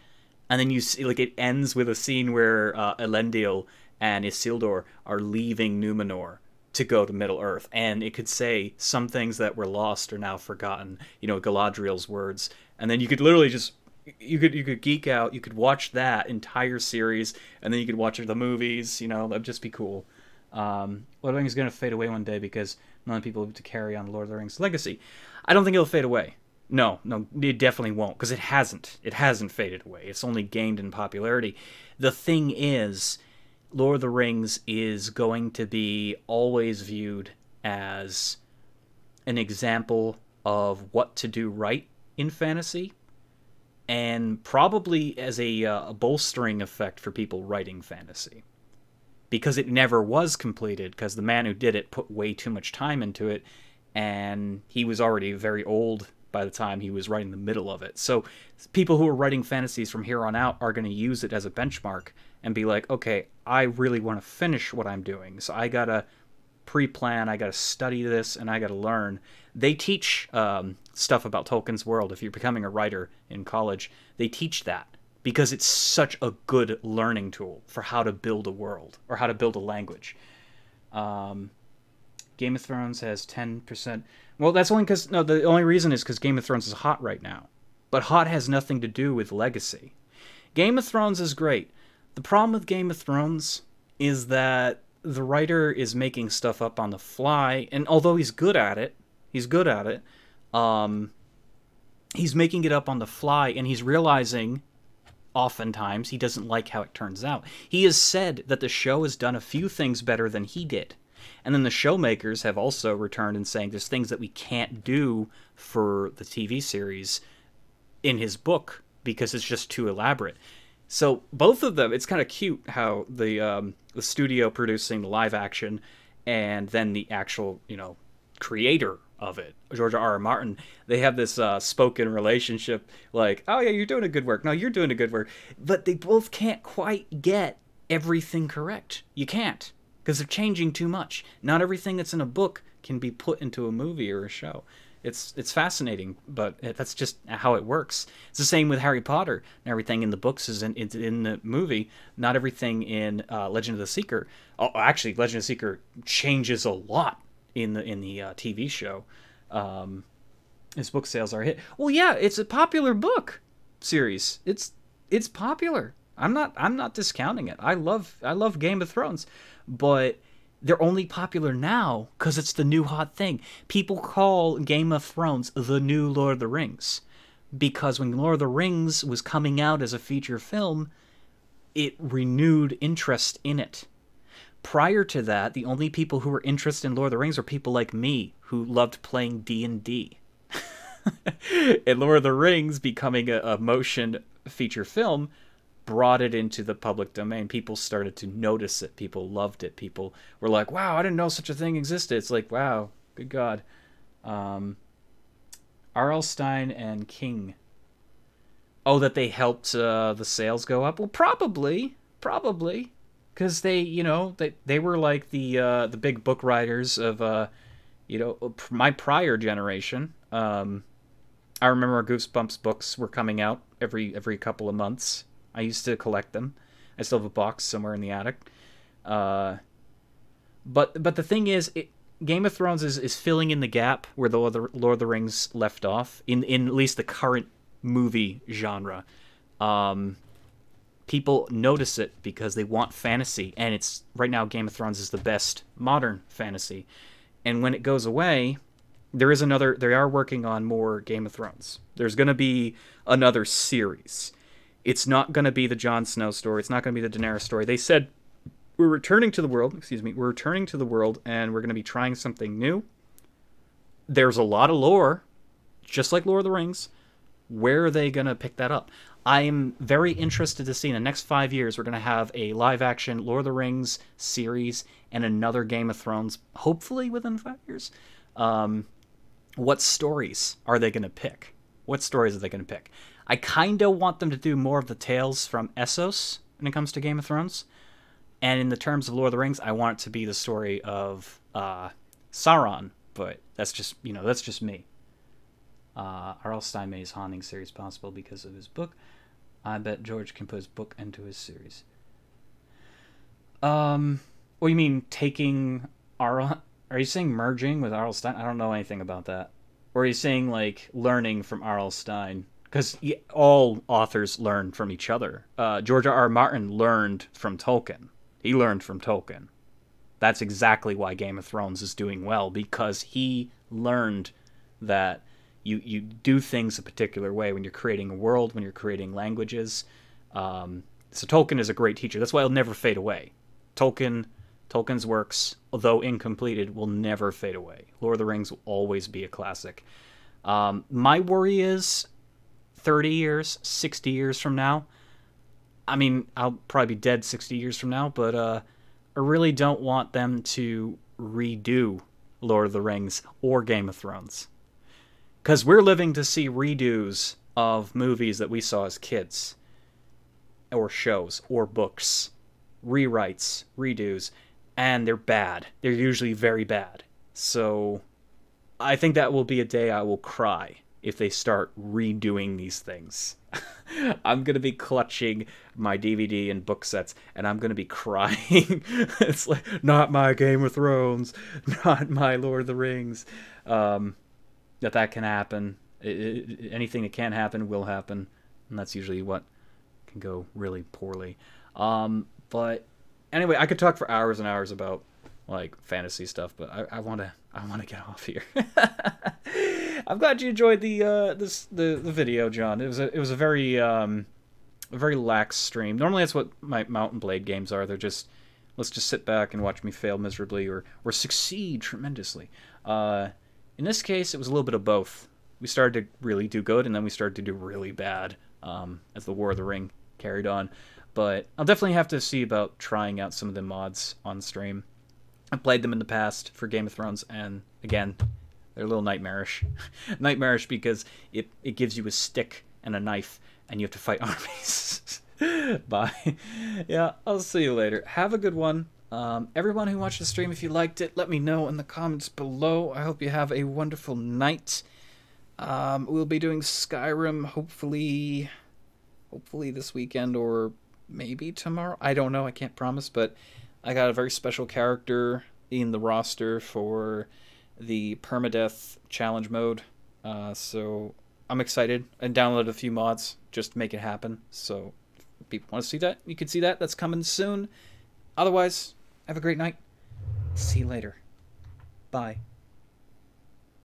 and then you see, like, it ends with a scene where Elendil and Isildur are leaving Numenor to go to Middle Earth, and it could say some things that were lost are now forgotten, Galadriel's words, and then you could literally just you could geek out. You could watch that entire series, and then you could watch the movies. That'd just be cool. Lord of the Rings is going to fade away one day because none of the people to carry on Lord of the Rings legacy. I don't think it'll fade away. No, it definitely won't, because it hasn't. It hasn't faded away. It's only gained in popularity. The thing is, Lord of the Rings is going to be always viewed as an example of what to do right in fantasy, and probably as a bolstering effect for people writing fantasy. Because it never was completed, because the man who did it put way too much time into it, and he was already very old by the time he was writing the middle of it. So people who are writing fantasies from here on out are going to use it as a benchmark and be like, okay, I really want to finish what I'm doing, so I got to pre-plan, I got to study this, and I got to learn. They teach stuff about Tolkien's world. If you're becoming a writer in college, they teach that, because it's such a good learning tool for how to build a world or how to build a language. Game of Thrones has 10%. Well, that's only because... No, the only reason is because Game of Thrones is hot right now. But hot has nothing to do with legacy. Game of Thrones is great. The problem with Game of Thrones is that the writer is making stuff up on the fly, and although he's good at it, he's making it up on the fly, and he's realizing oftentimes he doesn't like how it turns out. He has said that the show has done a few things better than he did. And then the showmakers have also returned and saying there's things that we can't do for the TV series in his book because it's just too elaborate. So both of them, it's kind of cute how the studio producing the live action and then the actual, creator of it, George R. R. Martin, they have this spoken relationship, like, oh yeah, you're doing a good work. No, you're doing a good work. But they both can't quite get everything correct. You can't, because they're changing too much. Not everything that's in a book can be put into a movie or a show. It's fascinating, but that's just how it works. It's the same with Harry Potter. Everything in the books is in the movie. Not everything in Legend of the Seeker. Oh, actually, Legend of the Seeker changes a lot in the TV show. His book sales are a hit. Well, yeah, it's a popular book series. It's popular. I'm not discounting it. I love Game of Thrones, but they're only popular now because it's the new hot thing. People call Game of Thrones the new Lord of the Rings because when Lord of the Rings was coming out as a feature film, it renewed interest in it. Prior to that, the only people who were interested in Lord of the Rings were people like me who loved playing D&D. And Lord of the Rings becoming a motion feature film brought it into the public domain. People started to notice it. People loved it. People were like, wow, I didn't know such a thing existed. It's like, wow, good God. R.L. Stein and King. Oh, that they helped the sales go up? Well, probably. Because they were like the big book writers of, my prior generation. I remember our Goosebumps books were coming out every couple of months. I used to collect them. I still have a box somewhere in the attic. But the thing is, Game of Thrones is filling in the gap where the Lord of the Rings left off, in at least the current movie genre. People notice it because they want fantasy, and it's right now Game of Thrones is the best modern fantasy. And when it goes away, they are working on more Game of Thrones. There's going to be another series. It's not going to be the Jon Snow story. It's not going to be the Daenerys story. They said, we're returning to the world, and we're going to be trying something new. There's a lot of lore, just like Lord of the Rings. Where are they going to pick that up? I am very interested to see in the next 5 years, we're going to have a live-action Lord of the Rings series and another Game of Thrones, hopefully within 5 years. What stories are they going to pick? I kind of want them to do more of the tales from Essos when it comes to Game of Thrones. And in the terms of Lord of the Rings, I want it to be the story of Sauron. But that's just me. R.L. Stein made his Haunting series possible because of his book. I bet George can put his book into his series. What do you mean taking R.L.? Are you saying merging with R.L. Stein? I don't know anything about that. Or are you saying like learning from R.L. Stein? Because all authors learn from each other. George R.R. Martin learned from Tolkien. He learned from Tolkien. That's exactly why Game of Thrones is doing well, because he learned that you do things a particular way when you're creating a world, when you're creating languages. So Tolkien is a great teacher. That's why he'll never fade away. Tolkien's works, although incompleted, will never fade away. Lord of the Rings will always be a classic. My worry is 30 years, 60 years from now. I mean, I'll probably be dead 60 years from now, but I really don't want them to redo Lord of the Rings or Game of Thrones. Because we're living to see redos of movies that we saw as kids, or shows, or books, rewrites, redos, and they're bad. They're usually very bad. So I think that will be a day I will cry if they start redoing these things. I'm going to be clutching my DVD and book sets, and I'm going to be crying. It's like, not my Game of Thrones, not my Lord of the Rings. That can happen. Anything that can happen will happen, and that's usually what can go really poorly. But anyway, I could talk for hours and hours about like fantasy stuff, but I want to get off here. I'm glad you enjoyed the video, John. It was a very lax stream. Normally that's what my Mount & Blade games are. They're just, let's just sit back and watch me fail miserably or succeed tremendously. In this case, it was a little bit of both. We started to really do good, and then we started to do really bad as the War of the Ring carried on. But I'll definitely have to see about trying out some of the mods on stream. I've played them in the past for Game of Thrones, and again, they're a little nightmarish. Nightmarish because it gives you a stick and a knife, and you have to fight armies. Bye. Yeah, I'll see you later. Have a good one. Everyone who watched the stream, if you liked it, let me know in the comments below. I hope you have a wonderful night. We'll be doing Skyrim hopefully this weekend or maybe tomorrow. I don't know. I can't promise, but I got a very special character in the roster for the permadeath challenge mode. So I'm excited. And downloaded a few mods just to make it happen. So if people want to see that, you can see that. That's coming soon. Otherwise, have a great night. See you later. Bye.